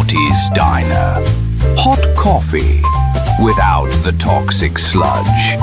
Morty's Diner. Hot coffee without the toxic sludge.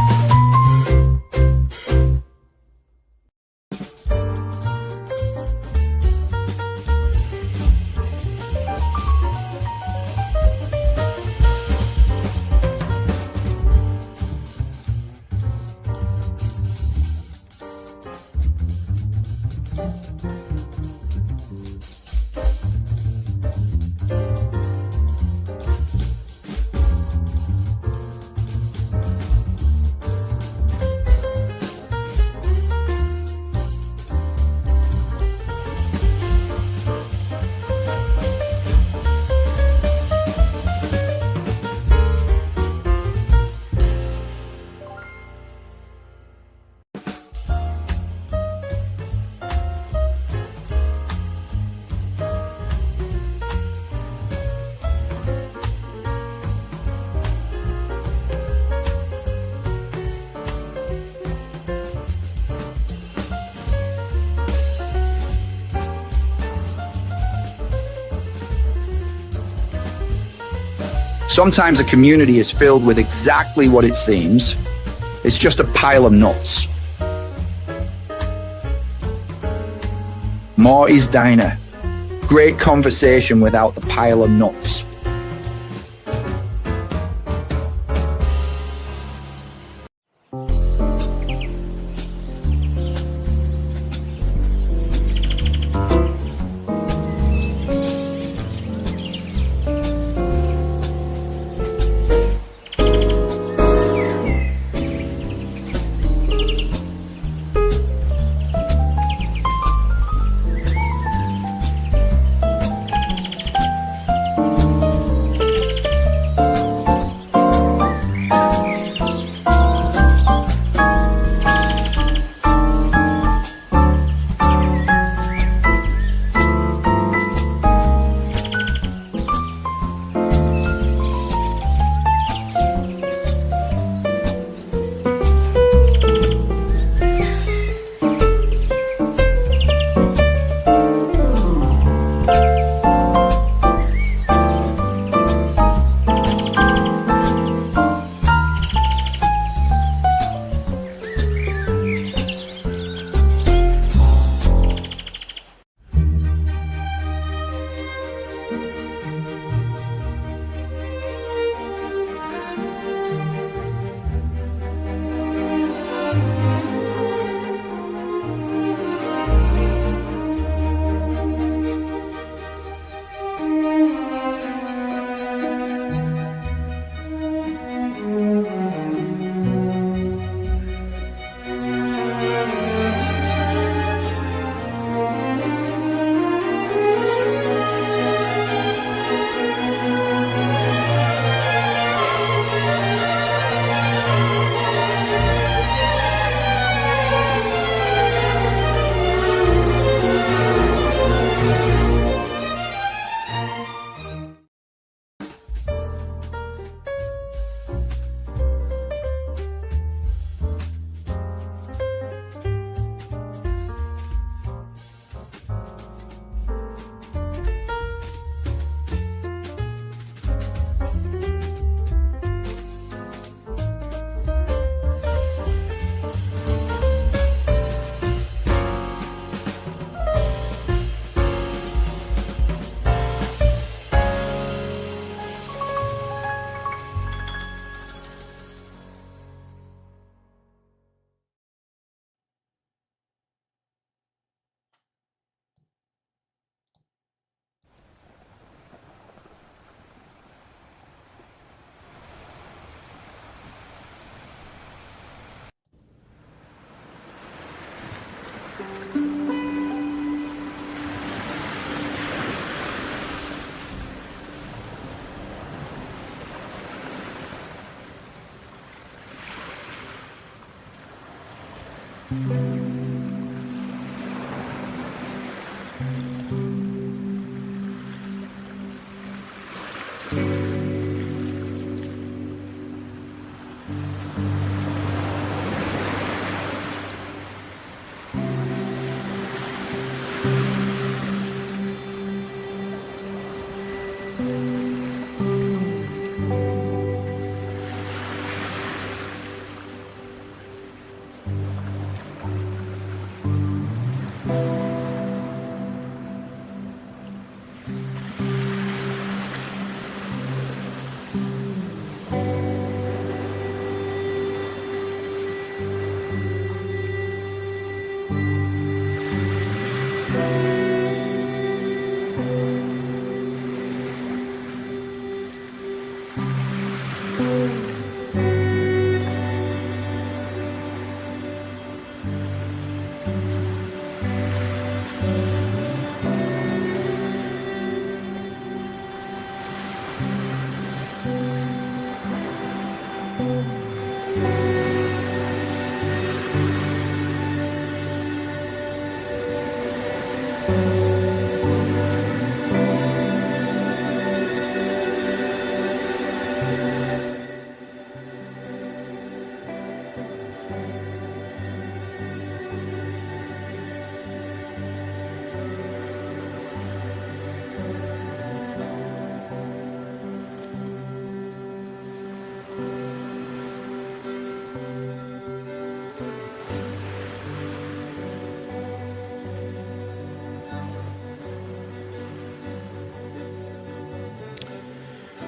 Sometimes a community is filled with exactly what it seems. It's just a pile of nuts. Morty's Diner. Great conversation without the pile of nuts.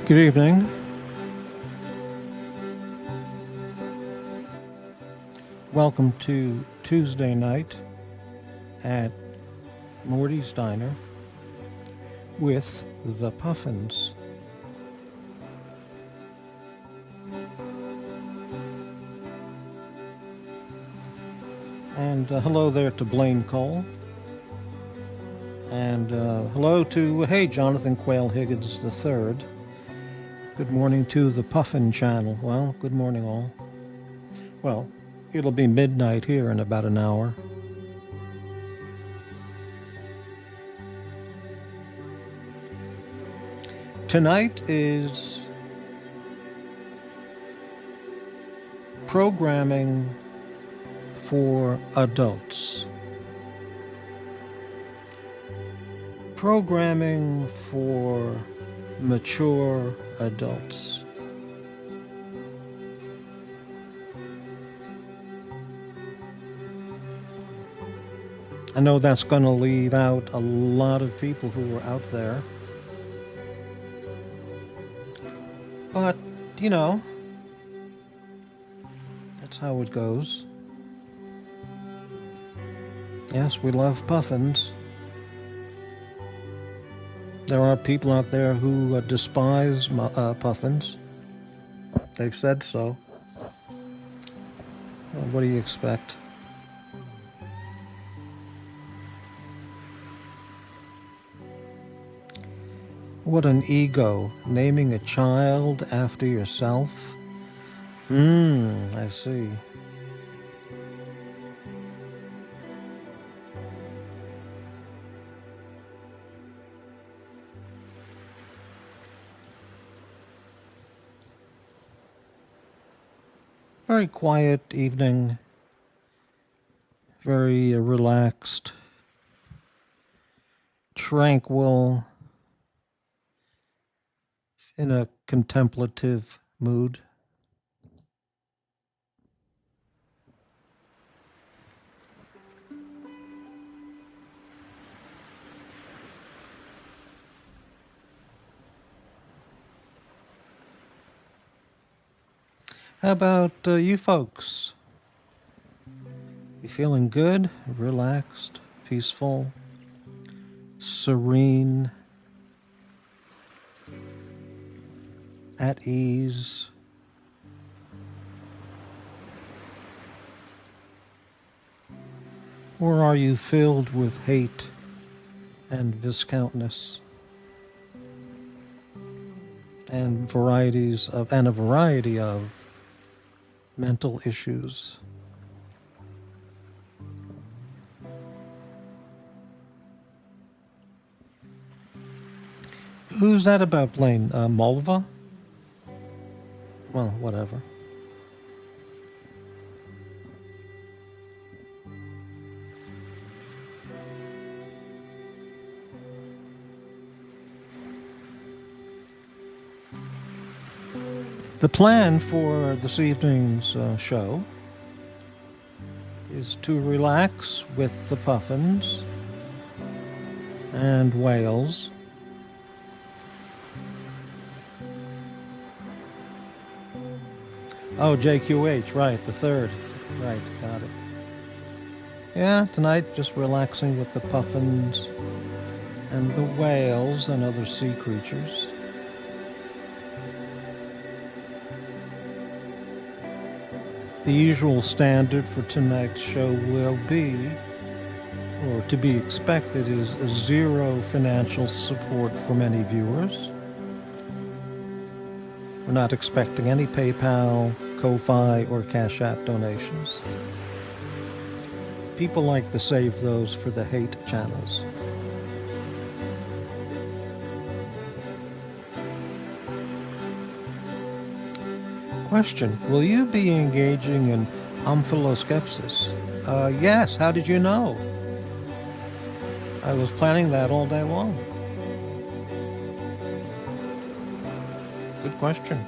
Good evening. Welcome to Tuesday night at Morty's Diner with the Puffins. And hello there to Blaine Cole. And hello to, hey, Jonathan Quayle Higgins III. Good morning to the Puffin channel. Well, good morning all. Well, it'll be midnight here in about an hour. Tonight is programming for adults. Programming for mature adults. I know that's going to leave out a lot of people who are out there. But, you know, that's how it goes. Yes, we love puffins. There are people out there who despise puffins. They've said so. Well, what do you expect? What an ego, naming a child after yourself. I see. Very quiet evening, very relaxed, tranquil, in a contemplative mood. How about you folks? You feeling good, relaxed, peaceful, serene, at ease? Or are you filled with hate and viscountness and a variety of mental issues? Who's that about, Blaine? Mulva? Well, whatever. The plan for this evening's show is to relax with the Puffins and Wales. Oh, JQH, right, the third. Right, got it. Yeah, tonight just relaxing with the Puffins and the whales and other sea creatures. The usual standard for tonight's show will be, or to be expected, is zero financial support from any viewers. We're not expecting any PayPal, Ko-Fi, or Cash App donations. People like to save those for the hate channels. Question, will you be engaging in omphaloskepsis? Yes, how did you know? I was planning that all day long. Good question.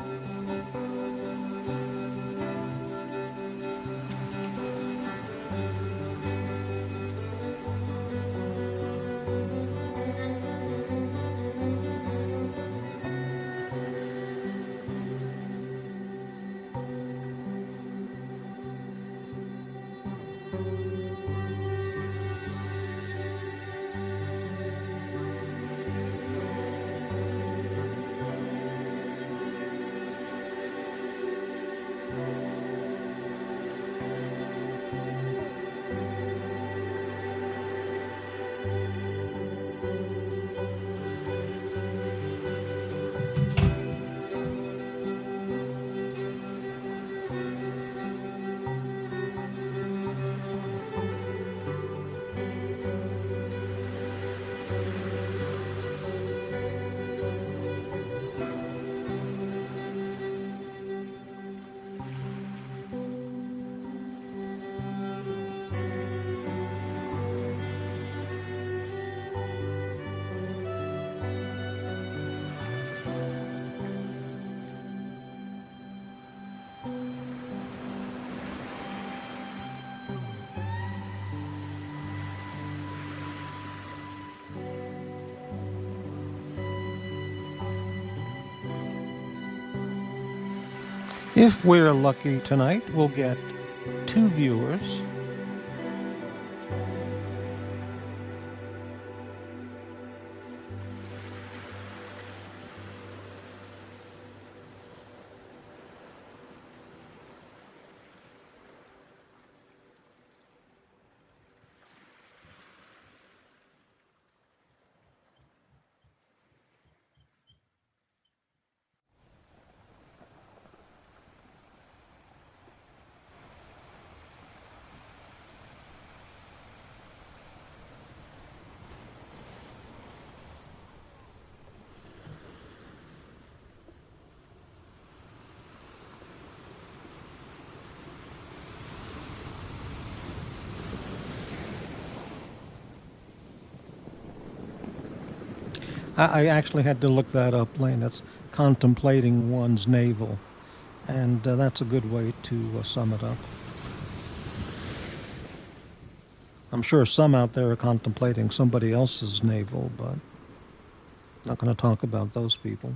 If we're lucky tonight, we'll get 2 viewers. I actually had to look that up, Lane. That's contemplating one's navel. And that's a good way to sum it up. I'm sure some out there are contemplating somebody else's navel, but not going to talk about those people.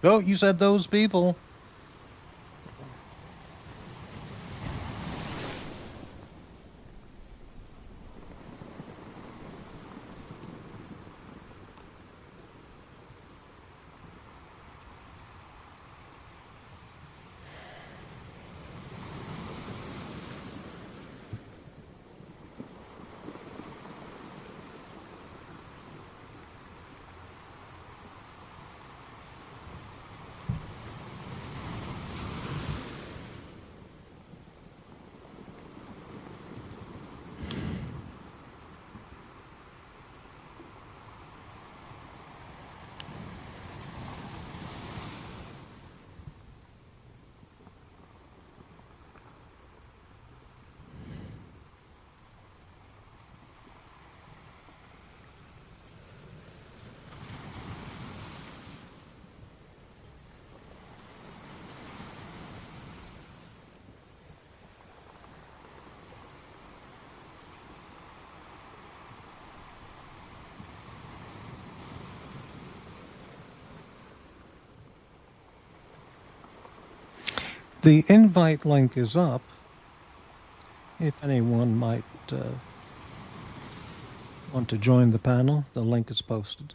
Oh, you said those people. The invite link is up. If anyone might want to join the panel, the link is posted.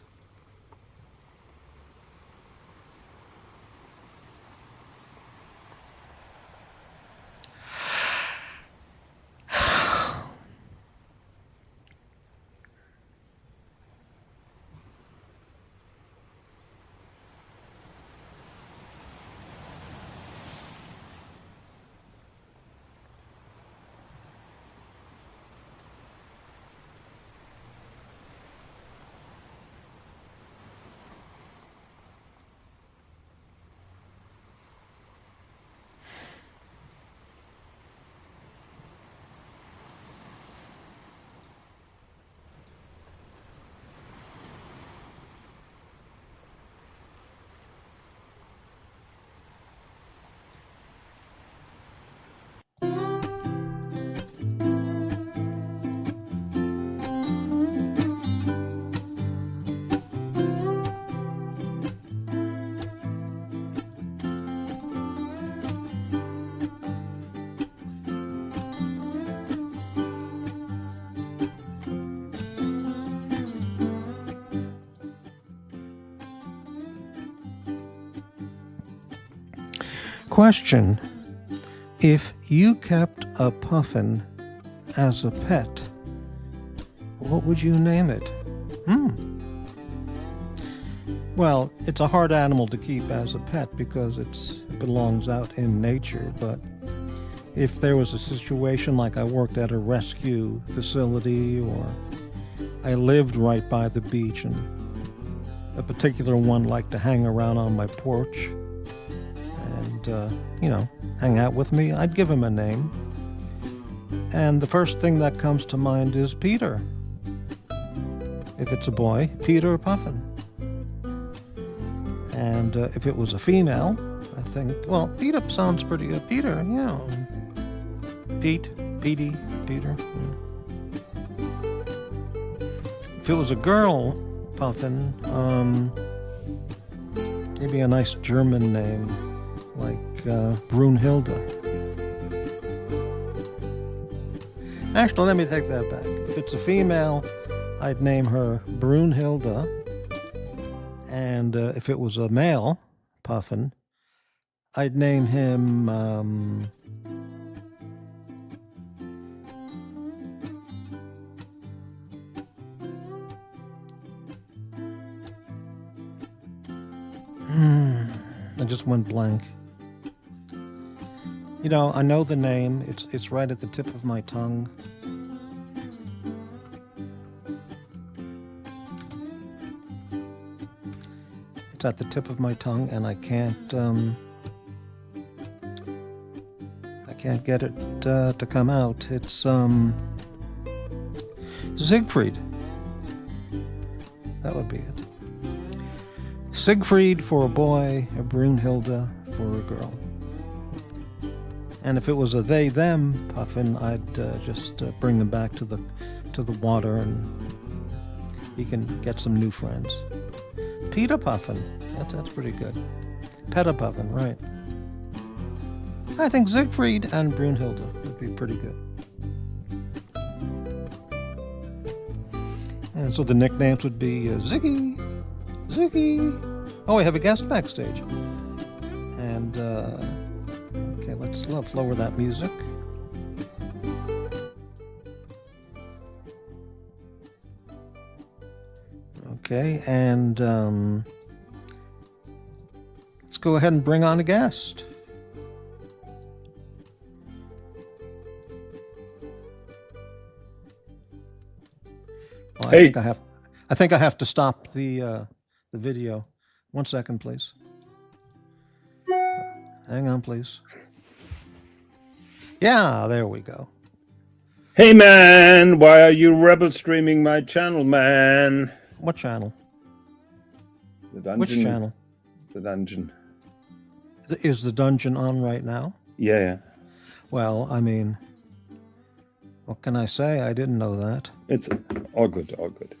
Question: if you kept a puffin as a pet, what would you name it? Well, it's a hard animal to keep as a pet because it belongs out in nature, but if there was a situation like I worked at a rescue facility or I lived right by the beach and a particular one liked to hang around on my porch and, hang out with me, I'd give him a name. And the first thing that comes to mind is Peter. If it's a boy, Peter Puffin. And if it was a female, I think, well, Peter sounds pretty good. Peter, yeah. Pete, Petey, Peter. Yeah. If it was a girl, Puffin, maybe a nice German name. like Brunhilde. Actually, let me take that back. If it's a female, I'd name her Brunhilde. And if it was a male, Puffin, I'd name him... I just went blank. You know, I know the name. It's right at the tip of my tongue. It's at the tip of my tongue, and I can't get it to come out. It's Siegfried. That would be it. Siegfried for a boy, a Brunhilde for a girl. And if it was a they them Puffin, I'd just bring them back to the water, and he can get some new friends. Peter Puffin, that's pretty good. Peta Puffin, right? I think Siegfried and Brunhilde would be pretty good. And so the nicknames would be Ziggy. Oh, we have a guest backstage. And okay, let's lower that music. Okay, and let's go ahead and bring on a guest. Well, Hey. I think I have to stop the video. 1 second, please. Hang on, please. Yeah, there we go. Hey man, why are you rebel streaming my channel, man? What channel? The dungeon. Which channel? The dungeon. Is the dungeon on right now? Yeah. Well, I mean, what can I say? I didn't know that. It's all good, all good.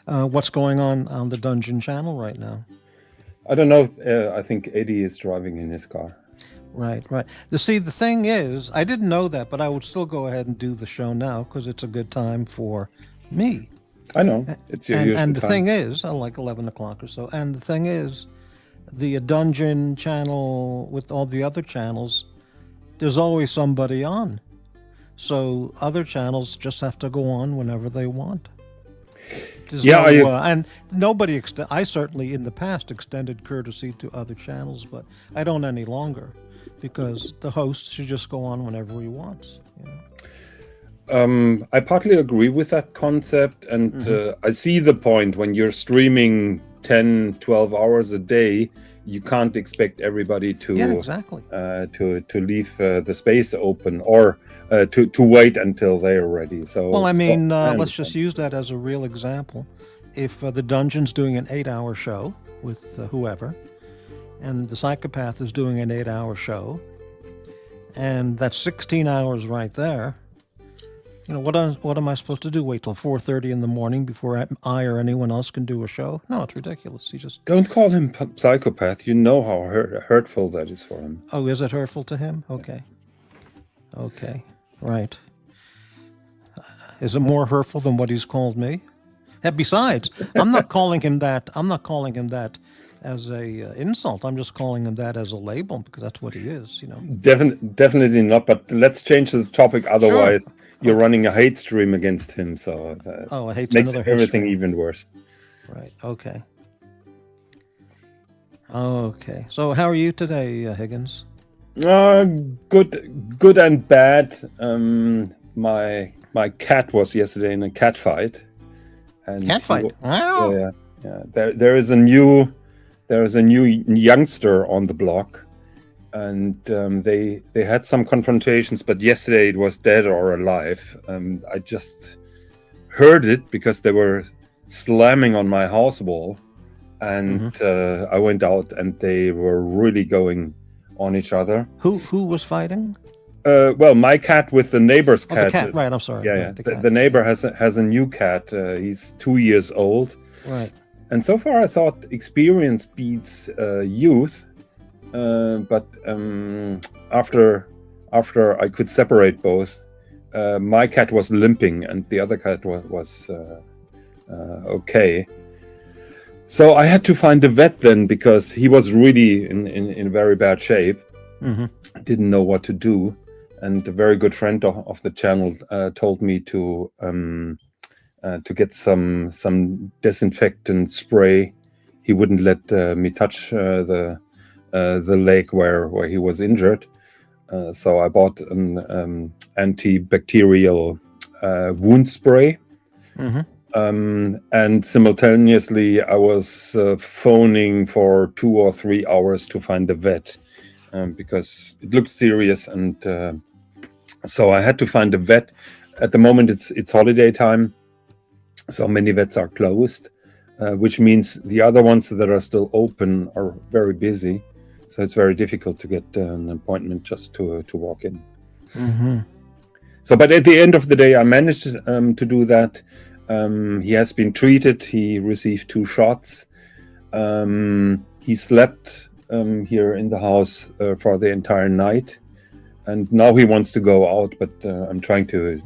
What's going on the dungeon channel right now? I don't know. I think Eddie is driving in his car. Right. See, the thing is, I didn't know that, but I would still go ahead and do the show now because it's a good time for me. I know. It's your usual And the time. thing is, like 11 o'clock or so, and the thing is, the dungeon channel with all the other channels, there's always somebody on. So other channels just have to go on whenever they want. There's and nobody, I certainly in the past extended courtesy to other channels, but I don't any longer because the host should just go on whenever he wants. You know? I partly agree with that concept, and I see the point. When you're streaming 10, 12 hours a day, you can't expect everybody to exactly. to leave the space open or to wait until they're ready. So well, I mean, let's just use that as a real example. If the dungeon's doing an 8-hour show with whoever, and the psychopath is doing an 8-hour show, and that's 16 hours right there. You know, what am I supposed to do? Wait till 4:30 in the morning before I or anyone else can do a show? No, it's ridiculous. You just don't call him psychopath. You know how hurtful that is for him. Oh, is it hurtful to him? Okay, right. Is it more hurtful than what he's called me? And besides, I'm not calling him that. I'm not calling him that as a insult. I'm just calling him that as a label because that's what he is. You know. Definitely not. But let's change the topic. Otherwise, you're running a hate stream against him. So I hate makes another hate everything stream. even worse. Right. Okay. So how are you today, Higgins? Good and bad. My cat was yesterday in a cat fight. And Cat fight. Wow. Yeah. There is a new youngster on the block, and they had some confrontations. But yesterday it was dead or alive. I just heard it because they were slamming on my house wall, and I went out and they were really going on each other. Who was fighting? Well, my cat with the neighbor's cat. The cat, right? I'm sorry. Yeah, right, yeah. The neighbor has a new cat. He's 2 years old. Right. And so far, I thought experience beats youth. but after I could separate both, my cat was limping and the other cat was okay. So I had to find a vet then, because he was really in very bad shape. Didn't know what to do, and a very good friend of the channel told me to get some disinfectant spray. He wouldn't let me touch the leg where he was injured, so I bought an antibacterial wound spray. And simultaneously I was phoning for 2 or 3 hours to find a vet, because it looked serious, and so I had to find a vet. At the moment it's holiday time, so many vets are closed, which means the other ones that are still open are very busy, so it's very difficult to get an appointment just to walk in. So, but at the end of the day I managed to do that. He has been treated. He received 2 shots. He slept here in the house for the entire night, and now he wants to go out, but I'm trying to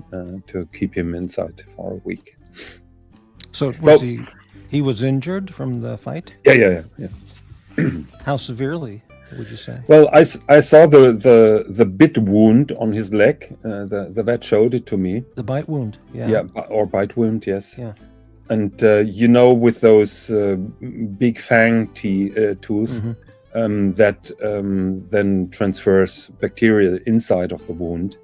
keep him inside for a week. So was he was injured from the fight? Yeah. How severely would you say? Well, I saw the bit wound on his leg. The vet showed it to me. The bite wound, yeah. Yeah, or bite wound, yes. Yeah. And with those big fang tooth, that then transfers bacteria inside of the wound,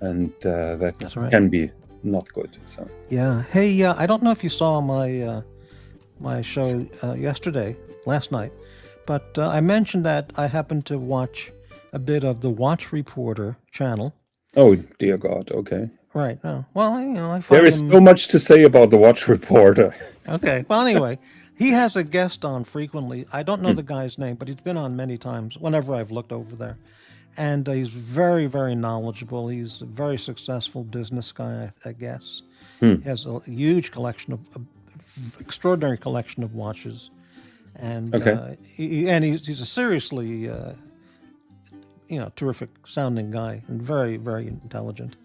and that right. can be not good. So yeah. Hey, I don't know if you saw my show last night. But I mentioned that I happened to watch a bit of the Watch Reporter channel. Oh, dear God. Okay. Right. Oh, well, I find there is so much to say about the Watch Reporter. Okay. Well, anyway, he has a guest on frequently. I don't know the guy's name, but he's been on many times whenever I've looked over there. And he's very, very knowledgeable. He's a very successful business guy, I guess. He has a huge collection extraordinary collection of watches. And he's a seriously, terrific sounding guy, and very, very intelligent.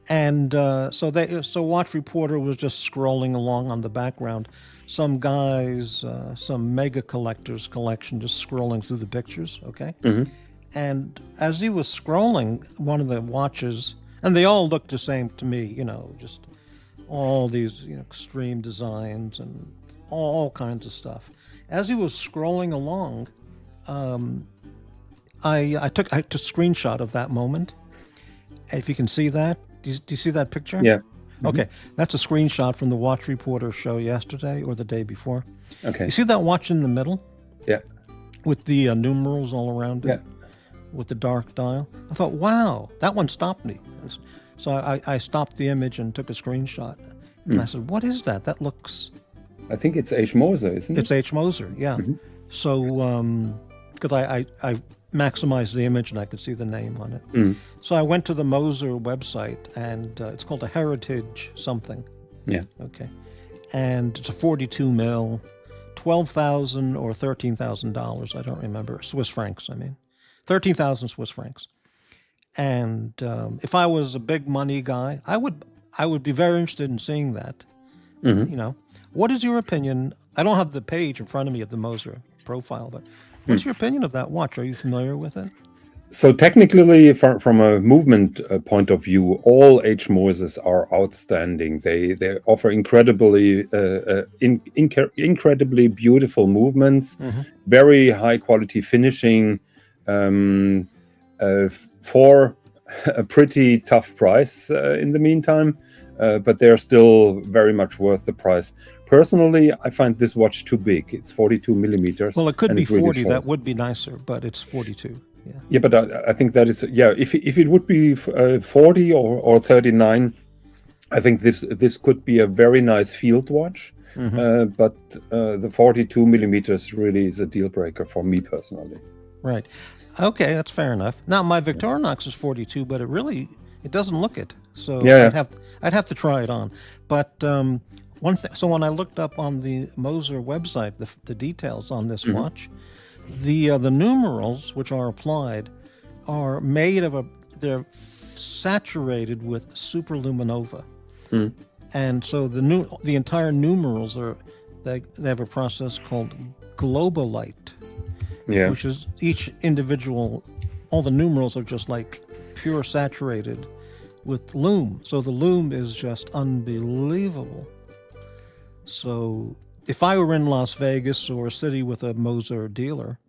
And so Watch Reporter was just scrolling along on the background. Some guys, some mega collectors collection, just scrolling through the pictures. Okay. And as he was scrolling, one of the watches, and they all looked the same to me. Just all these extreme designs and all kinds of stuff. As he was scrolling along, I took a screenshot of that moment. If you can see that, do you see that picture? Yeah. Okay, that's a screenshot from the Watch Reporter show yesterday or the day before. Okay. You see that watch in the middle? Yeah. With the numerals all around it? Yeah. With the dark dial? I thought, wow, that one stopped me. So I stopped the image and took a screenshot. And I said, what is that? That looks... I think it's H. Moser, isn't it? It's H. Moser, yeah. So, because I maximized the image and I could see the name on it. So I went to the Moser website, and it's called a Heritage something. Yeah. Okay. And it's a 42 mil, $12,000 or $13,000. I don't remember. Swiss francs, I mean. 13,000 Swiss francs. And if I was a big money guy, I would be very interested in seeing that. What is your opinion? I don't have the page in front of me of the Moser profile, but what's your opinion of that watch? Are you familiar with it? So technically, from a movement point of view, all H. Mosers are outstanding. They offer incredibly beautiful movements, very high quality finishing, for a pretty tough price in the meantime. But they're still very much worth the price. Personally, I find this watch too big. It's 42 millimeters. Well, it could be 40. Really that would be nicer, but it's 42. Yeah. Yeah, but I think that is If it would be 40 or 39, I think this could be a very nice field watch. But the 42 millimeters really is a deal breaker for me personally. Right. Okay, that's fair enough. Now my Victorinox is 42, but it doesn't look it. So I'd have to try it on. But so when I looked up on the Moser website the details on this watch, The numerals which are applied are made of they're saturated with superluminova, and so the entire numerals they have a process called globalite, Yeah. which is each individual. All the numerals are just like pure saturated with lume, so the lume is just unbelievable. So if I were in Las Vegas or a city with a Moser dealer,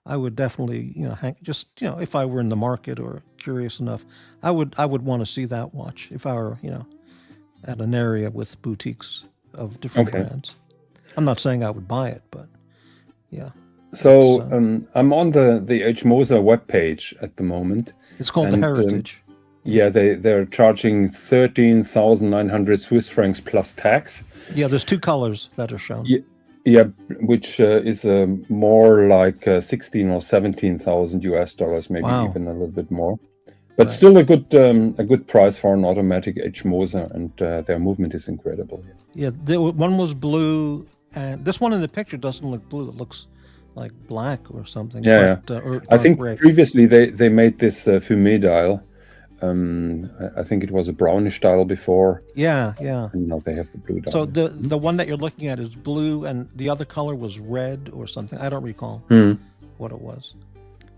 I would definitely, if I were in the market or curious enough, I would want to see that watch if I were, at an area with boutiques of different brands. I'm not saying I would buy it, but yeah. So I'm on the H. Moser webpage at the moment. It's called the Heritage. Yeah, they're charging 13,900 Swiss francs plus tax. Yeah, there's two colors that are shown. Yeah, which is more like 16 or 17,000 US dollars, maybe even a little bit more. But still a good price for an automatic H. Moser, and their movement is incredible. Yeah, one was blue, and this one in the picture doesn't look blue. It looks like black or something. Yeah, or I think gray. previously they made this fumé dial. I think it was a brownish dial before. Yeah. And now they have the blue dial. So the one that you're looking at is blue, and the other color was red or something. I don't recall what it was.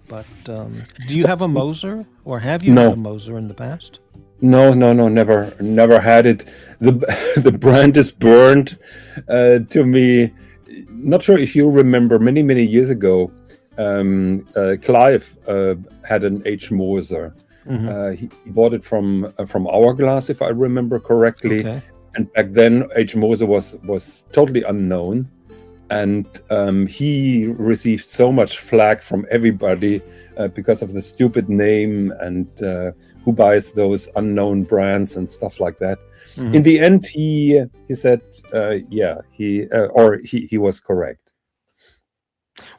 But do you have a Moser, or have you had a Moser in the past? No, never had it. The brand is burned to me. Not sure if you remember, many years ago, Clive had an H. Moser. He bought it from Hourglass, if I remember correctly. Okay. And back then, H. Moser was totally unknown, and he received so much flack from everybody because of the stupid name and who buys those unknown brands and stuff like that. In the end, he said, he was correct.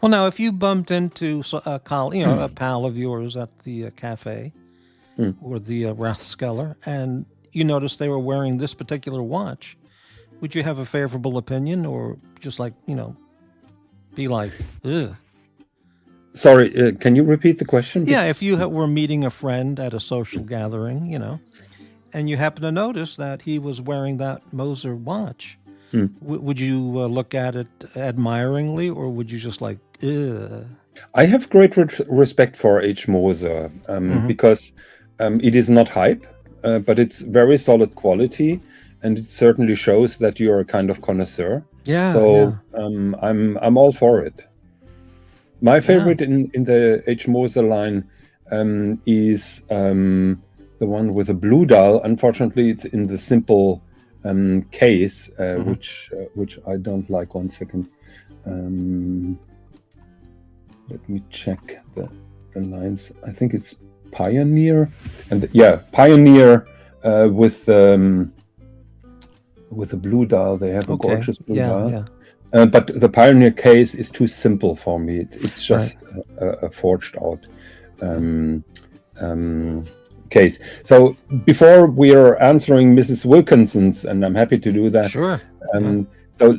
Well, now, if you bumped into a pal of yours at the cafe or the Rathskeller, and you noticed they were wearing this particular watch, would you have a favorable opinion, or just be like, ugh? Sorry, can you repeat the question? Yeah, if you were meeting a friend at a social gathering, and you happen to notice that he was wearing that Moser watch, would you look at it admiringly, or would you just like, ugh? I have great respect for H. Moser because it is not hype, but it's very solid quality, and it certainly shows that you're a kind of connoisseur. Yeah. So I'm all for it. My favorite in the H. Moser line is the one with a blue dial. Unfortunately, it's in the simple case, which I don't like. 1 second. Let me check the lines. I think it's Pioneer, and Pioneer with the blue dial. They have a gorgeous blue dial. Yeah. But the Pioneer case is too simple for me. It's just a forged out case. So before we are answering Mrs. Wilkinson's, and I'm happy to do that. Sure. So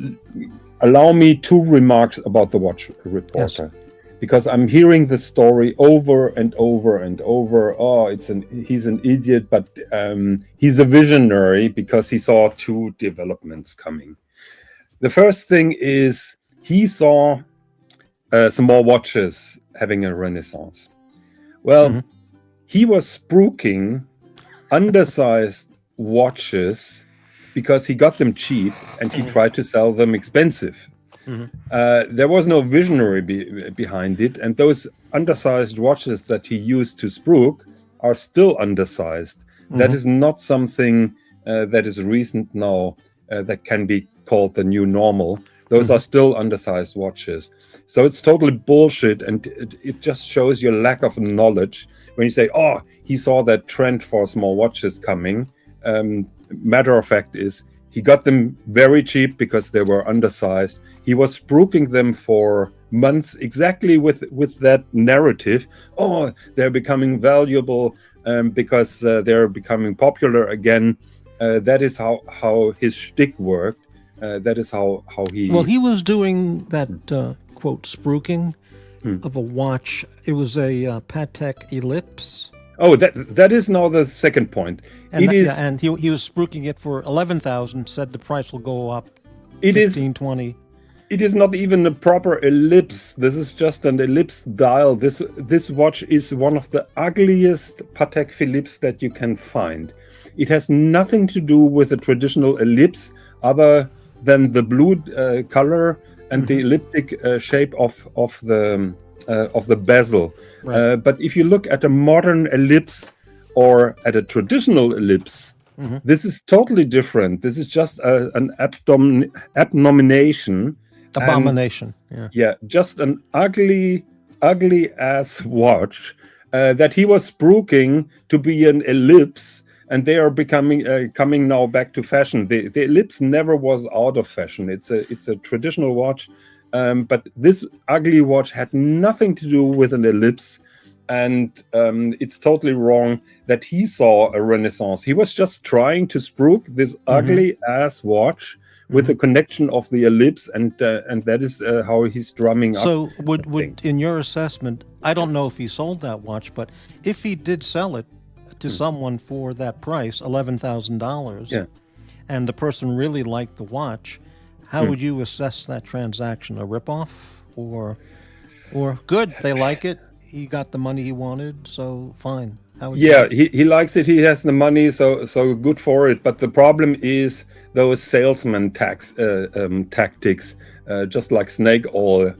allow me 2 remarks about the watch reporter. Yes. Because I'm hearing the story over and over and over. Oh, he's an idiot, but he's a visionary because he saw 2 developments coming. The first thing is he saw some more watches having a renaissance. Well, he was spruiking undersized watches because he got them cheap and he tried to sell them expensive. There was no visionary behind it, and those undersized watches that he used to spruik are still undersized. That is not something that is recent now that can be called the new normal. Those are still undersized watches. So it's totally bullshit, and it just shows your lack of knowledge when you say, oh, he saw that trend for small watches coming. Matter of fact is, he got them very cheap because they were undersized. He was spruiking them for months exactly with that narrative. Oh, they're becoming valuable because they're becoming popular again. That is how his shtick worked. That is how he... Well, he was doing that, quote, spruiking of a watch. It was a Patek Ellipse. Oh, that is now the second point. And It that- is. yeah, and he was spruiking it for 11,000. Said the price will go up. It is. 15, 20. It is not even a proper ellipse. This is just an ellipse dial. This watch is one of the ugliest Patek Philippes that you can find. It has nothing to do with a traditional ellipse, other than the blue color and the elliptic shape of the bezel. Right. But if you look at a modern ellipse or at a traditional ellipse, this is totally different. This is just an abomination. Abomination. Yeah. Yeah, just an ugly ass watch that he was spruiking to be an ellipse, and they are coming now back to fashion. The ellipse never was out of fashion. It's a traditional watch, but this ugly watch had nothing to do with an ellipse, and it's totally wrong that he saw a renaissance. He was just trying to spruik this ugly ass watch with the connection of the ellipse, and that is how he's drumming up. So would in your assessment, I don't know if he sold that watch, but if he did sell it to someone for that price, $11,000, Yeah. and the person really liked the watch, how would you assess that transaction? A ripoff, or good? They like it. He got the money he wanted, so fine. How would Yeah, he likes it. He has the money, so good for it. But the problem is those salesman tactics, just like snake oil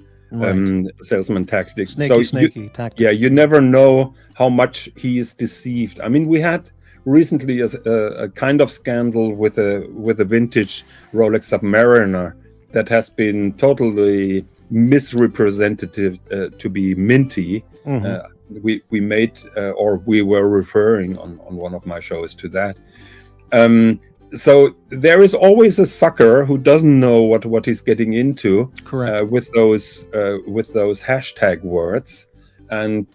salesman tactics. Snaky tactic. Yeah, you never know how much he is deceived. I mean, we had recently a kind of scandal with a vintage Rolex Submariner that has been totally misrepresentative to be minty. We made or we were referring on one of my shows to that. So there is always a sucker who doesn't know what he's getting into. Correct. With those hashtag words, and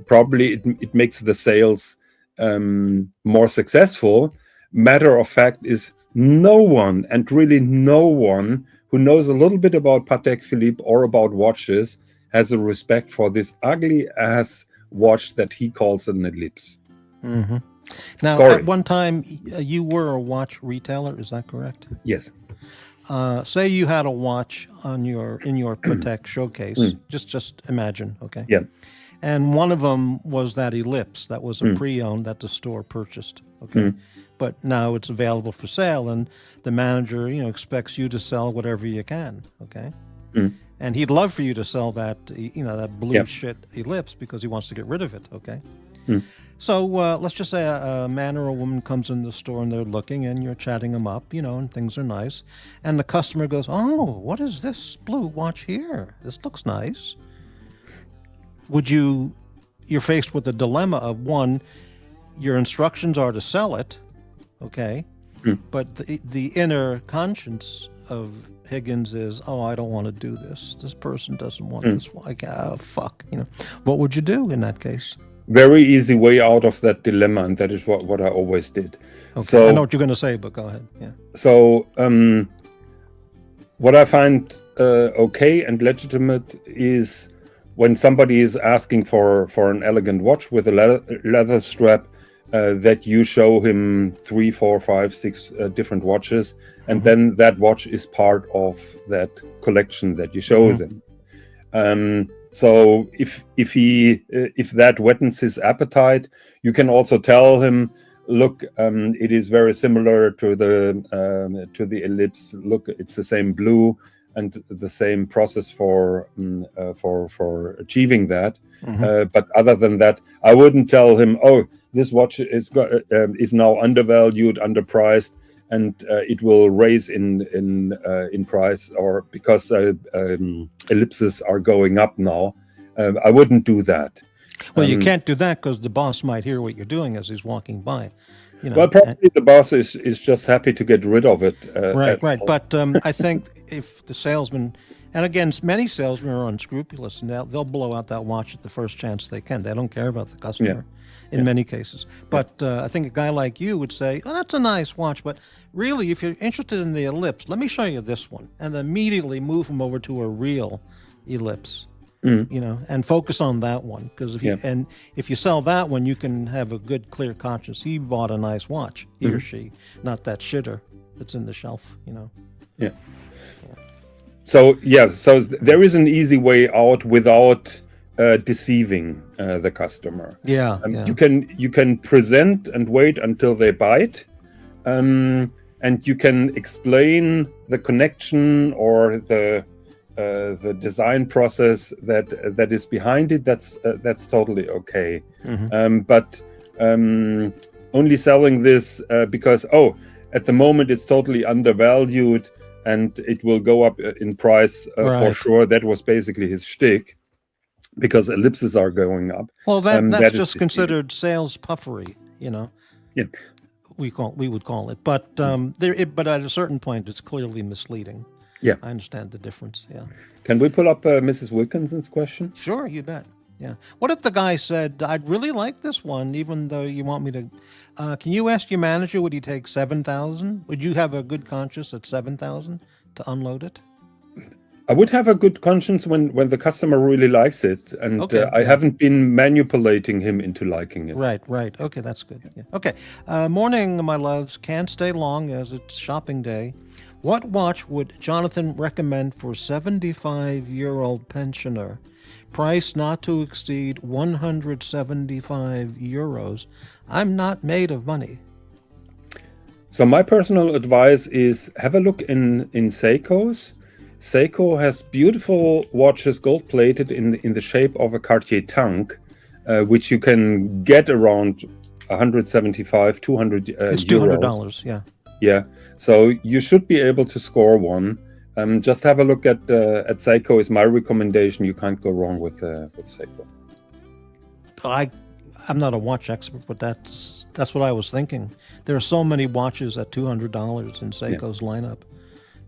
probably it makes the sales more successful. Matter of fact is no one, and really no one, who knows a little bit about Patek Philippe or about watches has a respect for this ugly ass watch that he calls an ellipse. Now, Sorry. at one time, you were a watch retailer. Is that correct? Yes. Say you had a watch in your Patek showcase. Just imagine, okay? Yeah. And one of them was that ellipse that was a pre-owned that the store purchased, okay? But now it's available for sale, and the manager, expects you to sell whatever you can, okay? And he'd love for you to sell that, that blue shit ellipse because he wants to get rid of it, okay? So let's just say a man or a woman comes in the store and they're looking, and you're chatting them up, and things are nice. And the customer goes, "Oh, what is this blue watch here? This looks nice." You're faced with a dilemma of, one, your instructions are to sell it, okay? But the inner conscience of Higgins is, "Oh, I don't want to do this. This person doesn't want this. Like, fuck." What would you do in that case? Very easy way out of that dilemma, and that is what I always did. Okay, So I know what you're going to say, but go ahead. Yeah. So what I find okay and legitimate is when somebody is asking for an elegant watch with a leather strap, that you show him 3, 4, 5, 6 different watches, and then that watch is part of that collection that you show them. So if that whettens his appetite, you can also tell him, "Look, it is very similar to the ellipse. Look, it's the same blue and the same process for achieving that. But other than that, I wouldn't tell him, 'Oh, this watch is now undervalued, underpriced, and it will raise in price, or because ellipses are going up now.' I wouldn't do that. Well, you can't do that because the boss might hear what you're doing as he's walking by. Well, probably the boss is just happy to get rid of it. Right. But I think if the salesman, and again, many salesmen are unscrupulous, and they'll blow out that watch at the first chance they can. They don't care about the customer in many cases. But I think a guy like you would say, "Oh, that's a nice watch, but really, if you're interested in the ellipse, let me show you this one," and immediately move him over to a real ellipse. you know, and focus on that one. Because if you sell that one, you can have a good, clear conscience. He bought a nice watch, he or she, not that shitter that's in the shelf, you know. Yeah. So there is an easy way out without deceiving the customer. You can present and wait until they bite, and you can explain the connection or the design process that is behind it. That's totally okay. But only selling this because at the moment it's totally undervalued and it will go up in price for sure. That was basically his shtick, because ellipses are going up. Well, that's just considered sales puffery, you know. Yeah, we would call it, but but at a certain point, it's clearly misleading. Yeah, I understand the difference. Yeah. Can we pull up Mrs. Wilkinson's question? Sure, you bet. Yeah. What if the guy said, "I'd really like this one, even though you want me to"? Can you ask your manager? Would he take 7,000? Would you have a good conscience at 7,000 to unload it? I would have a good conscience when the customer really likes it, and I haven't been manipulating him into liking it. Right. Okay, that's good. Yeah. Okay. Morning, my loves. Can't stay long as it's shopping day. What watch would Jonathan recommend for 75-year-old pensioner? Price not to exceed 175 euros. I'm not made of money. So my personal advice is have a look in Seiko's. Seiko has beautiful watches, gold-plated in the shape of a Cartier tank, which you can get around 175, 200 It's euros. $200, yeah. Yeah, so you should be able to score one. Just have a look at Seiko is my recommendation. You can't go wrong with Seiko. I'm not a watch expert, but that's what I was thinking. There are so many watches at $200 in Seiko's lineup.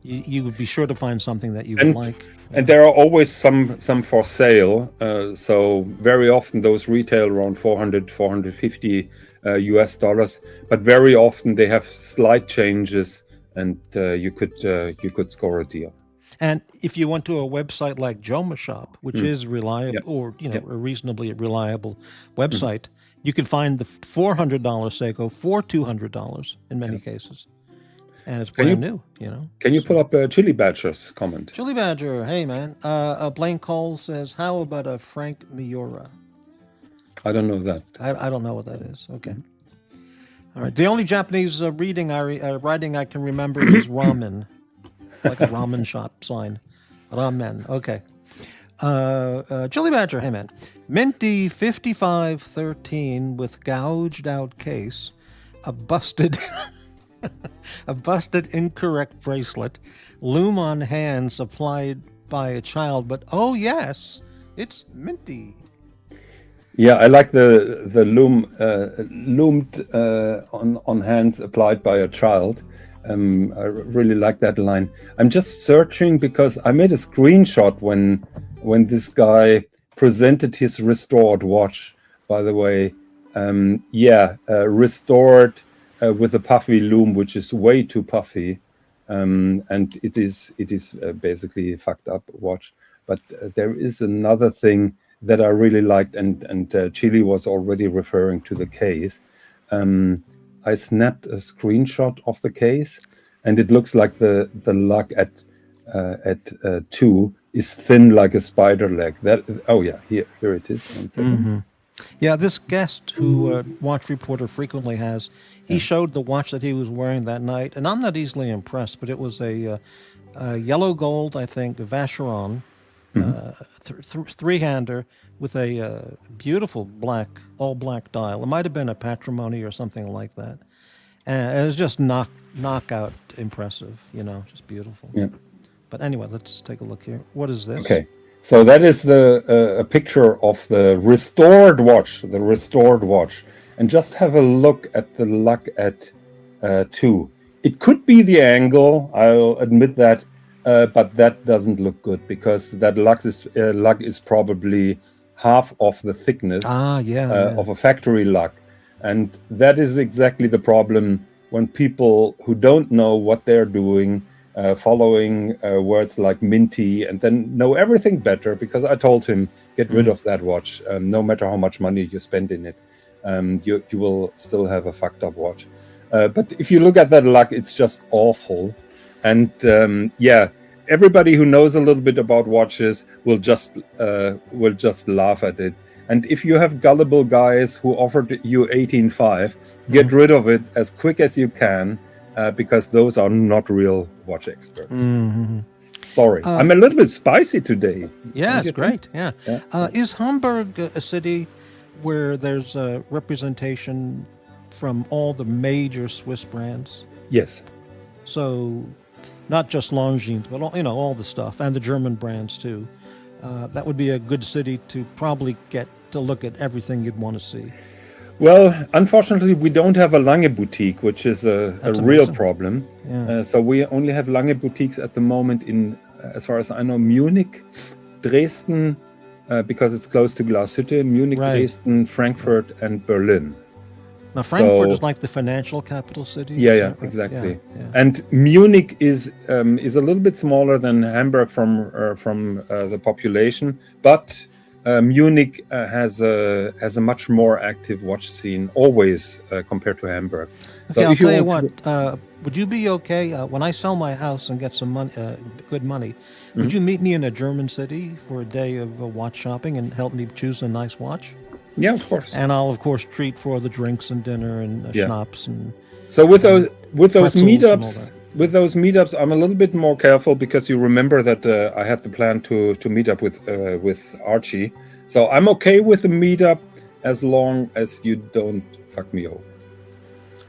You would be sure to find something that you would like. And there are always some for sale. So very often those retail around 400, 450 US dollars. But very often they have slight changes, and you could score a deal. And if you went to a website like Joma Shop, which is reliable, or a reasonably reliable website, you can find the $400 Seiko for $200 in many cases. And it's brand new, you know. Can you pull up Chili Badger's comment? Chili Badger, hey man. Blaine Cole says, how about a Frank Miura? I don't know that. I don't know what that is. Okay. All right. The only Japanese writing I can remember is ramen, like a ramen shop sign. Ramen. Okay. Chili Badger, hey man. Minty 5513 with gouged out case, a busted incorrect bracelet, loom on hand supplied by a child, but oh yes, it's minty. Yeah, I like the loomed on hands applied by a child. I really like that line. I'm just searching because I made a screenshot when this guy presented his restored watch. By the way, restored with a puffy loom, which is way too puffy, and it is basically a fucked up watch. But there is another thing that I really liked, and Chili was already referring to the case. I snapped a screenshot of the case, and it looks like the lug at 2 is thin like a spider leg. Here it is. 1 second. Mm-hmm. Yeah, this guest who Watch Reporter frequently has, he showed the watch that he was wearing that night, and I'm not easily impressed, but it was a yellow gold, I think, Vacheron, three-hander with a beautiful all black dial. It might have been a Patrimony or something like that. And it was just knockout impressive, just beautiful. Yeah. But anyway, let's take a look here. What is this? Okay. So that is a picture of the restored watch, and just have a look at the lug at 2. It could be the angle, I'll admit that, but that doesn't look good because that lug is probably half of the thickness of a factory lug, and that is exactly the problem when people who don't know what they're doing following words like minty, and then know everything better because I told him, get rid of that watch. No matter how much money you spend in it, you will still have a fucked up watch. But if you look at that luck, it's just awful. And everybody who knows a little bit about watches will just laugh at it. And if you have gullible guys who offered you 18.5, get rid of it as quick as you can, because those are not real watch experts. Sorry, I'm a little bit spicy today. Yeah, it's great. Yeah. Is Hamburg a city where there's a representation from all the major Swiss brands? Yes. So not just Longines, but all the stuff, and the German brands too. That would be a good city to probably get to look at everything you'd want to see. Well, unfortunately, we don't have a Lange boutique, which is a real problem. Yeah. So we only have Lange boutiques at the moment in, as far as I know, Munich, Dresden, because it's close to Glashütte, Munich, Right. Dresden, Frankfurt, and Berlin. Now, Frankfurt So- is like the financial capital city. Yeah, is yeah, that right? exactly. Yeah. And Munich is a little bit smaller than Hamburg from the population, but Munich has a much more active watch scene always compared to Hamburg. Okay, I'll if you tell you want what. Would you be okay when I sell my house and get some money, good money? Mm-hmm. Would you meet me in a German city for a day of watch shopping and help me choose a nice watch? Yeah, of course. And I'll of course treat for the drinks and dinner and Yeah. schnapps and. So with those pretzels and all that. meetups, I'm a little bit more careful because you remember that I had the plan to meet up with Archie. So I'm okay with the meetup as long as you don't fuck me over.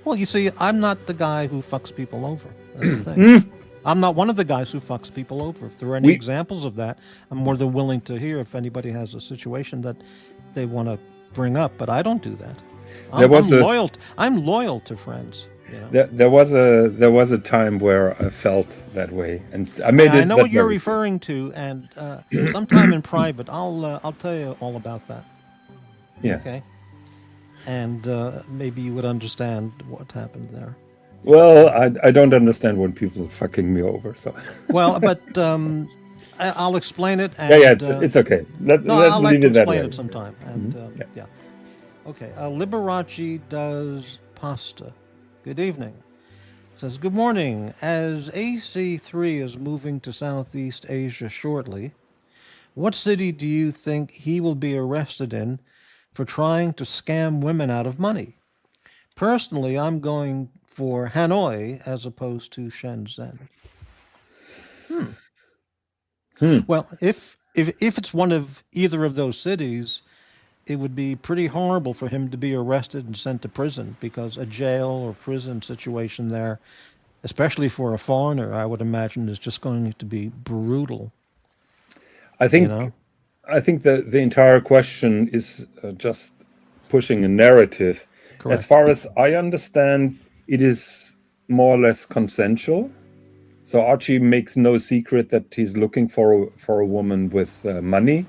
Well, you see, I'm not the guy who fucks people over. That's the thing. I'm not one of the guys who fucks people over. If there are any examples of that, I'm more than willing to hear if anybody has a situation that they want to bring up. But I don't do that. I'm loyal to friends. You know? There was a time where I felt that way, and I made it. I know what you're referring to, and sometime in private, I'll tell you all about that. Yeah. Okay. And maybe you would understand what happened there. Well, I don't understand when people are fucking me over. So. Well, but I'll explain it. And, it's okay. Let's I'll leave it that way. explain it sometime. And yeah. Okay. Liberace does pasta. Good evening. Says, good morning. As AC3 is moving to Southeast Asia shortly, what city do you think he will be arrested in for trying to scam women out of money? Personally, I'm going for Hanoi as opposed to Shenzhen. Well, if it's one of either of those cities, it would be pretty horrible for him to be arrested and sent to prison, because a jail or prison situation there, especially for a foreigner, I would imagine, is just going to be brutal. I think the entire question is just pushing a narrative. Correct. As far as I understand, it is more or less consensual. So Archie makes no secret that he's looking for a woman with money.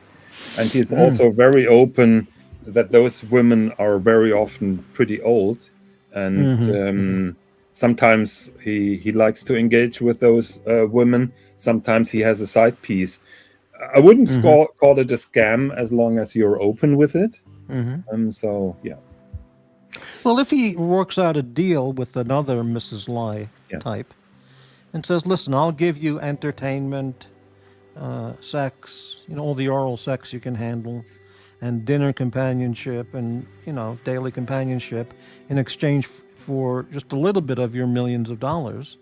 And he's also very open that those women are very often pretty old. And sometimes he likes to engage with those women. Sometimes he has a side piece. I wouldn't call it a scam as long as you're open with it. So, yeah. Well, if he works out a deal with another Mrs. Lai type and says, listen, I'll give you entertainment, sex, all the oral sex you can handle, and dinner companionship and, daily companionship in exchange for just a little bit of your millions of dollars,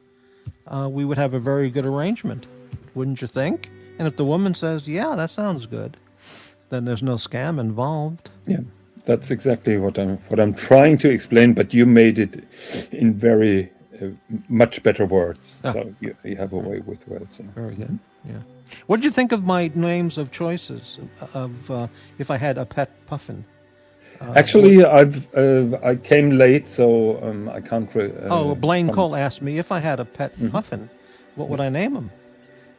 we would have a very good arrangement, wouldn't you think? And if the woman says, yeah, that sounds good, then there's no scam involved. Yeah, that's exactly what I'm trying to explain, but you made it in very much better words. So you have a way with words. Very good. Yeah. What did you think of my names of choices of if I had a pet puffin? Actually, I came late, so I can't. Blaine Cole asked me if I had a pet puffin, what would I name him?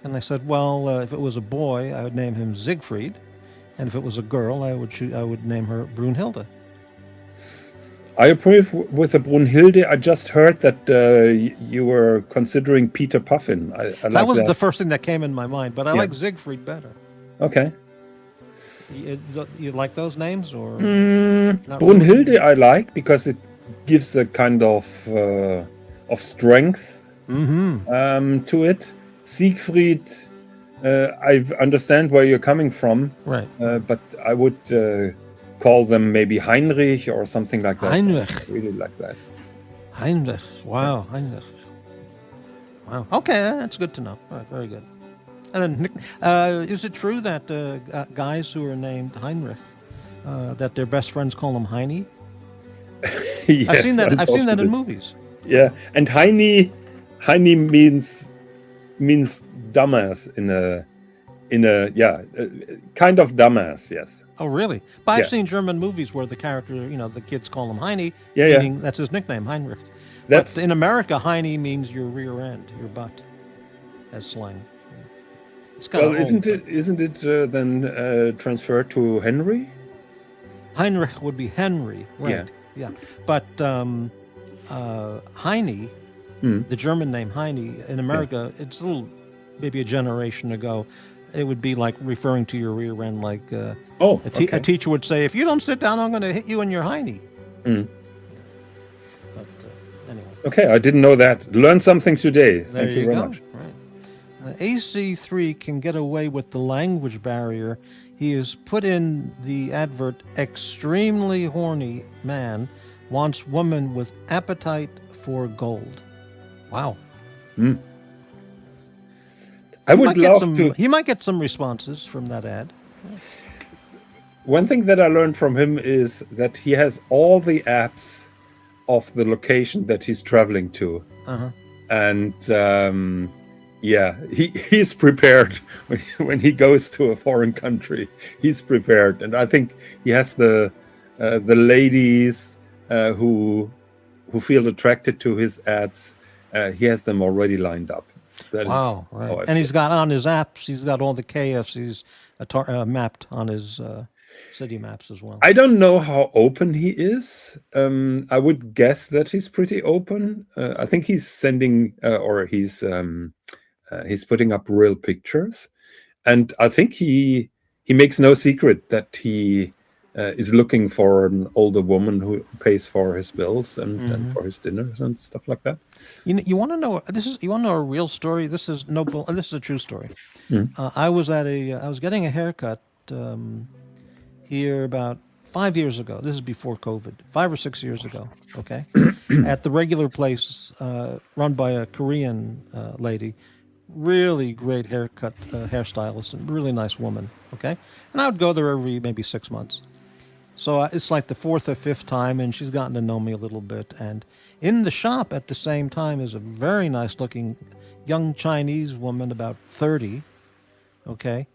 And I said, well, if it was a boy, I would name him Siegfried, and if it was a girl, I would name her Brunhilde. I approve with the Brunhilde. I just heard that you were considering Peter Puffin. I That like was that. the first thing that came in my mind, but I like Siegfried better. Okay. You like those names, or not Brunhilde really? I like because it gives a kind of strength to it. Siegfried, I understand where you're coming from, Right. but I would call them maybe Heinrich or something like that. Heinrich. I really like that. Heinrich. Wow, Heinrich. Wow. Okay, that's good to know. All right, very good. And then, is it true that guys who are named Heinrich, that their best friends call them Heine? Yes, I've seen that. I've seen that in unfortunately. movies. Yeah, and Heine means dumbass in a kind of dumbass. Yes. Oh, really? But I've Yeah. seen German movies where the character, the kids call him Heine, Yeah. meaning that's his nickname, Heinrich. That's But in America, Heine means your rear end, your butt, as slang. It's kind well, of isn't it then transferred to Henry? Heinrich would be Henry, right? Yeah. But Heine, the German name Heine, in America, it's a little, maybe a generation ago, it would be like referring to your rear end, like a teacher would say, "If you don't sit down, I'm going to hit you in your Heine." But anyway. Okay, I didn't know that. Learned something today. There Thank you very go. much. Right. AC3 can get away with the language barrier. He has put in the advert, extremely horny man wants woman with appetite for gold. Wow. I would love to. He might get some responses from that ad. One thing that I learned from him is that he has all the apps of the location that he's traveling to. And he's prepared when he goes to a foreign country. He's prepared, and I think he has the ladies who feel attracted to his ads. He has them already lined up. That is Wow, how I right. And feel. he's got on his apps, he's got all the KFCs mapped on his city maps as well. I don't know how open he is. I would guess that he's pretty open. I think he's sending or he's putting up real pictures, and I think he makes no secret that he is looking for an older woman who pays for his bills and for his dinners and stuff like that. You want to know You want to know a real story? This is this is a true story. I was getting a haircut here about 5 years ago. This is before COVID, 5 or 6 years ago. Okay, at the regular place run by a Korean lady, really great hairstylist, and really nice woman. Okay, and I would go there every maybe 6 months. So it's like the fourth or fifth time, and she's gotten to know me a little bit. And in the shop at the same time is a very nice-looking young Chinese woman, about 30, okay,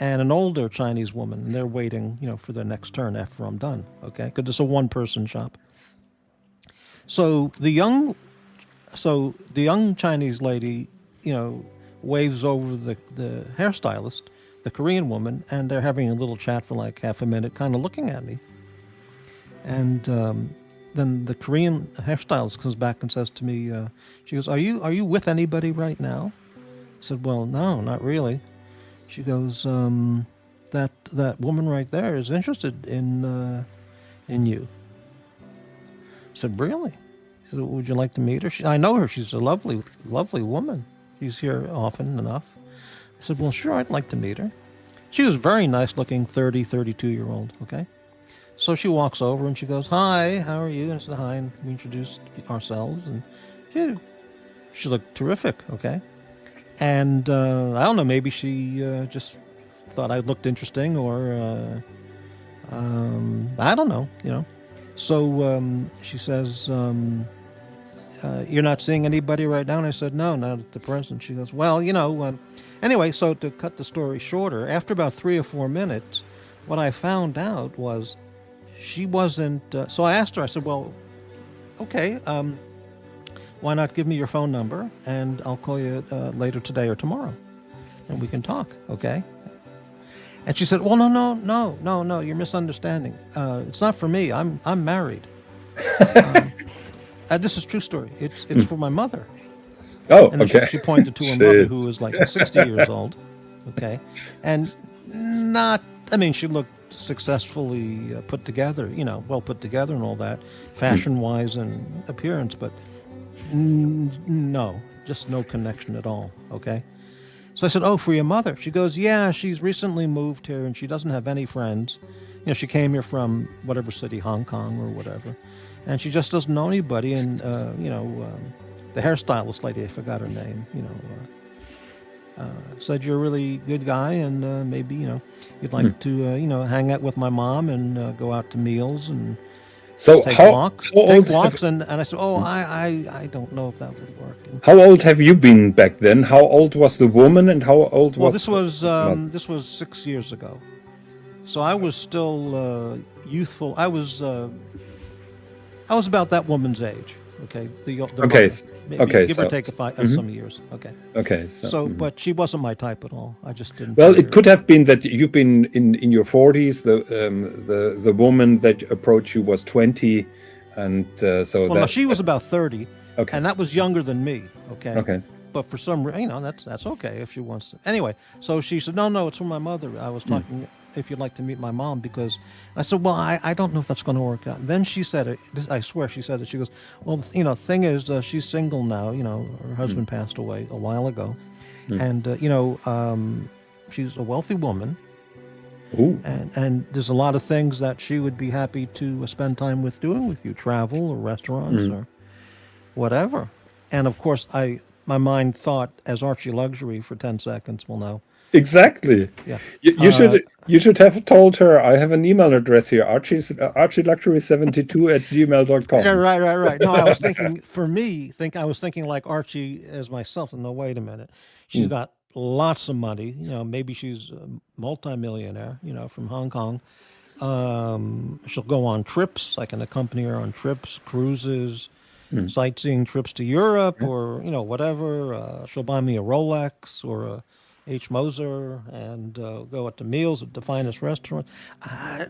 and an older Chinese woman. And they're waiting, for their next turn after I'm done, okay, because it's a one-person shop. So the young Chinese lady, waves over the hairstylist, the Korean woman, and they're having a little chat for like half a minute, kind of looking at me. And then the Korean hairstylist comes back and says to me, she goes, "Are you with anybody right now?" I said, "Well, no, not really." She goes, that woman right there is interested in you." I said, "Really?" She said, "Would you like to meet her?" I know her. She's a lovely, lovely woman. She's here often enough. I said, "Well, sure, I'd like to meet her." She was very nice looking, 30, 32-year-old, okay? So she walks over and she goes, "Hi, how are you?" And I said, "Hi," and we introduced ourselves, and she looked terrific, okay? And I don't know, maybe she just thought I looked interesting, or I don't know, So she says, "You're not seeing anybody right now?" And I said, "No, not at the present." She goes, "Well, anyway, so to cut the story shorter, after about 3 or 4 minutes, what I found out was she wasn't, so I asked her, I said, "Well, okay, why not give me your phone number and I'll call you later today or tomorrow and we can talk, okay?" And she said, "Well, no, you're misunderstanding. It's not for me. I'm married." This is true story. It's for my mother. Oh, And then okay. she pointed to her mother, who was like 60 years old. Okay. And not, I mean, she looked successfully put together, well put together and all that, fashion wise and appearance, but no, just no connection at all. Okay. So I said, "Oh, for your mother?" She goes, "Yeah, she's recently moved here and she doesn't have any friends. She came here from whatever city, Hong Kong or whatever, and she just doesn't know anybody. And the hairstylist lady, I forgot her name, said you're a really good guy, and maybe you'd like to hang out with my mom and go out to meals and So take how walks, how old have and I said, "Oh, I don't know if that would work." And, how old have you been back then? How old was the woman, and how old well, was this was 6 years ago, so I was still youthful. I was about that woman's age. Okay, the Okay, mother, s- maybe okay, give or take some years. Okay, okay. so but she wasn't my type at all. I just didn't. Well, find it her- could have been that you've been in your 40s. The woman that approached you was 20, and so Well, no, that she was about 30, Okay. and that was younger than me. Okay. Okay. But for some reason, that's okay if she wants to. Anyway, so she said, no, it's for my mother. I was talking if you'd like to meet my mom, because I said, well, I don't know if that's going to work out. And then she said it. I swear she said it. She goes, well, thing is, she's single now. Her husband passed away a while ago, and she's a wealthy woman. Ooh. And there's a lot of things that she would be happy to spend time doing with you, travel or restaurants or whatever. And of course, my mind thought as Archie Luxury for 10 seconds. Well, no, Exactly. yeah, You should have told her. I have an email address here, archieluxury72@gmail.com. yeah, right. No, I was thinking for me, I was thinking like Archie as myself. And no, wait a minute, she's got lots of money. Maybe she's a multimillionaire. From Hong Kong. She'll go on trips. I can accompany her on trips, cruises, sightseeing trips to Europe, or whatever. She'll buy me a Rolex or a H. Moser and go out to meals at the finest restaurant.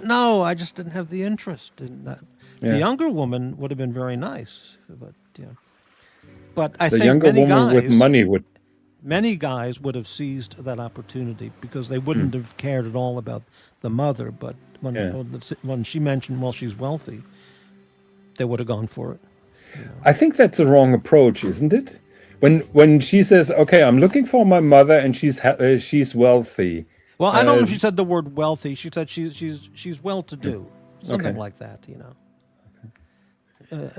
No, I just didn't have the interest in that. Yeah. The younger woman would have been very nice, but But I The think younger woman with money would. many guys would have seized that opportunity because they wouldn't have cared at all about the mother. But when she mentioned, well, she's wealthy, they would have gone for it. I think that's a wrong approach, isn't it? When she says, "Okay, I'm looking for my mother, and she's wealthy." Well, I don't know if she said the word wealthy. She said she's well-to-do, something like that.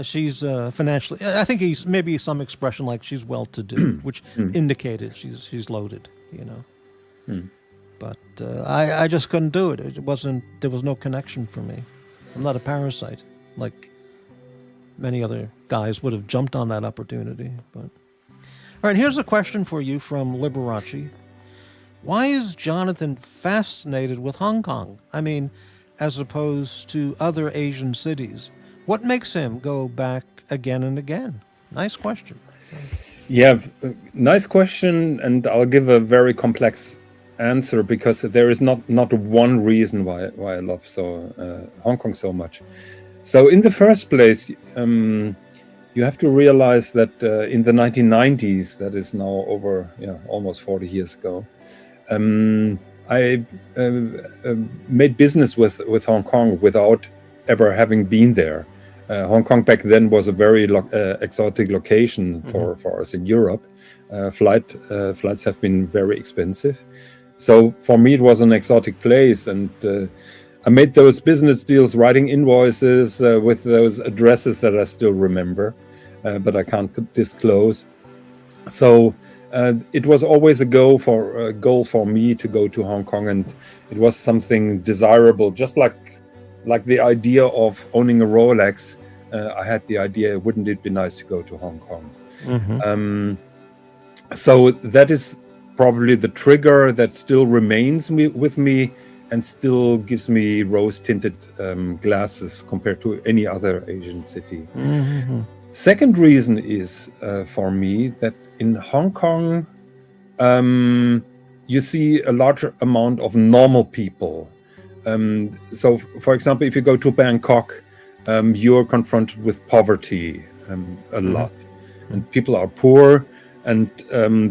She's financially. I think maybe some expression like she's well-to-do, which indicated she's loaded. But I just couldn't do it. It wasn't. There was no connection for me. I'm not a parasite like many other guys would have jumped on that opportunity. But all right, here's a question for you from Liberace. Why is Jonathan fascinated with Hong Kong? I mean, as opposed to other Asian cities. What makes him go back again and again? Nice question. Yeah, nice question, and I'll give a very complex answer because there is not one reason why I love Hong Kong so much. So in the first place, you have to realize that in the 1990s, that is now over almost 40 years ago, I made business with Hong Kong without ever having been there. Hong Kong back then was a very exotic location for us in Europe. Flights have been very expensive. So for me, it was an exotic place, and I made those business deals, writing invoices with those addresses that I still remember, but I can't disclose. So it was always a goal for me to go to Hong Kong, and it was something desirable, just like the idea of owning a Rolex. I had the idea, wouldn't it be nice to go to Hong Kong? So that is probably the trigger that still remains with me and still gives me rose-tinted glasses compared to any other Asian city. Second reason is for me that in Hong Kong, you see a larger amount of normal people. So, for example, if you go to Bangkok, you're confronted with poverty a lot, and people are poor, and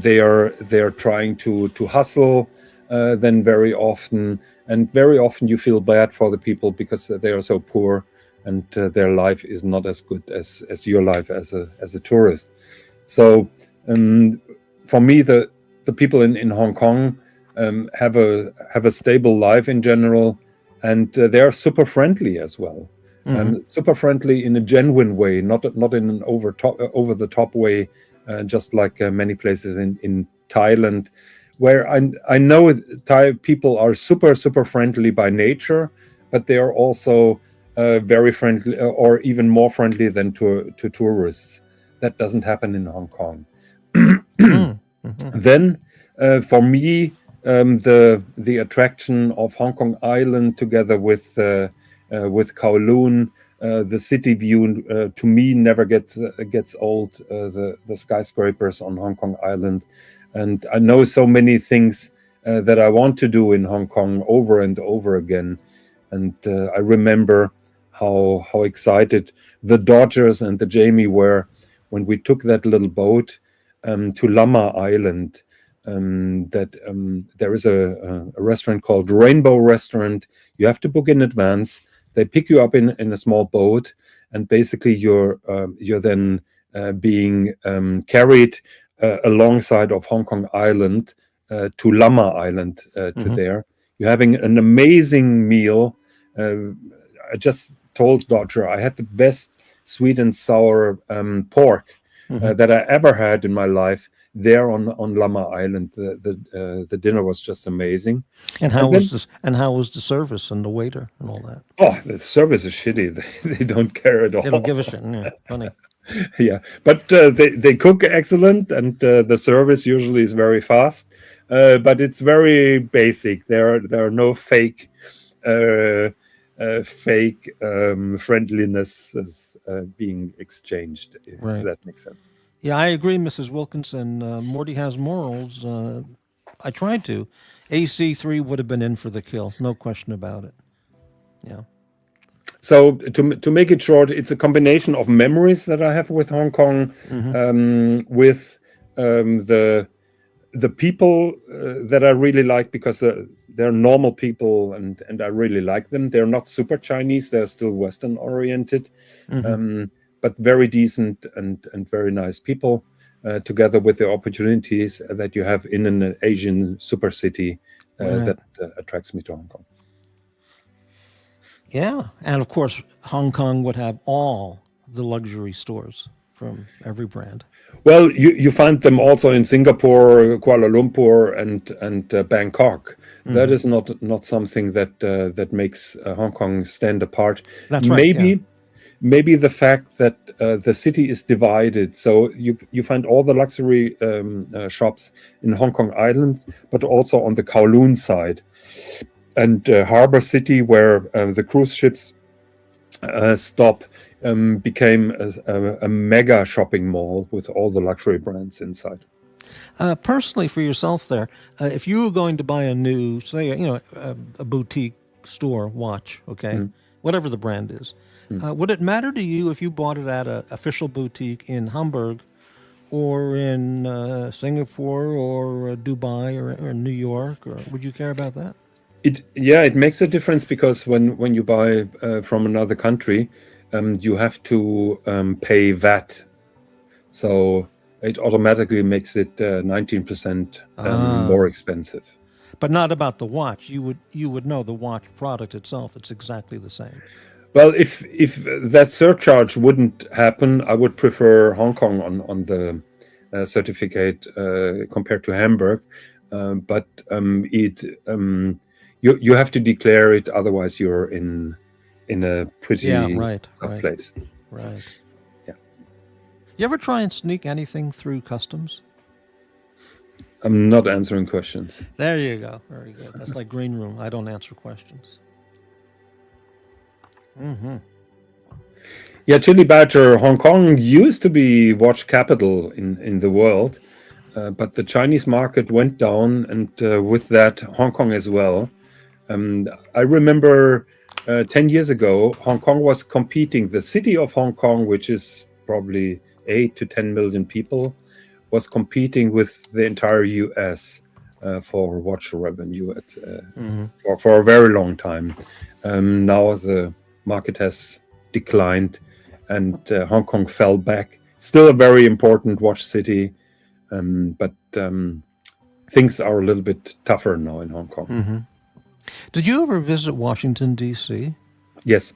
they are trying to hustle. Then very often you feel bad for the people because they are so poor, and their life is not as good as your life as a tourist. So for me, the people in Hong Kong have a stable life in general, and they are super friendly as well. Super friendly in a genuine way, not in an over the top way, just like many places in Thailand, where I know Thai people are super friendly by nature, but they are also very friendly, or even more friendly than to tourists. That doesn't happen in Hong Kong. Then, for me, the attraction of Hong Kong Island together with Kowloon, the city view, to me never gets old. The skyscrapers on Hong Kong Island, and I know so many things that I want to do in Hong Kong over and over again. And I remember how excited the Dodgers and the Jamie were when we took that little boat to Lama Island. There is a restaurant called Rainbow Restaurant. You have to book in advance. They pick you up in a small boat, and basically you're then being carried alongside of Hong Kong Island to Lama Island to there. You're having an amazing meal. I just told Dodger I had the best sweet and sour pork that I ever had in my life there on Lama Island. The dinner was just amazing. And how was this? And how was the service and the waiter and all that? Oh, the service is shitty. They don't care at all. They don't give a shit. Yeah, funny. Yeah, but they cook excellent, and the service usually is very fast. But it's very basic. There are no fake friendliness being exchanged. Right. If that makes sense. Yeah, I agree, Mrs. Wilkinson. Morty has morals. I tried to. AC3 would have been in for the kill, no question about it. Yeah. So to make it short, it's a combination of memories that I have with Hong Kong, with the people that I really like, because they're normal people, and I really like them. They're not super Chinese; they're still Western oriented, but very decent and very nice people. Together with the opportunities that you have in an Asian super city, that attracts me to Hong Kong. Yeah, and of course, Hong Kong would have all the luxury stores from every brand. Well, you find them also in Singapore, Kuala Lumpur, and Bangkok. That is not something that makes Hong Kong stand apart. That's right. Maybe the fact that the city is divided, so you find all the luxury shops in Hong Kong Island, but also on the Kowloon side. And Harbor City, where the cruise ships stop, became a mega shopping mall with all the luxury brands inside. Personally, for yourself there, if you were going to buy a new, say, a boutique store watch, okay, whatever the brand is, would it matter to you if you bought it at an official boutique in Hamburg or in Singapore or Dubai or New York, or would you care about that? It makes a difference, because when you buy from another country, you have to pay VAT, so it automatically makes it 19% more expensive. But not about the watch. You would know the watch product itself. It's exactly the same. Well, if that surcharge wouldn't happen, I would prefer Hong Kong on the certificate compared to Hamburg. But you have to declare it, otherwise you're in a pretty tough place. Right. Yeah. You ever try and sneak anything through customs? I'm not answering questions. There you go. Very good. That's like green room. I don't answer questions. Yeah, Chili Badger, Hong Kong used to be watch capital in the world, but the Chinese market went down, and with that, Hong Kong as well. I remember 10 years ago, Hong Kong was competing. The city of Hong Kong, which is probably 8 to 10 million people, was competing with the entire US for watch revenue for a very long time. Now the market has declined and Hong Kong fell back. Still a very important watch city, but things are a little bit tougher now in Hong Kong. Did you ever visit Washington, D.C.? Yes.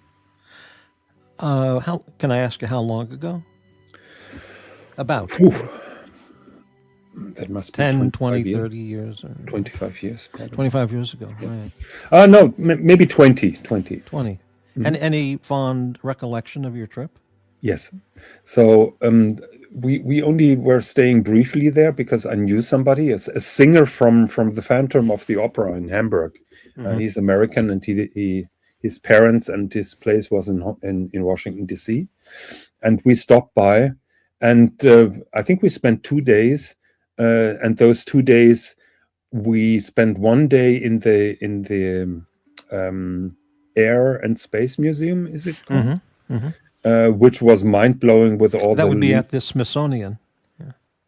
How can I ask you how long ago? About That must be 10, 25 20, years. 30 years? Or 25 years. Probably. 25 years ago, right. No, maybe 20. 20. And any fond recollection of your trip? Yes. So we only were staying briefly there because I knew somebody, a singer from the Phantom of the Opera in Hamburg. He's American, and his parents and his place was in Washington, D.C. And we stopped by, and I think we spent 2 days. And those 2 days, we spent one day in the Air and Space Museum. Is it called? Which was mind blowing with all that would be at the Smithsonian.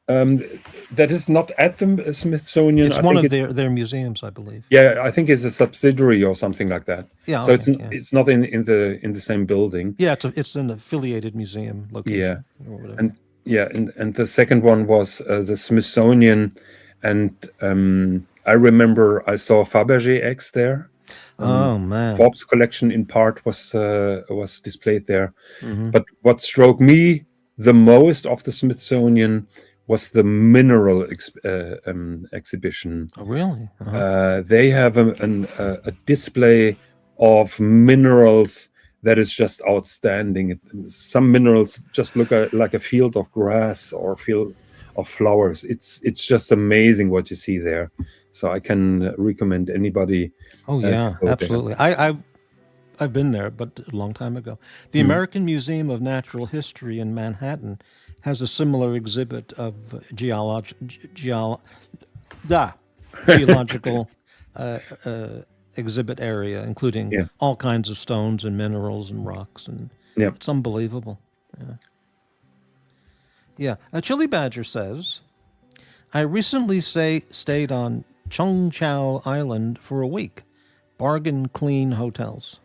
That is not at the Smithsonian. It's one of their museums, I believe. Yeah, I think it's a subsidiary or something like that. Yeah, so okay, it's not in the same building. Yeah, it's an affiliated museum location. Or whatever. And the second one was the Smithsonian, and I remember I saw Fabergé X there. Oh man! Forbes collection in part was displayed there. But what struck me the most of the Smithsonian was the mineral exhibition. Oh, really? They have a display of minerals that is just outstanding. Some minerals just look like a field of grass or a field of flowers. It's just amazing what you see there. So I can recommend anybody. Oh yeah, absolutely. I've been there, but a long time ago. The American Museum of Natural History in Manhattan has a similar exhibit of geological exhibit area, including all kinds of stones and minerals and rocks, and it's unbelievable. A Chili Badger says, I recently stayed on Chung Chau Island for a week. Bargain clean hotels.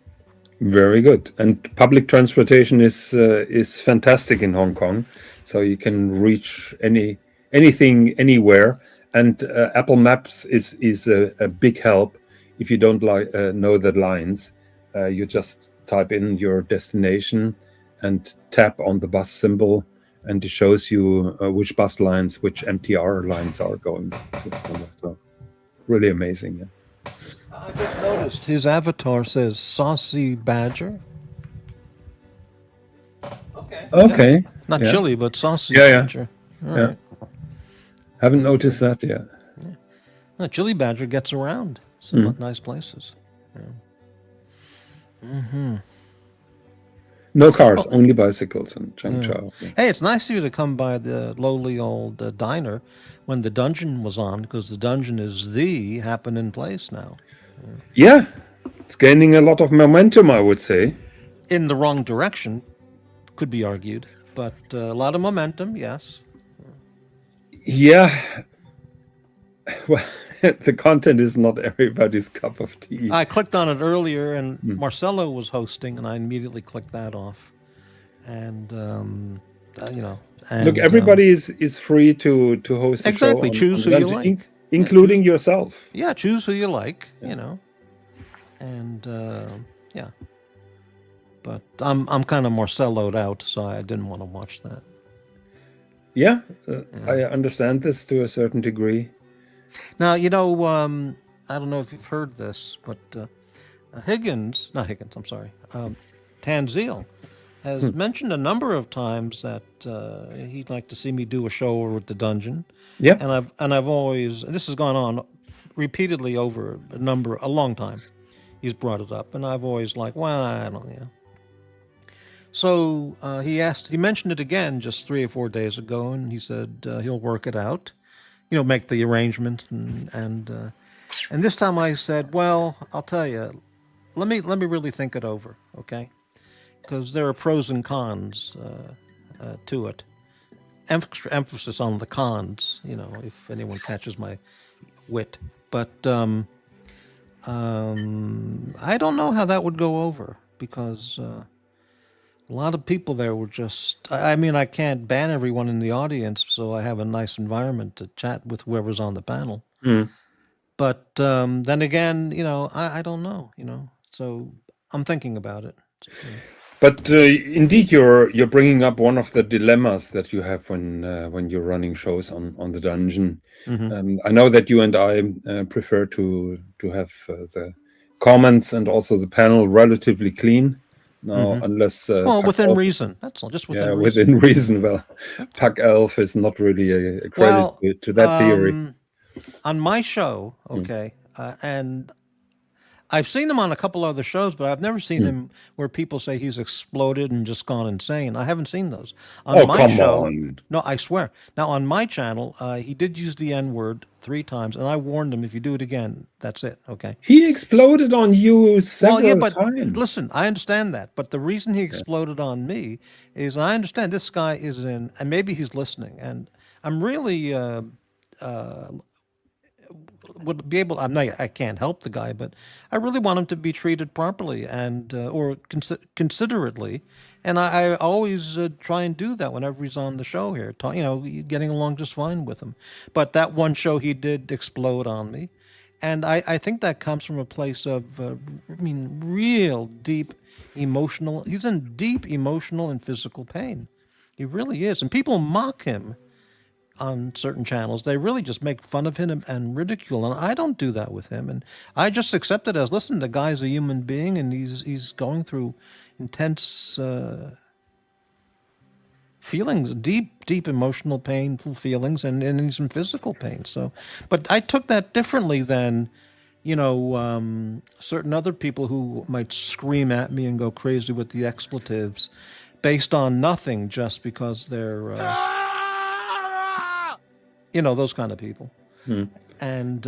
Very good. And public transportation is fantastic in Hong Kong, so you can reach anything anywhere. And Apple Maps is a big help if you don't know the lines. You just type in your destination and tap on the bus symbol, and it shows you which bus lines, which MTR lines are going to. So really amazing. Yeah. I just noticed his avatar says Saucy Badger. Okay. Yeah. Not chili, but Saucy Yeah. Badger. All right. Haven't noticed that yet. Yeah. No, Chili Badger gets around some nice places. Yeah. No cars, only bicycles in Changchao. Yeah. Hey, it's nice of you to come by the lowly old diner when the dungeon was on, because the dungeon is the happening place now. Yeah, it's gaining a lot of momentum, I would say. In the wrong direction, could be argued, but a lot of momentum, yes. Yeah. Well, the content is not everybody's cup of tea. I clicked on it earlier, and Marcelo was hosting, and I immediately clicked that off. And look, everybody is free to host a show. Choose who you like, including yourself. Yeah, choose who you like. And but I'm kind of Marcelo'd out, so I didn't want to watch that. Yeah, I understand this to a certain degree. Now, I don't know if you've heard this, but Tanzil has mentioned a number of times that he'd like to see me do a show over at the dungeon. Yeah. And I've always, and this has gone on repeatedly over a long time. He's brought it up, and I've always like, well, I don't know. So he mentioned it again just 3 or 4 days ago, and he said he'll work it out, make the arrangement, and this time I said, well, I'll tell you, let me really think it over, okay? Because there are pros and cons to it. Extra emphasis on the cons, if anyone catches my wit. But I don't know how that would go over because a lot of people there were just. I mean, I can't ban everyone in the audience, so I have a nice environment to chat with whoever's on the panel. But then again, I don't know, so I'm thinking about it. But indeed, you're bringing up one of the dilemmas that you have when you're running shows on the dungeon. I know that you and I prefer to have the comments and also the panel relatively clean. Now, unless Well, Puck within Elf- reason. That's all. Just within yeah, reason. within reason. Well, Puck Elf is not really a credit Well, to that theory. On my show, okay, and I've seen him on a couple other shows, but I've never seen him where people say he's exploded and just gone insane. I haven't seen those. On Oh, my come show, on. no, I swear. Now, on my channel, he did use the N-word 3 times, and I warned him, if you do it again, that's it, okay? He exploded on you several but times. listen, I understand that. But the reason he exploded on me is I understand this guy is in, and maybe he's listening, and I'm really would be able. I can't help the guy, but I really want him to be treated properly and or considerately, and I always try and do that whenever he's on the show here. Getting along just fine with him. But that one show he did explode on me, and I think that comes from a place of real deep emotional. He's in deep emotional and physical pain. He really is, and people mock him on certain channels. They really just make fun of him and ridicule, and I don't do that with him. And I just accept it as, listen, the guy's a human being, and he's going through intense feelings, deep emotional, painful feelings, and he's in physical pain. So, but I took that differently than, certain other people who might scream at me and go crazy with the expletives based on nothing just because they're those kind of people. And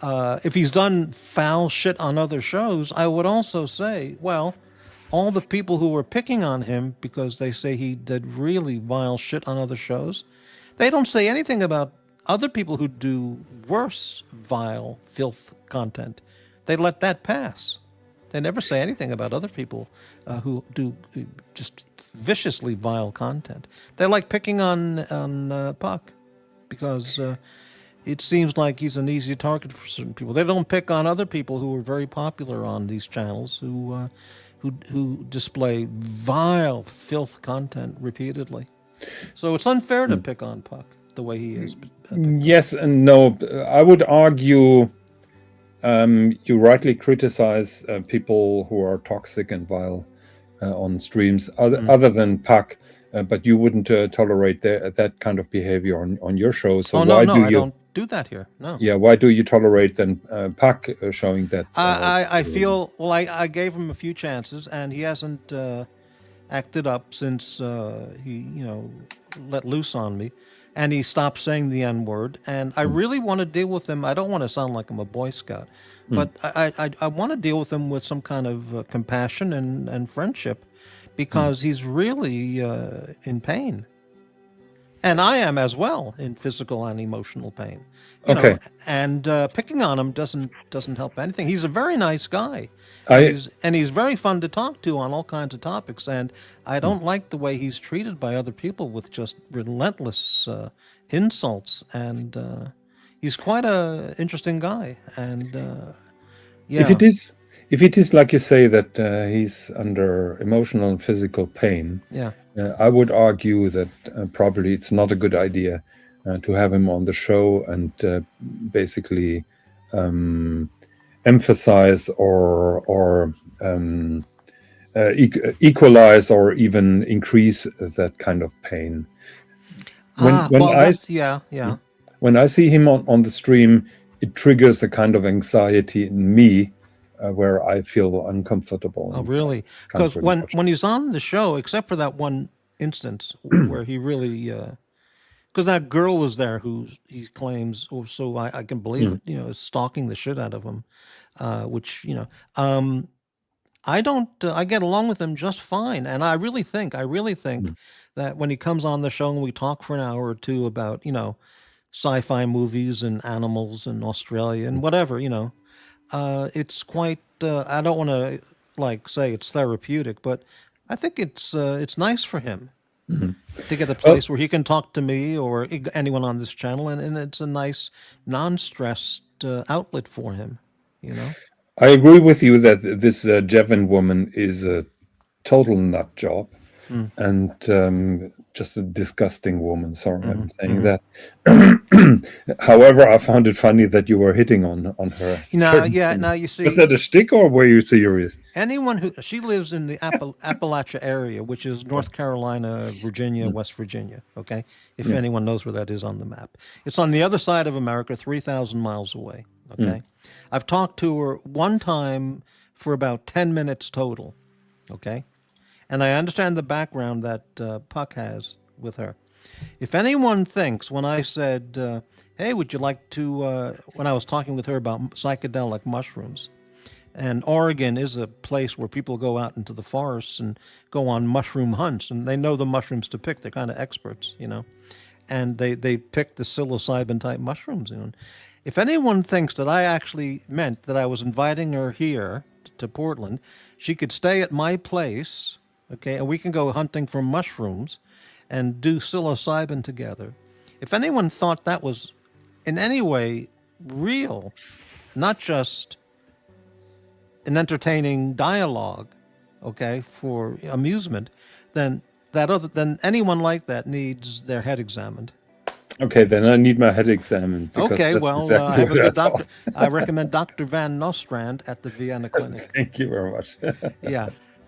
if he's done foul shit on other shows, I would also say, well, all the people who were picking on him because they say he did really vile shit on other shows, they don't say anything about other people who do worse vile filth content. They let that pass. They never say anything about other people who do just viciously vile content. They like picking on Puck because it seems like he's an easy target for certain people. They don't pick on other people who are very popular on these channels who display vile filth content repeatedly. So it's unfair to pick on Puck the way he is. Yes and no. I would argue you rightly criticize people who are toxic and vile on streams, other than Puck, but you wouldn't tolerate that kind of behavior on your show. So I don't do that here. No. Yeah, why do you tolerate then Puck showing that? I feel, well, I gave him a few chances, and he hasn't acted up since he let loose on me. And he stopped saying the N-word. And I really want to deal with him. I don't want to sound like I'm a Boy Scout, but I want to deal with him with some kind of compassion and friendship, because he's really in pain. And I am as well, in physical and emotional pain. And picking on him doesn't help anything. He's a very nice guy, and he's very fun to talk to on all kinds of topics. And I don't like the way he's treated by other people with just relentless insults. And he's quite a interesting guy. And if it is like you say that he's under emotional and physical pain, I would argue that probably it's not a good idea to have him on the show and basically emphasize or equalize or even increase that kind of pain. When I see him on the stream, it triggers a kind of anxiety in me where I feel uncomfortable. Oh, really? Because when he's on the show, except for that one instance where he really, because that girl was there who he claims, or so I can believe it, is stalking the shit out of him, which, I don't, I get along with him just fine. And I really think that when he comes on the show and we talk for an hour or two about, sci-fi movies and animals and Australia and whatever, it's quite, I don't want to like say it's therapeutic, but I think it's nice for him to get a place where he can talk to me or anyone on this channel, and it's a nice non-stressed outlet for him, I agree with you that this Jevin woman is a total nut job and just a disgusting woman. Sorry, I'm saying that. However, I found it funny that you were hitting on her. Now you see, was that a shtick or were you serious? anyone she lives in the Appalachia area, which is North Carolina, Virginia, West Virginia. Okay, if anyone knows where that is on the map, it's on the other side of America, 3,000 miles away. Okay, I've talked to her one time for about 10 minutes total. Okay, and I understand the background that Puck has with her. If anyone thinks when I said, "Hey, would you like to?" When I was talking with her about psychedelic mushrooms. And Oregon is a place where people go out into the forests and go on mushroom hunts, and they know the mushrooms to pick. They're kind of experts, and they pick the psilocybin type mushrooms. If anyone thinks that I actually meant that I was inviting her here to Portland, she could stay at my place, okay, and we can go hunting for mushrooms and do psilocybin together. If anyone thought that was in any way real, not just an entertaining dialogue, okay, for amusement, then anyone like that needs their head examined. Okay, then I need my head examined. Okay, that's well, exactly I have a what good thought. doctor. I recommend Dr. Van Nostrand at the Vienna Clinic. Thank you very much. Yeah,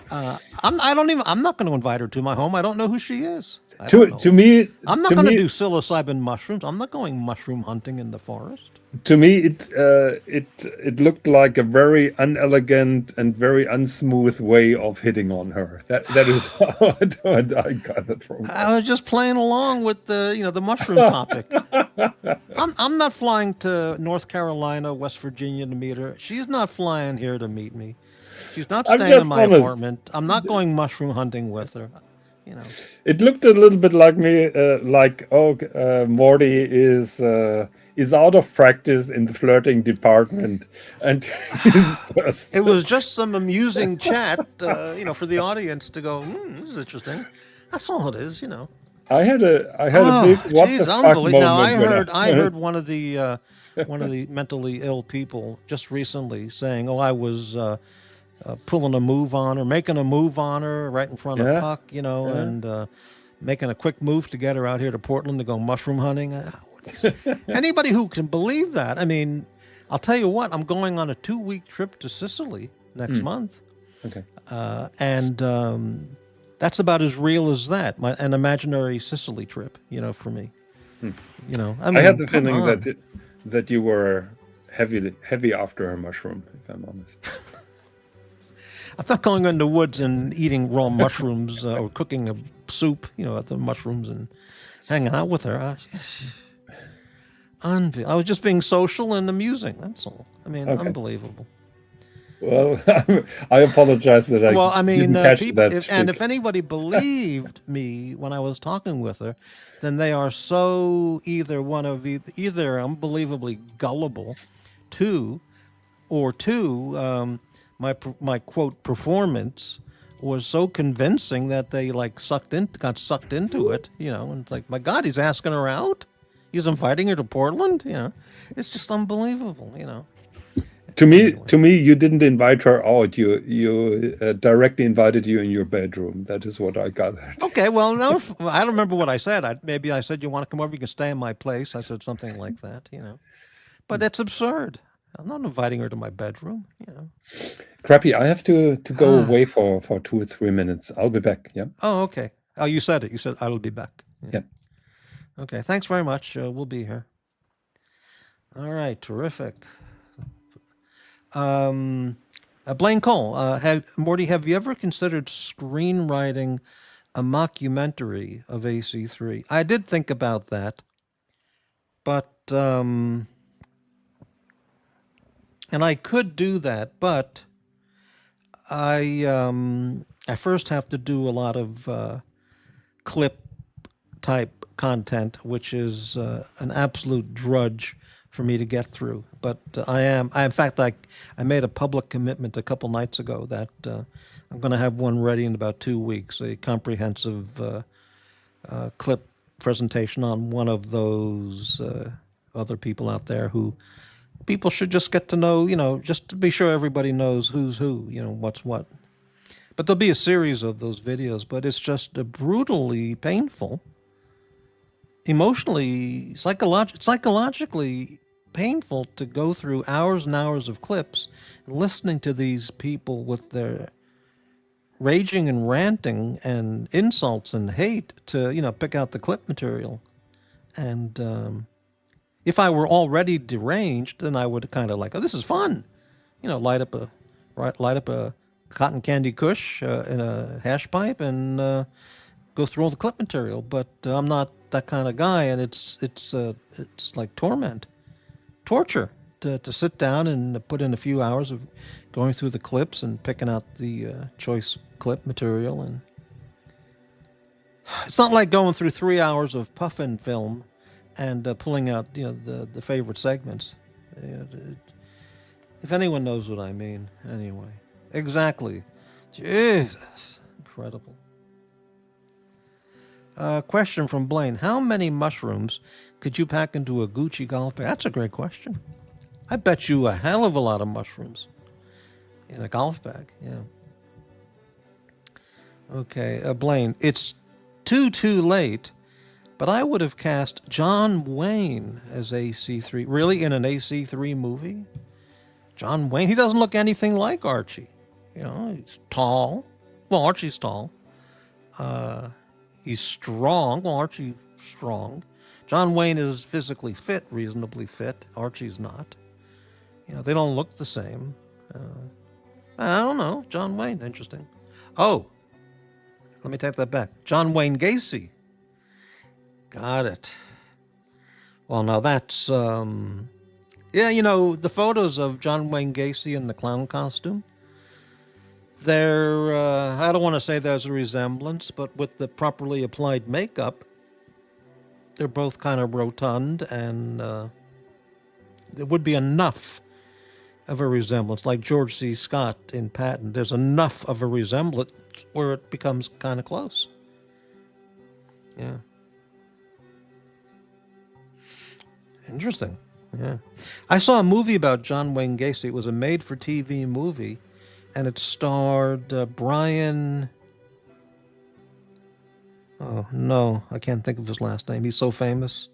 I'm not going to invite her to my home. I don't know who she is. I to don't know. to me, I'm not to going to me, do psilocybin mushrooms. I'm not going mushroom hunting in the forest. to me, it looked like a very unelegant and very unsmooth way of hitting on her. That is how I got it from. I was just playing along with the mushroom topic. I'm not flying to North Carolina, West Virginia to meet her. She's not flying here to meet me. She's not I'm staying in just my honest. apartment. I'm not going mushroom hunting with her. It looked a little bit like me, Morty is out of practice in the flirting department, and he's just. It was just some amusing chat, for the audience to go, this is interesting. That's all it is, I had a big what the fuck moment. Now I when heard one of the mentally ill people just recently saying, I was pulling a move on her, making a move on her right in front of Puck, and making a quick move to get her out here to Portland to go mushroom hunting. Anybody who can believe that. I mean, I'll tell you what, I'm going on a 2-week trip to Sicily next month. Okay. And that's about as real as that, an imaginary Sicily trip, for me. I had the feeling that you were heavy after a mushroom, if I'm honest. I'm not going in the woods and eating raw mushrooms or cooking a soup, at the mushrooms and hanging out with her. I was just being social and amusing. That's all. I mean, unbelievable. Well, I apologize that I didn't catch that. If anybody believed me when I was talking with her, then they are so either unbelievably gullible, my quote performance was so convincing that they got sucked into it, and it's like, my God, he's asking her out. He's inviting her to Portland. It's just unbelievable. To me, you didn't invite her out. You directly invited you in your bedroom. That is what I got. Okay, well, no, I don't remember what I said. Maybe I said, you want to come over? You can stay in my place. I said something like that. But it's absurd. I'm not inviting her to my bedroom. Crappy, I have to go away for 2 or 3 minutes. I'll be back. Yeah. Oh, okay. Oh, you said it. You said I'll be back. Yeah. Okay. Thanks very much. We'll be here. All right. Terrific. Blaine Cole, Morty, have you ever considered screenwriting a mockumentary of AC3. I did think about that, but and I could do that, but I first have to do a lot of clip type content, which is an absolute drudge for me to get through. But in fact, I made a public commitment a couple nights ago that I'm going to have one ready in about 2 weeks, a comprehensive clip presentation on one of those other people out there who people should just get to know, just to be sure everybody knows who's who, what's what. But there'll be a series of those videos, but it's just brutally painful, emotionally, psychologically painful to go through hours and hours of clips and listening to these people with their raging and ranting and insults and hate to, pick out the clip material. And if I were already deranged, then I would kind of like, oh, this is fun, light up a cotton candy kush in a hash pipe and go through all the clip material. But I'm not that kind of guy, and it's like torture to sit down and put in a few hours of going through the clips and picking out the choice clip material. And it's not like going through 3 hours of puffin film and pulling out the favorite segments. If anyone knows what I mean, anyway. Exactly. Jesus. Incredible. Question from Blaine. How many mushrooms could you pack into a Gucci golf bag? That's a great question. I bet you a hell of a lot of mushrooms in a golf bag. Yeah. Okay, Blaine. It's too late, but I would have cast John Wayne as AC3. Really? In an AC3 movie? John Wayne? He doesn't look anything like Archie. He's tall. Well, Archie's tall. He's strong. Well, Archie's strong. John Wayne is physically fit, reasonably fit. Archie's not. They don't look the same. I don't know. John Wayne, interesting. Oh, let me take that back. John Wayne Gacy. Got it. Well, now that's, the photos of John Wayne Gacy in the clown costume. They're, I don't want to say there's a resemblance, but with the properly applied makeup, they're both kind of rotund, and there would be enough of a resemblance, like George C. Scott in Patton. There's enough of a resemblance where it becomes kind of close. Yeah. Interesting. Yeah. I saw a movie about John Wayne Gacy. It was a made-for-TV movie, and it starred Brian... Oh, no, I can't think of his last name. He's so famous.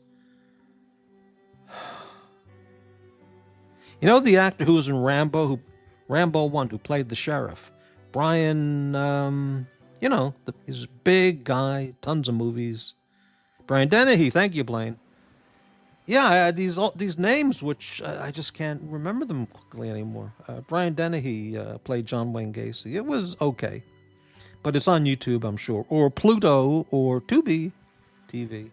The actor who was in Rambo 1, who played the sheriff? Brian, he's a big guy, tons of movies. Brian Dennehy, thank you, Blaine. Yeah, these names, which I just can't remember them quickly anymore. Brian Dennehy played John Wayne Gacy. It was okay, but it's on YouTube, I'm sure, or Pluto, or Tubi TV.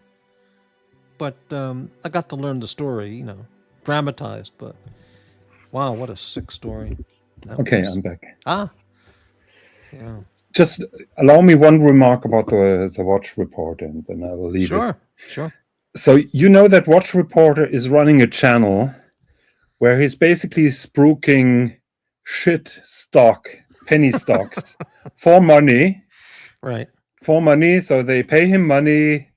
But I got to learn the story, dramatized. But wow, what a sick story. Okay, I'm back. Yeah. Just allow me one remark about the Watch Report, and then I will leave it. Sure. So that Watch Reporter is running a channel where he's basically spruiking penny stocks for money. Right. For money. So they pay him money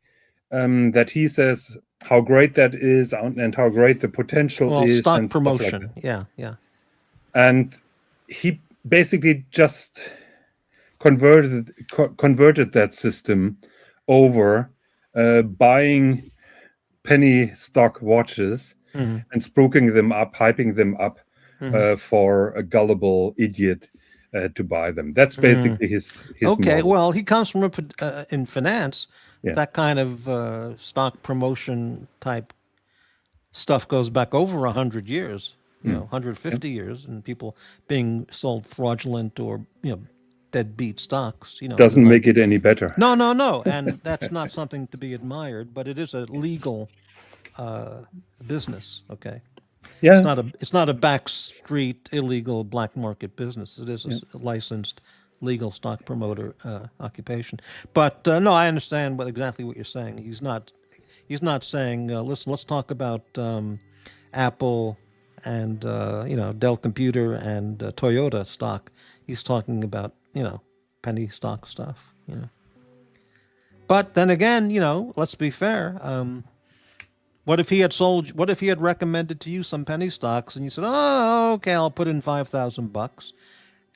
that he says how great that is and how great the potential is. Stock and promotion. Like yeah. And he basically just converted that system over buying penny stock watches and spruiking them up, hyping them up for a gullible idiot to buy them. That's basically his okay, model. well, he comes from in finance. Yeah. That kind of stock promotion type stuff goes back over 100 years, 150 years, and people being sold fraudulent or, deadbeat stocks. Doesn't make it any better. No, and that's not something to be admired, but it is a legal business. Okay, Yeah. it's not a back street illegal black market business. It is a licensed legal stock promoter occupation. But no, I understand exactly what you're saying. He's not saying, listen, let's talk about Apple and Dell Computer and Toyota stock. He's talking about penny stock stuff. But then again, let's be fair. What if he had recommended to you some penny stocks and you said, oh, okay, I'll put in $5,000,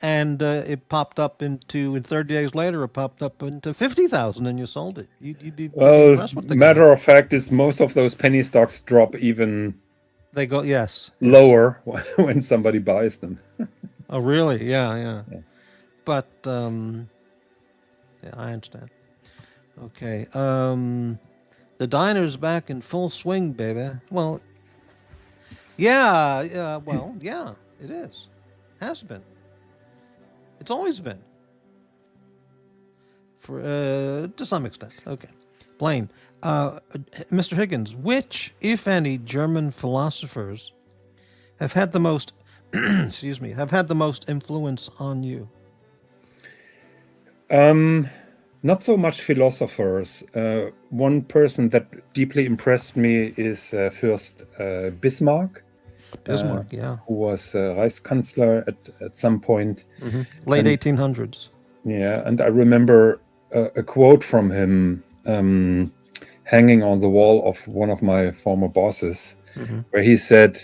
and it popped up in 30 days later, it popped up into 50,000 and you sold it. You'd be impressed with the matter guy. of fact is most of those penny stocks drop even They go, yes. lower when somebody buys them. Oh, really? Yeah. But, yeah, I understand. Okay. The diner's back in full swing, baby. Well, yeah, it is. Has been. It's always been. To some extent. Okay. Blaine, Mr. Higgins, which, if any, German philosophers have had the most, have had the most influence on you? Not so much philosophers. One person that deeply impressed me is first Bismarck. Bismarck, yeah. Who was Reichskanzler at some point. Late 1800s. Yeah, and I remember a quote from him hanging on the wall of one of my former bosses, where he said,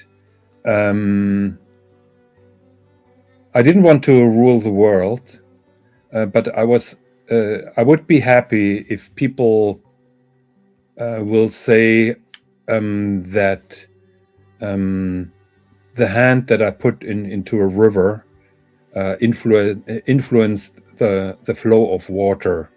I didn't want to rule the world, but I would be happy if people will say that the hand that I put into a river influenced the flow of water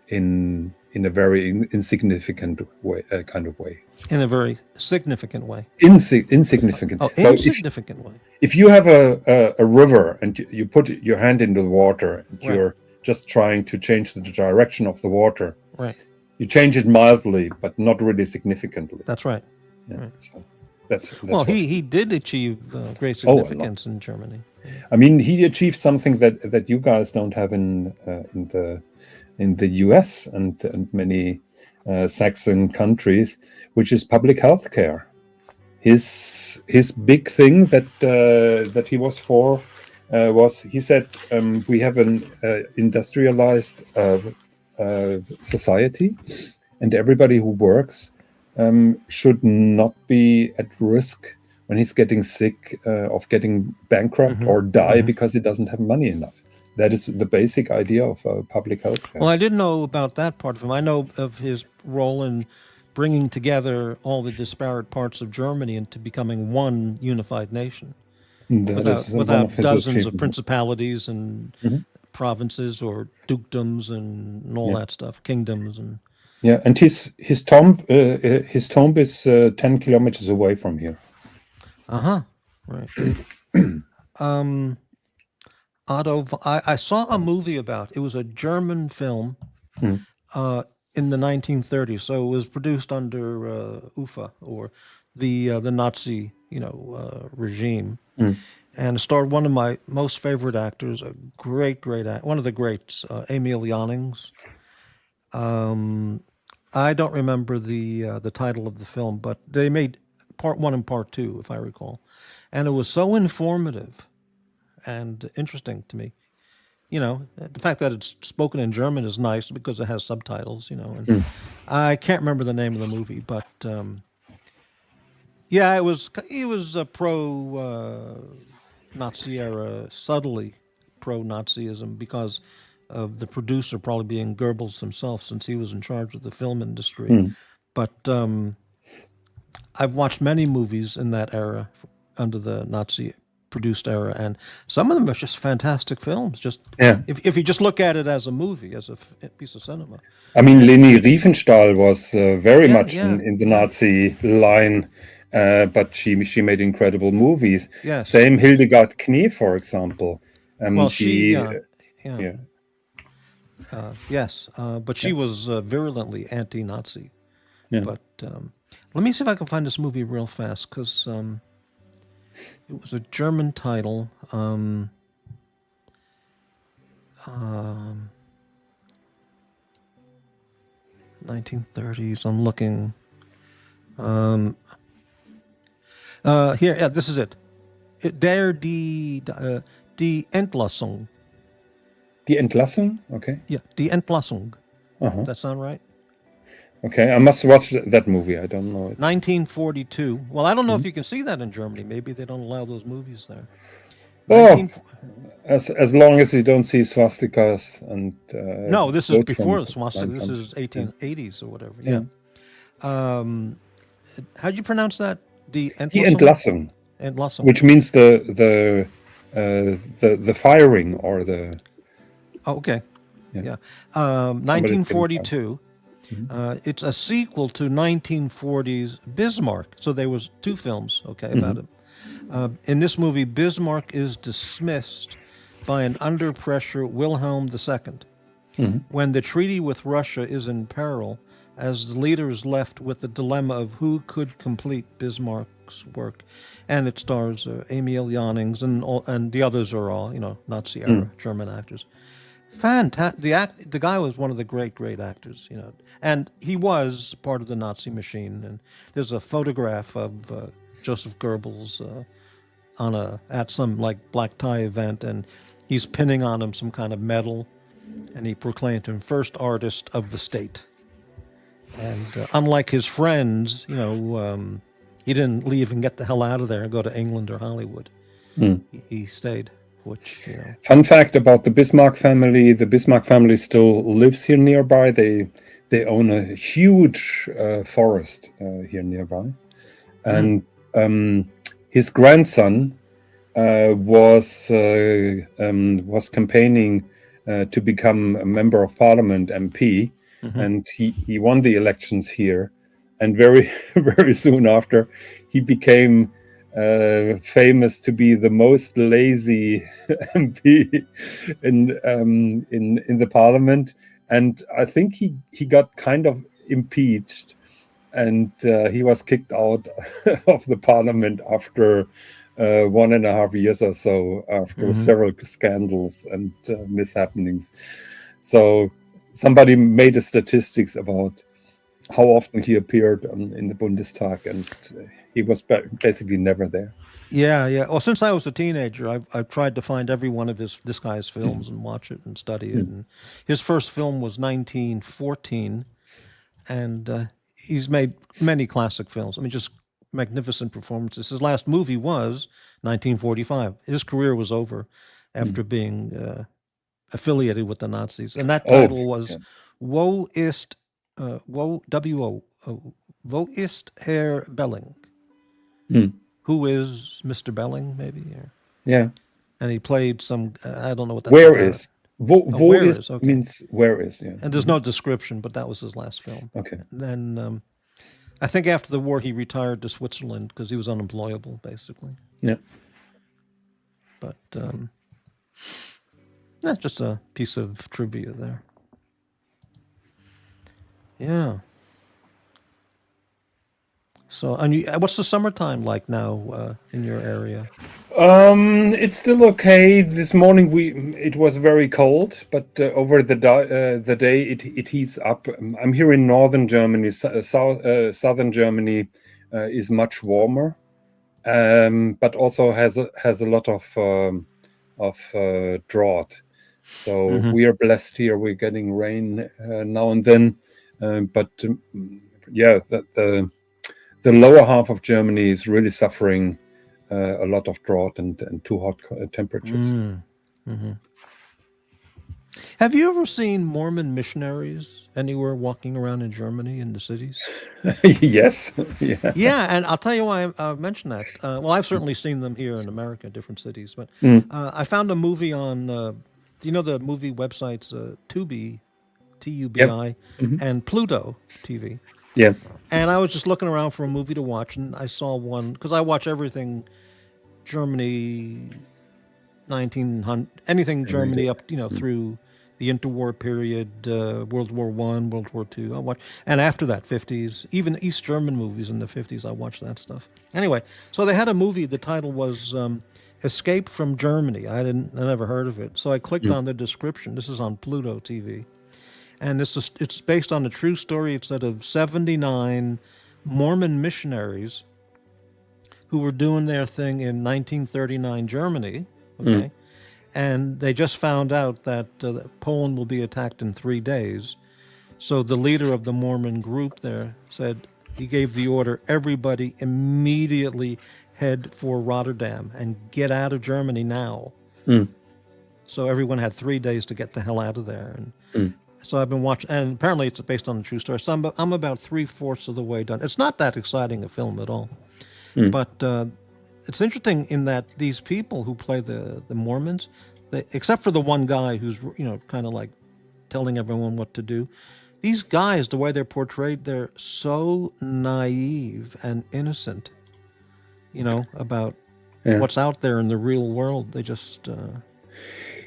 in a very insignificant way, kind of way. In a very significant way. Insignificant. Oh, So insignificant way. if you have a river and you put your hand into the water, and you're just trying to change the direction of the water. Right. You change it mildly, but not really significantly. That's right. Yeah. Right. So that's well, he did achieve great significance in Germany. I mean, he achieved something that you guys don't have in the US and many Saxon countries, which is public health care. His big thing that he was for was, he said, we have an industrialized society, and everybody who works should not be at risk when he's getting sick of getting bankrupt or die because he doesn't have money enough. That is the basic idea of public health care. Well, I didn't know about that part of him. I know of his role in bringing together all the disparate parts of Germany into becoming one unified nation. Without dozens of principalities and provinces or dukedoms and all that stuff, kingdoms and. Yeah, and his tomb is 10 kilometers away from here. Right. Otto, I saw a movie about it. Was a German film in the 1930s. So it was produced under UFA, or the Nazi regime, and it starred one of my most favorite actors, a great one of the greats, Emil Jannings. I don't remember the title of the film, but they made part 1 and part 2, if I recall, and it was so informative and interesting to me. The fact that it's spoken in German is nice because it has subtitles. And I can't remember the name of the movie, but yeah, he was a pro Nazi era, subtly pro Nazism, because of the producer probably being Goebbels himself, since he was in charge of the film industry. But I've watched many movies in that era, under the Nazi produced era, and some of them are just fantastic films. Just if you just look at it as a movie, as a piece of cinema. I mean, Leni Riefenstahl was very much in the Nazi line, but she made incredible movies. Yes. Same Hildegard Knef, for example. Well, Yes, but she was virulently anti-Nazi. Yeah. But let me see if I can find this movie real fast, because it was a German title. 1930s. I'm looking. Here, yeah, this is it. Die Entlassung. Die Entlassung? Okay. Yeah, Die Entlassung. Uh-huh. Does that sound right? Okay, I must watch that movie. I don't know it. 1942. Well, I don't know if you can see that in Germany. Maybe they don't allow those movies there. Oh, 19 as long as you don't see swastikas and No, this is quotes before from the swastika. This countries. is 1880s or whatever. Yeah. Yeah. How'd you pronounce that? Die Die Entlassung? Entlassung, Entlassung. which means the firing or the Oh, okay. Yeah. Yeah. Somebody's getting 1942. It's a sequel to 1940's Bismarck. So there was two films, okay, about it. In this movie, Bismarck is dismissed by an under-pressure Wilhelm II. When the treaty with Russia is in peril, as the leader is left with the dilemma of who could complete Bismarck's work. And it stars Emil Jannings, and the others are all, Nazi-era German actors. Fantastic. The guy was one of the great actors, and he was part of the Nazi machine. And there's a photograph of Joseph Goebbels at some like black tie event, and he's pinning on him some kind of medal, and he proclaimed him first artist of the state. And unlike his friends, he didn't leave and get the hell out of there and go to England or Hollywood. He stayed. Which, Fun fact about the Bismarck family: the Bismarck family still lives here nearby. They own a huge forest here nearby, and his grandson was campaigning to become a member of parliament, MP, and he won the elections here, and very very soon after he became famous to be the most lazy MP in the parliament, and I think he got kind of impeached, and he was kicked out of the parliament after 1.5 years or so, after several scandals and mishappenings. So somebody made a statistics about how often he appeared in the Bundestag, and he was basically never there. Yeah. Well, since I was a teenager, I've tried to find every one of this guy's films and watch it and study it. And his first film was 1914, and he's made many classic films. I mean, just magnificent performances. His last movie was 1945. His career was over after being affiliated with the Nazis, and that title was Wo ist Wo ist Herr Belling? Who is Mr. Belling, maybe? Yeah. And he played some, I don't know what that's Where about. is? Wo where is, is, okay. means where is, yeah. And there's no description, but that was his last film. Okay. And then I think after the war he retired to Switzerland because he was unemployable, basically. Yeah. But just a piece of trivia there. Yeah. So, and what's the summertime like now in your area? It's still okay. This morning it was very cold, but over the day it heats up. I'm here in northern Germany. Southern Germany is much warmer, but also has a lot of drought. So we are blessed here. We're getting rain now and then, but the lower half of Germany is really suffering a lot of drought and too hot temperatures. Have you ever seen Mormon missionaries anywhere walking around in Germany in the cities? Yes. Yeah. Yeah, and I'll tell you why I mentioned that. Well, I've certainly seen them here in America, different cities. But I found a movie on, do you know the movie websites Tubi, Tubi, and Pluto TV? Yeah. And I was just looking around for a movie to watch, and I saw one, because I watch everything Germany 1900, anything Germany up, through the interwar period, World War One, World War Two. I watch, and after that, 50s, even East German movies in the 50s. I watched that stuff. Anyway, so they had a movie. The title was "Escape from Germany." I never heard of it. So I clicked on the description. This is on Pluto TV, and it's based on a true story. It's of 79 Mormon missionaries who were doing their thing in 1939 Germany. Okay. And they just found out that Poland will be attacked in 3 days. So the leader of the Mormon group there said, he gave the order, everybody immediately head for Rotterdam and get out of Germany now. So everyone had 3 days to get the hell out of there. And so I've been watching, and apparently it's based on a true story. So I'm about 3/4 of the way done. It's not that exciting a film at all. But it's interesting in that these people who play the Mormons, except for the one guy who's, kind of like telling everyone what to do, these guys, the way they're portrayed, they're so naive and innocent, about what's out there in the real world. They just...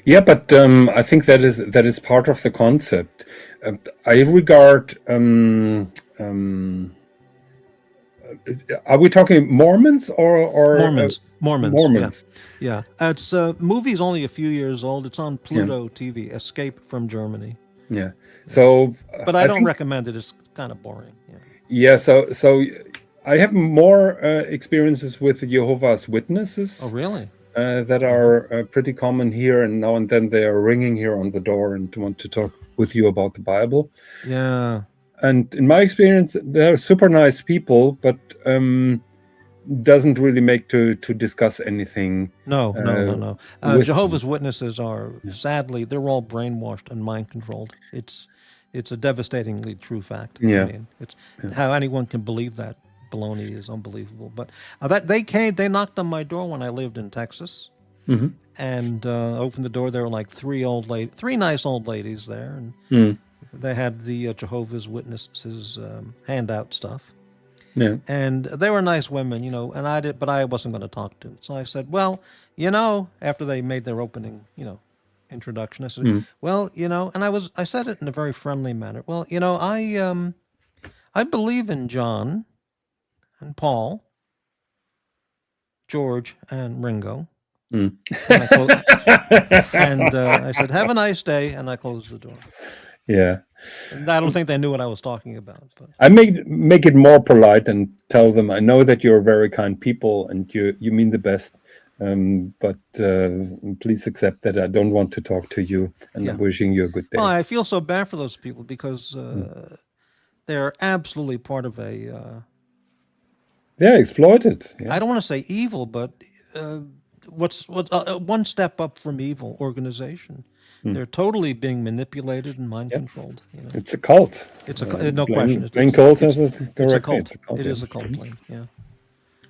Yeah, but I think that is part of the concept. I regard... are we talking Mormons or Mormons? Mormons. Yeah. It's movie's only a few years old. It's on Pluto TV. Escape from Germany. Yeah. So, but I don't recommend it. It's kind of boring. Yeah. So I have more experiences with Jehovah's Witnesses. Oh, really? That are pretty common here, and now and then they are ringing here on the door and want to talk with you about the Bible. Yeah. And in my experience, they're super nice people, but doesn't really make to discuss anything. No. Jehovah's Witnesses are, sadly, they're all brainwashed and mind controlled. It's a devastatingly true fact. Yeah. I mean, it's how anyone can believe that baloney is unbelievable. But they knocked on my door when I lived in Texas, and opened the door. There were like three nice old ladies there, and they had the Jehovah's Witnesses handout stuff. Yeah. And they were nice women, but I wasn't going to talk to them. So I said, well, after they made their opening, introduction, I said, well, and I said it in a very friendly manner. Well, I believe in John and Paul, George and Ringo. And I said, have a nice day. And I closed the door. Yeah. And I don't think they knew what I was talking about. But I make it more polite and tell them, I know that you're very kind people and you mean the best, but please accept that I don't want to talk to you, and I'm wishing you a good day. Well, I feel so bad for those people because they're absolutely part of a... exploited. Yeah. I don't want to say evil, but what's one step up from evil organization. They're totally being manipulated and mind controlled. It's a cult. It's a no question. Plain cult is it's a cult. It's a cult. It is a cult. Yeah,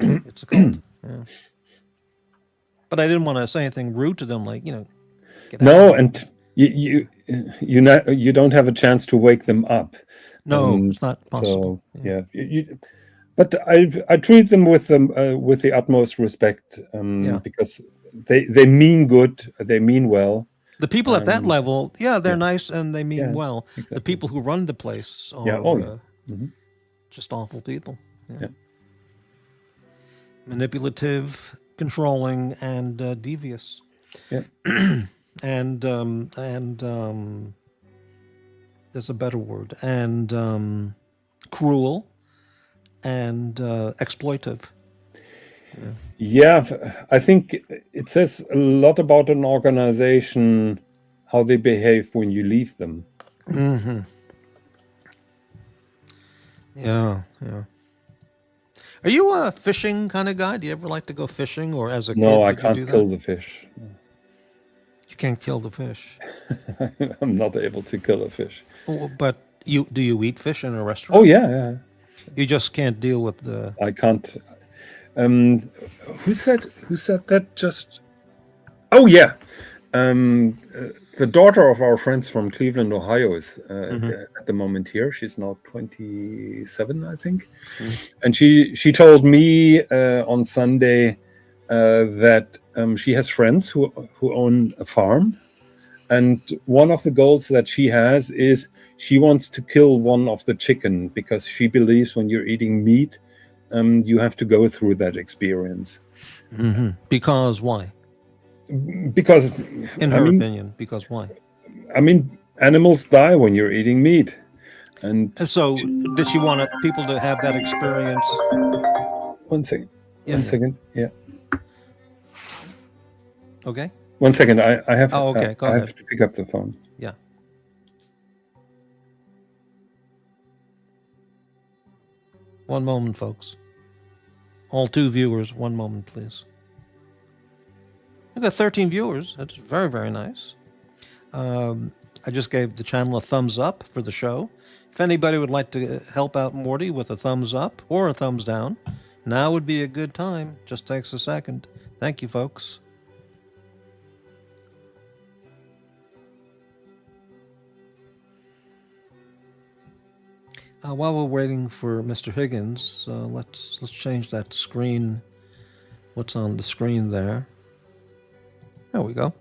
it's a cult. Yeah. But I didn't want to say anything rude to them, like get no, out. And you don't have a chance to wake them up. No, it's not possible. So but I treat them with the utmost respect, because they mean good, they mean well. The people at that level, they're nice and they mean well. Exactly. The people who run the place are just awful people. Yeah. Manipulative, controlling, and devious. Yeah. and there's a better word. And cruel and exploitive. Yeah, I think it says a lot about an organization, how they behave when you leave them. Mm-hmm. Yeah. Are you a fishing kind of guy? Do you ever like to go fishing, or as a kid? No, I can't kill the fish. You can't kill the fish. I'm not able to kill a fish. But do you eat fish in a restaurant? Oh yeah. You just can't deal with the... I can't. Who said that just? Oh yeah, the daughter of our friends from Cleveland, Ohio, is at the moment here. She's now 27, I think, and she told me on Sunday that she has friends who own a farm, And one of the goals that she has is she wants to kill one of the chicken, because she believes when you're eating meat, you have to go through that experience. Because why? Because, In her opinion, because why? I mean, animals die when you're eating meat. And So, did she want people to have that experience? one second. Yeah, One yeah. second. Yeah. Okay. 1 second. I have. Oh, okay. Go I ahead. have to pick up the phone. Yeah. One moment, folks. All 2 viewers, 1 moment, please. We've got 13 viewers. That's very, very nice. I just gave the channel a thumbs up for the show. If anybody would like to help out Morty with a thumbs up or a thumbs down, now would be a good time. Just takes a second. Thank you, folks. While we're waiting for Mr. Higgins, let's change that screen. What's on the screen there? There we go.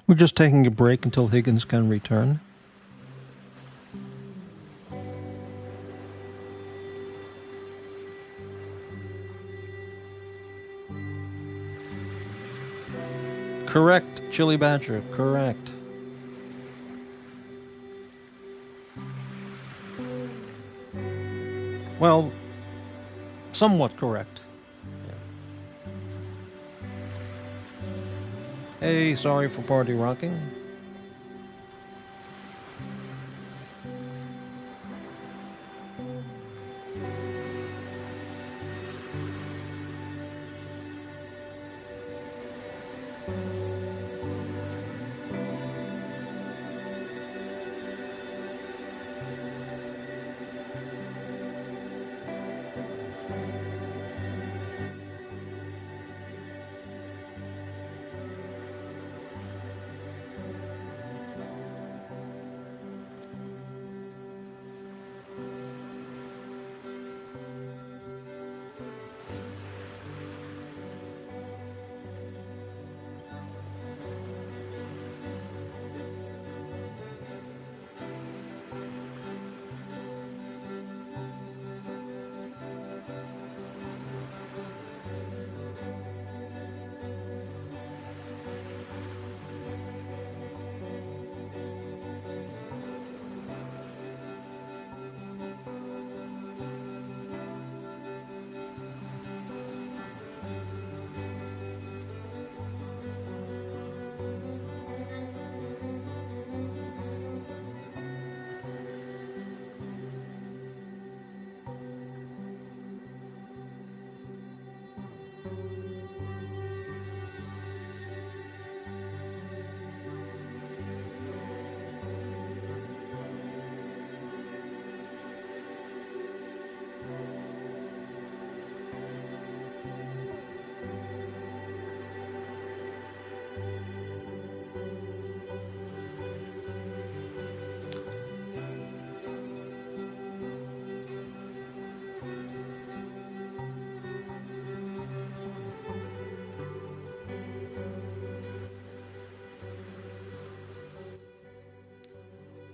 We're just taking a break until Higgins can return. Correct, Chili Badger, correct. Well, somewhat correct. Hey, sorry for party rocking.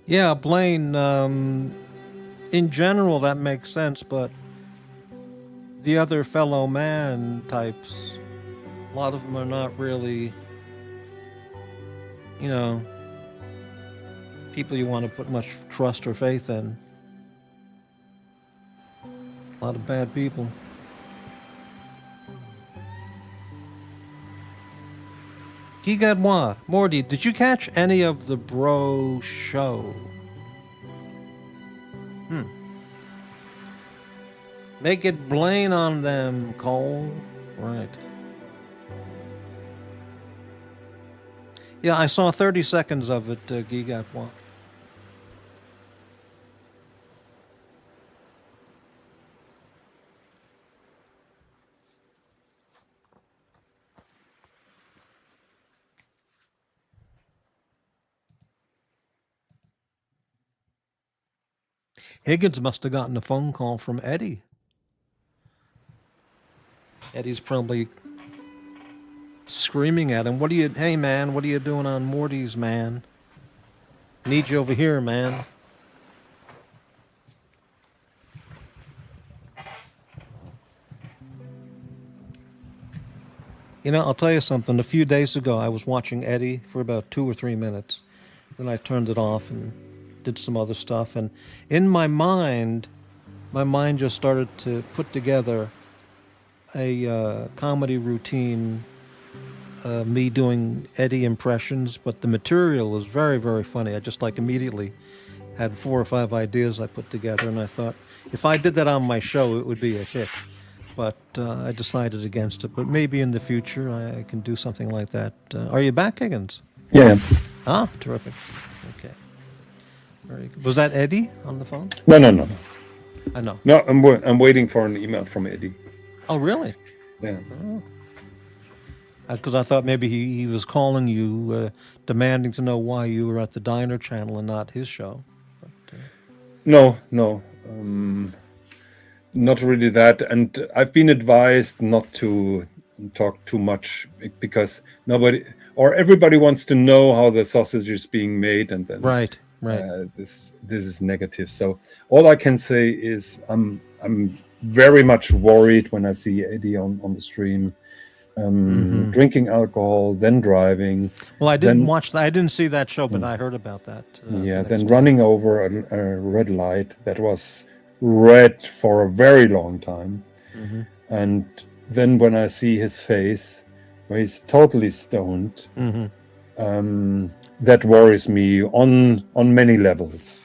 Yeah, Blaine, in general, that makes sense, but the other fellow man types, a lot of them are not really, you know, people you want to put much trust or faith in. A lot of bad people. Gigadwa, Morty, did you catch any of the bro show? Make it Blaine on them, Cole. Right. Yeah, I saw 30 seconds of it, Gigatwa. Higgins must have gotten a phone call from Eddie. Eddie's probably screaming at him, hey man, what are you doing on Morty's, man? Need you over here, man. You know, I'll tell you something. A few days ago, I was watching Eddie for about 2 or 3 minutes. Then I turned it off and did some other stuff. And in my mind just started to put together a comedy routine, me doing Eddie impressions. But the material was very, very funny. I just immediately had 4 or 5 ideas I put together. And I thought, if I did that on my show, it would be a hit. But I decided against it. But maybe in the future I can do something like that. Are you back, Higgins? Yeah. Ah, terrific. Okay. Very good. Was that Eddie on the phone? No. I know. No, I'm waiting for an email from Eddie. Oh, really? Yeah. Because I thought maybe he was calling you, demanding to know why you were at the Diner channel and not his show. But, No. Not really that. And I've been advised not to talk too much because everybody wants to know how the sausage is being made, and then right. This is negative. So all I can say is I'm very much worried when I see Eddie on the stream, drinking alcohol, then driving. Well, I didn't watch that. I didn't see that show, but I heard about that. Then running over a red light that was red for a very long time. And then when I see his face, where he's totally stoned, that worries me on many levels.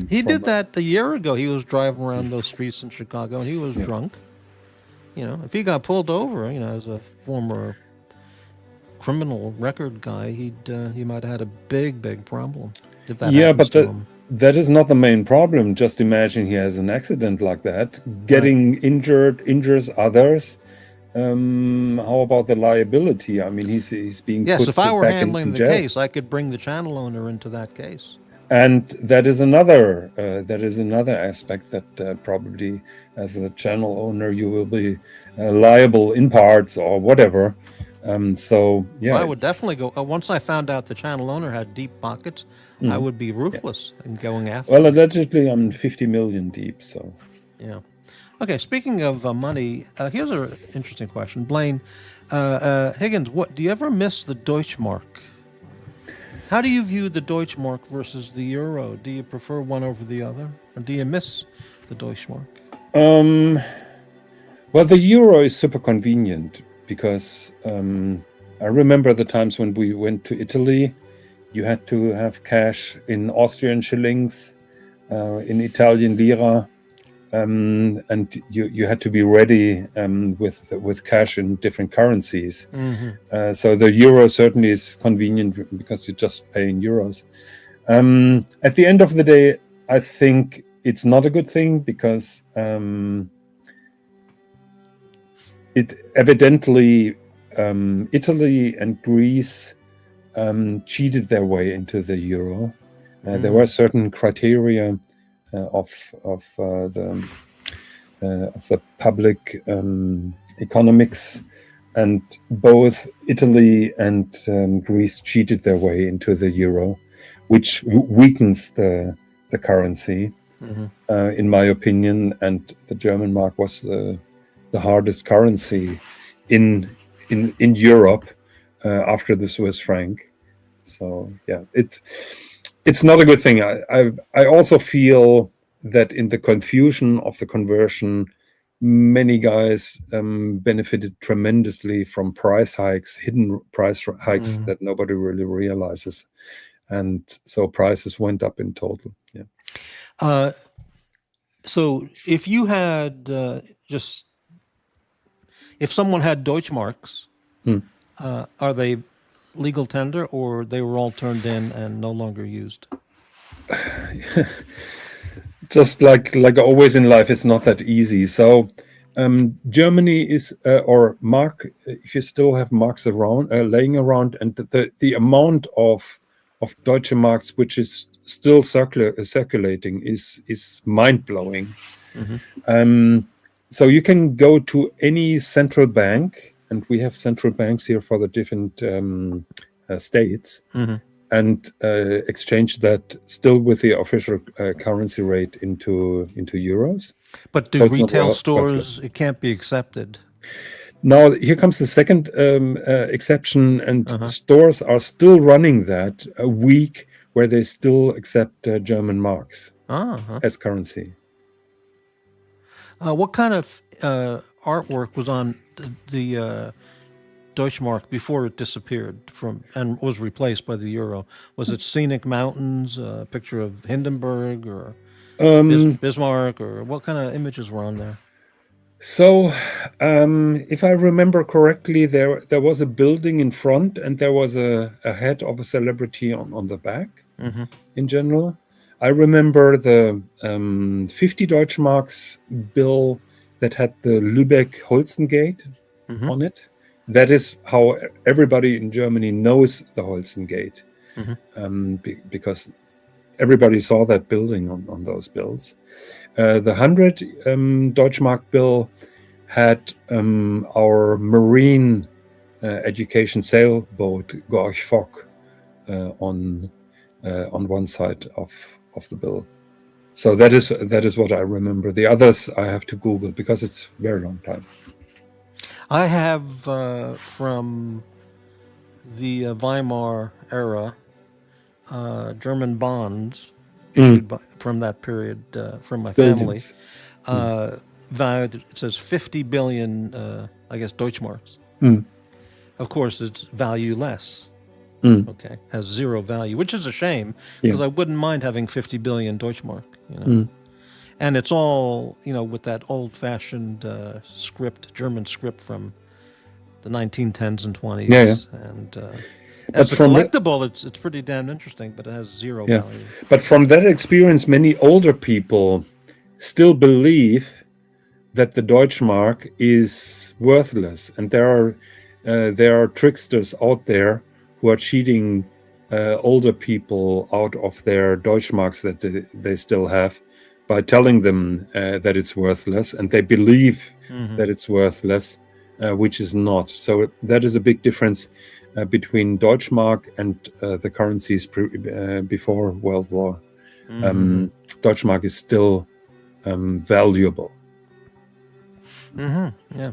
He did that a year ago. He was driving around those streets in Chicago, and he was drunk. You know, if he got pulled over, as a former criminal record guy, he might have had a big problem. If that happens to him. That is not the main problem. Just imagine he has an accident like that, getting injured, injures others. How about the liability? I mean, he's being yes. put If I were back handling in the jail. case, I could bring the channel owner into that case. And that is another aspect that probably, as a channel owner, you will be liable in parts or whatever. So yeah, well, I would definitely go. Once I found out the channel owner had deep pockets, I would be ruthless in going after. Well, allegedly, I'm 50 million deep. So yeah. Okay. Speaking of money, here's an interesting question, Blaine. Higgins, do you ever miss the Deutschmark? How do you view the Deutschmark versus the euro? Do you prefer one over the other, or do you miss the Deutschmark? Well, the euro is super convenient because I remember the times when we went to Italy. You had to have cash in Austrian shillings, in Italian lira, and you had to be ready with cash in different currencies. So the euro certainly is convenient because you just pay in euros. At the end of the day, I think it's not a good thing because it evidently Italy and Greece cheated their way into the euro. There were certain criteria of the public economics, and both Italy and Greece cheated their way into the euro, which weakens the currency, Mm-hmm. in my opinion. And the German mark was the hardest currency in Europe after the Swiss franc. So yeah, it's not a good thing. I also feel that in the confusion of the conversion, many guys benefited tremendously from price hikes, hidden price hikes that nobody really realizes, and so prices went up in total. Yeah. So if you had if someone had Deutschmarks, are they legal tender, or they were all turned in and no longer used? Just like always in life, it's not that easy. So Germany is or mark, if you still have marks around laying around, and the amount of Deutsche Marks which is still circulating is mind-blowing. So you can go to any central bank, and we have central banks here for the different states, and exchange that still with the official currency rate into euros. But do So it's not retail worthless. stores, it can't be accepted? Now here comes the second exception, and stores are still running that a week where they still accept German marks as currency. What kind of artwork was on the Deutschmark before it disappeared and was replaced by the euro? Was it scenic mountains, a picture of Hindenburg or Bismarck, or what kind of images were on there? So, if I remember correctly, there was a building in front, and there was a head of a celebrity on the back. In general, I remember the 50 Deutschmarks bill that had the Lübeck Holzengate on it. That is how everybody in Germany knows the Holzengate, because everybody saw that building on those bills. The 100 Deutschmark bill had our marine education sailboat Gorch Fock on one side of the bill. So that is what I remember. The others I have to Google because it's a very long time. I have from the Weimar era German bonds issued from that period from my family. Valued, it says 50 billion, I guess, Deutschmarks. Of course, it's valueless. Okay, has zero value, which is a shame, because I wouldn't mind having 50 billion Deutschmark, And it's all, with that old-fashioned script, German script from the 1910s and 20s. Yeah. And as a collectible, it's pretty damn interesting, but it has zero value. But from that experience, many older people still believe that the Deutschmark is worthless, and there are tricksters out there who are cheating older people out of their Deutschmarks that they still have by telling them that it's worthless, and they believe that it's worthless, which is not. So that is a big difference between Deutschmark and the currencies before World War. Deutschmark is still valuable. Yeah.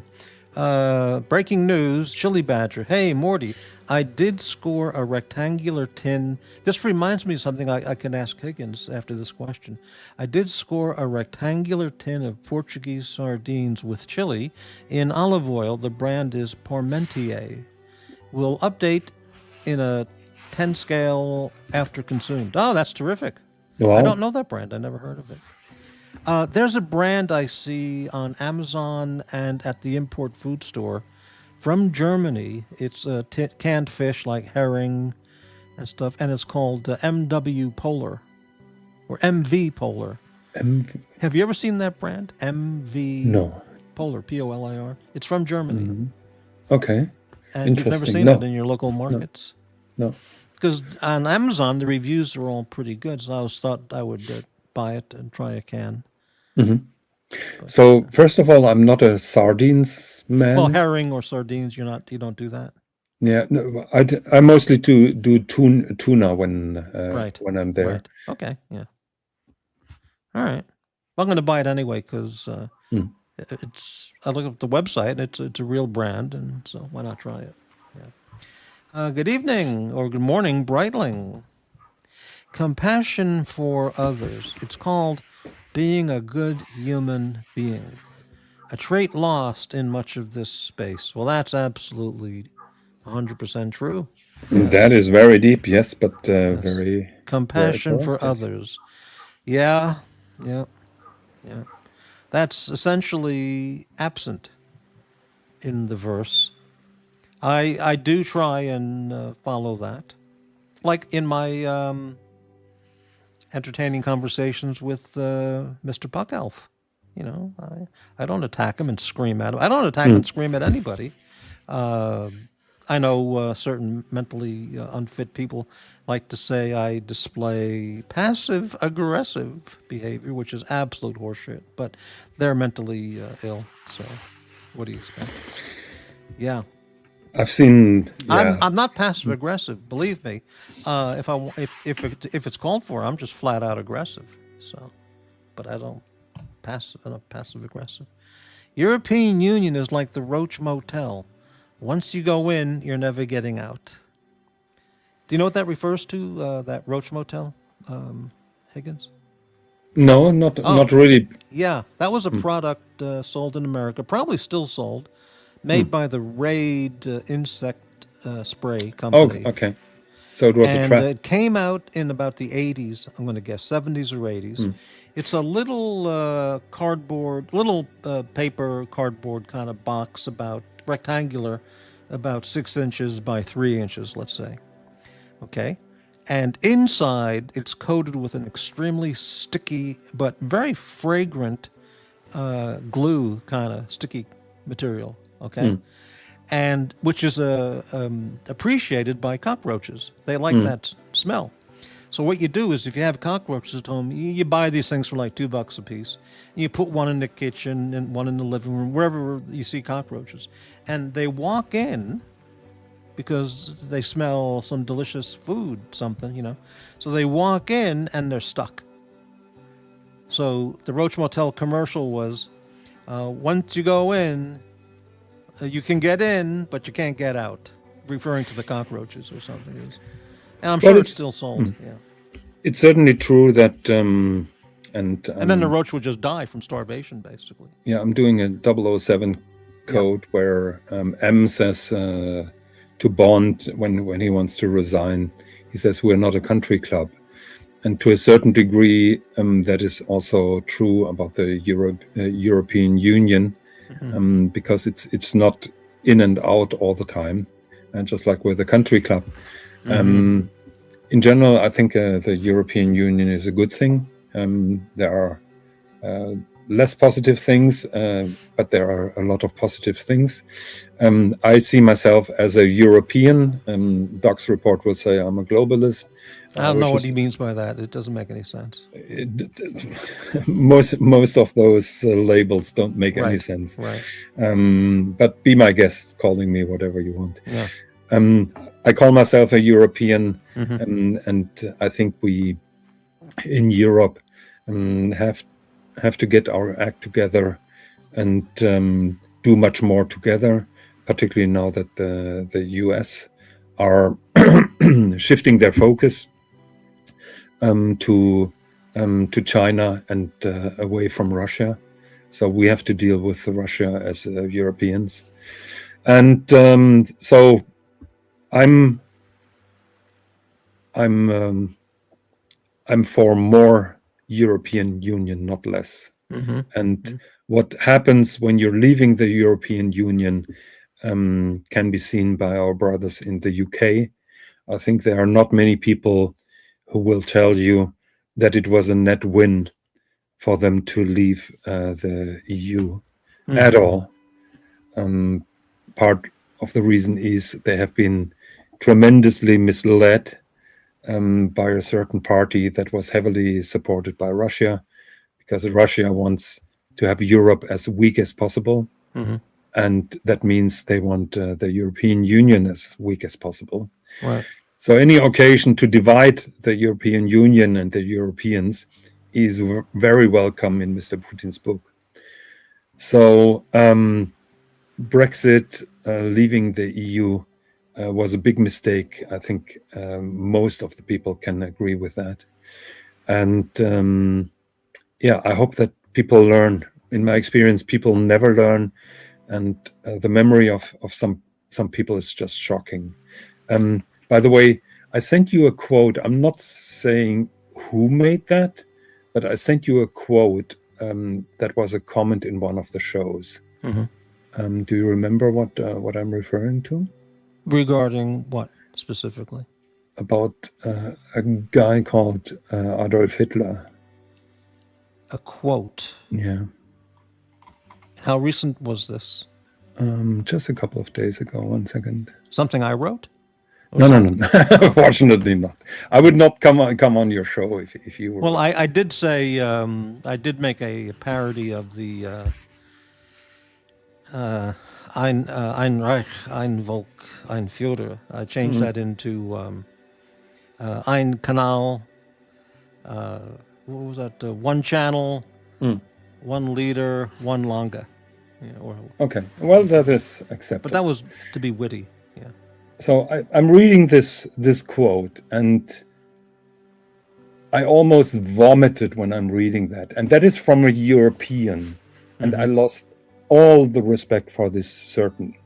Breaking news, Chili Badger. Hey, Morty, I did score a rectangular tin. This reminds me of something I can ask Higgins after this question. I did score a rectangular tin of Portuguese sardines with chili in olive oil. The brand is Parmentier. Will update in a 10 scale after consumed. Oh, that's terrific. Wow. I don't know that brand. I never heard of it. There's a brand I see on Amazon and at the import food store from Germany. It's canned fish like herring and stuff, and it's called MW Polar or MV Polar. Have you ever seen that brand? MV No. Polar, Polir. It's from Germany. Okay. And you've never seen it in your local markets? No. Because on Amazon, the reviews are all pretty good, so I always thought I would buy it and try a can. So first of all, I'm not a sardines man. Well, herring or sardines, you don't do that? Yeah, no, I mostly do tuna Right. when I'm there. Right. Okay. Yeah. All right. I'm going to buy it anyway because Mm. it's. I look at the website. It's a real brand, and so why not try it? Yeah. Good evening or good morning, Brightling. Compassion for others. It's called being a good human being. A trait lost in much of this space. Well, that's absolutely 100% true. That Yes. is very deep, yes, but Yes. very, very Compassion correct. for Yes. others. Yeah. Yeah. Yeah. That's essentially absent in the verse. I do try and follow that. Like in my entertaining conversations with Mr. Buck Elf. You know, I don't attack him and scream at him. I don't attack and scream at anybody. Uh, I know certain mentally unfit people like to say I display passive aggressive behavior, which is absolute horseshit, but they're mentally ill. So, what do you expect? Yeah. I've seen, I'm yeah, I'm not passive aggressive. Believe me, if it's called for, I'm just flat out aggressive. So, but I'm not passive aggressive. European Union is like the Roach Motel. Once you go in, you're never getting out. Do you know what that refers to? That Roach Motel, Higgins? no, Oh, not really. yeah, that was a Mm. product sold in America, probably still sold, made Mm. by the Raid insect spray Oh, company. okay. So it was a And trap. it came out in about the 80s, I'm going to guess 70s or 80s. Mm. It's a little paper cardboard kind of box, about rectangular, about 6 inches by 3 inches, let's say. Okay. And inside, it's coated with an extremely sticky but very fragrant glue kind of sticky material. Okay. Mm. And which is appreciated by cockroaches. They like Mm. that smell. So what you do is, if you have cockroaches at home, you buy these things for like $2 a piece. You put one in the kitchen and one in the living room, wherever you see cockroaches, and they walk in because they smell some delicious food, something, you know. So they walk in and they're stuck. So the Roach Motel commercial was, once you go in, you can get in, but you can't get out, referring to the cockroaches or something. And I'm Well, sure it's still sold. Yeah. it's certainly true that, And then the roach would just die from starvation, basically. yeah, I'm doing a 007 code where M says to Bond when he wants to resign, he says we're not a country club, and to a certain degree, that is also true about the European Union, because it's not in and out all the time, and just like with a country club. In general, I think the European Union is a good thing. There are less positive things, but there are a lot of positive things. I see myself as a European. Doc's report will say I'm a globalist. I don't know what he means by that. It doesn't make any sense. Most of those labels don't make any sense. Right. But be my guest, calling me whatever you want. Yeah. I call myself a European, and I think we in Europe have to get our act together and do much more together, particularly now that the US are shifting their focus to China and away from Russia. So we have to deal with Russia as Europeans, and so I'm for more European Union, not less. And what happens when you're leaving the European Union can be seen by our brothers in the UK. I think there are not many people who will tell you that it was a net win for them to leave the EU at all. Part of the reason is they have been tremendously misled by a certain party that was heavily supported by Russia, because Russia wants to have Europe as weak as possible. and that means they want the European Union as weak as possible. Right. So any occasion to divide the European Union and the Europeans is very welcome in Mr. Putin's book. So Brexit, leaving the EU, was a big mistake. I think most of the people can agree with that. And I hope that people learn. In my experience, people never learn, and the memory of some people is just shocking. By the way, I sent you a quote. I'm not saying who made that, but I sent you a quote that was a comment in one of the shows. Mm-hmm. Do you remember what I'm referring to? Regarding what specifically? About a guy called Adolf Hitler. A quote. Yeah. How recent was this? Just a couple of days ago. 1 second. Something I wrote? No. Fortunately not. I would not come on your show if you were. Well, I did say I did make a parody of the Ein Reich, Ein Volk, Ein Führer. I changed that into Ein Kanal. What was that? One channel, one leader, one Langa. Okay. Well, that is acceptable. But that was to be witty. Yeah. So I'm reading this quote, and I almost vomited when I'm reading that. And that is from a European. And I lost all the respect for this certain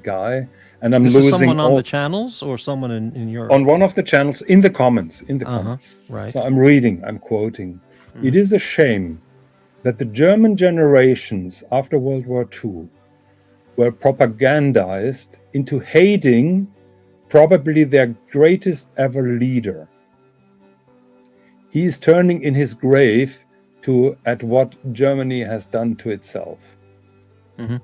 guy. And I'm This losing is someone on the channels or someone in Europe? on one of the channels in the comments. Comments. Right. So I'm quoting. It is a shame that the German generations after World War II were propagandized into hating probably their greatest ever leader. He is turning in his grave at what Germany has done to itself. Mm-hmm.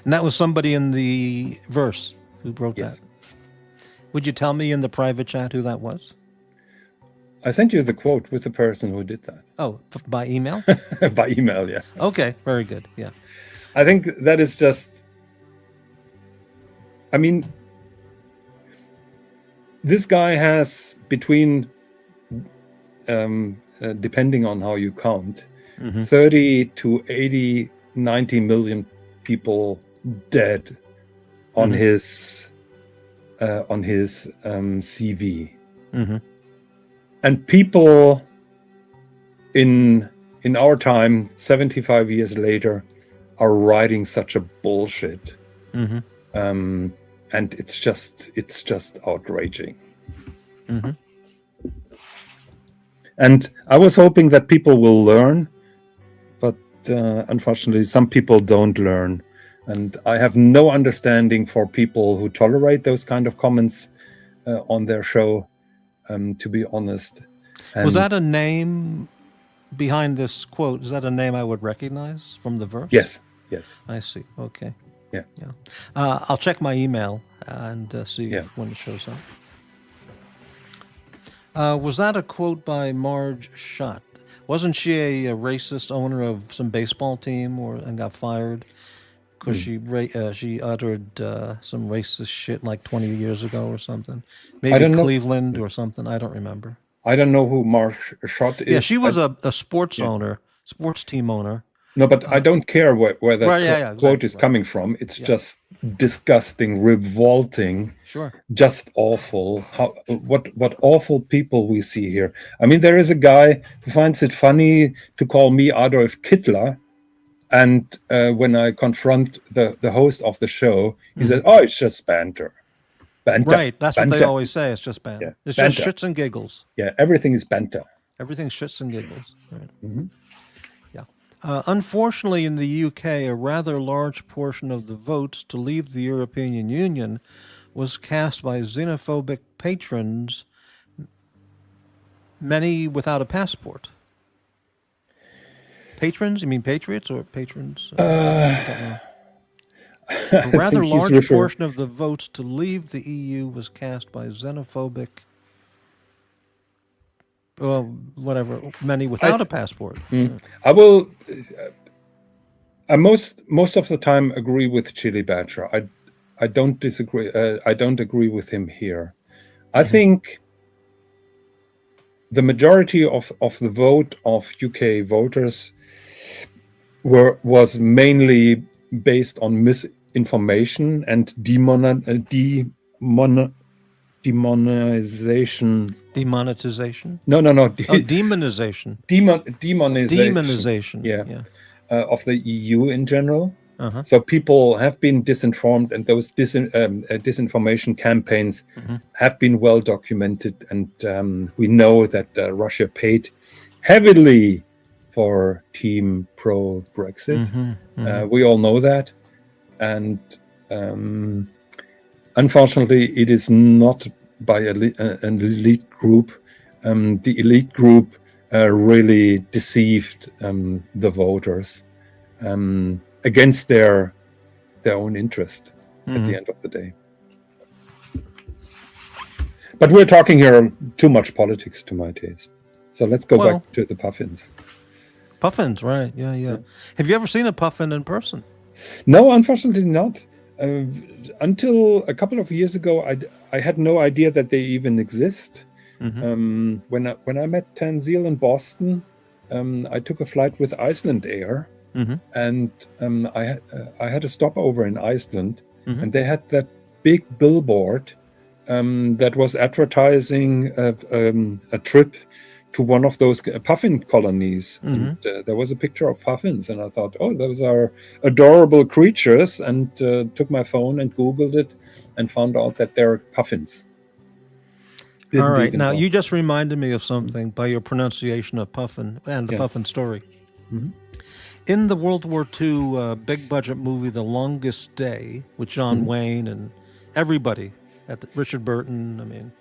And that was somebody in the verse who wrote that. Would you tell me in the private chat who that was? I sent you the quote with the person who did that. Oh, by email? By email, yeah. Okay, very good. Yeah. I think that is just, I mean, this guy has between, depending on how you count, 30 to 80, 90 million people dead on his CV. And people in our time, 75 years later, are writing such a bullshit, and it's just outraging. And I was hoping that people will learn, but unfortunately, some people don't learn. And I have no understanding for people who tolerate those kind of comments on their show. To be honest. Was that a name behind this quote? Is that a name I would recognize from the verse? Yes. I see. Okay. Yeah. I'll check my email and see when it shows up. Was that a quote by Marge Schott? Wasn't she a racist owner of some baseball team and got fired because she uttered some racist shit like 20 years ago or something? Maybe Cleveland or something. I don't remember. I don't know who Marge Schott is. Yeah, she was a sports owner, sports team owner. No, but I don't care where that quote is coming from. It's just disgusting, revolting, just awful. What awful people we see here. I mean, there is a guy who finds it funny to call me Adolf Hitler. And when I confront the host of the show, he said, "Oh, it's just banter." Right, that's what they always say. It's just banter. Yeah, it's just shits and giggles. Yeah, everything is banter. Everything's shits and giggles. Right. Yeah. Unfortunately, in the UK, a rather large portion of the votes to leave the European Union was cast by xenophobic patrons, many without a passport. Patrons? You mean patriots or patrons? I don't know. A rather large portion of the votes to leave the EU was cast by xenophobic, many without a passport. I will I most of the time agree with Chili Badger. I don't disagree. I don't agree with him here. I think the majority of the vote of UK voters was mainly based on misinformation and demonization. Demonetization? No. Oh, demonization. Demonization. Demonization. Yeah. Yeah. Of the EU in general. Uh-huh. So people have been disinformed, and those disinformation campaigns have been well documented. And we know that Russia paid heavily for Team pro-Brexit. We all know that. And unfortunately, it is not by an elite group. The elite group really deceived the voters against their own interest at the end of the day. But we're talking here too much politics to my taste. So let's go back to the puffins. Puffins, right? Yeah. Have you ever seen a puffin in person? No, unfortunately not. Until a couple of years ago, I had no idea that they even exist. When I met Tanzil in Boston, I took a flight with Iceland Air, and I had a stopover in Iceland, and they had that big billboard that was advertising a trip to one of those puffin colonies. And there was a picture of puffins, and I thought, oh, those are adorable creatures, and took my phone and Googled it and found out that they're puffins. All right. Now, you just reminded me of something by your pronunciation of puffin and the puffin story. In the World War II big budget movie, The Longest Day, with John Wayne and everybody, Richard Burton, I mean,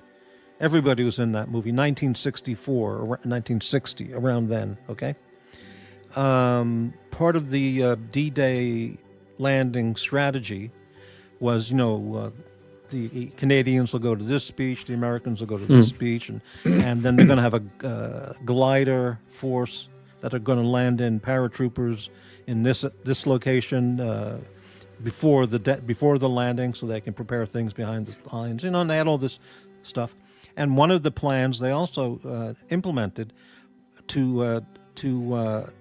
everybody was in that movie, 1964 or 1960, around then, okay? Part of the D-Day landing strategy was, the Canadians will go to this beach, the Americans will go to this beach, and then they're going to have a glider force that are going to land in paratroopers in this location before the landing, so they can prepare things behind the lines. And they had all this stuff. And one of the plans they also implemented to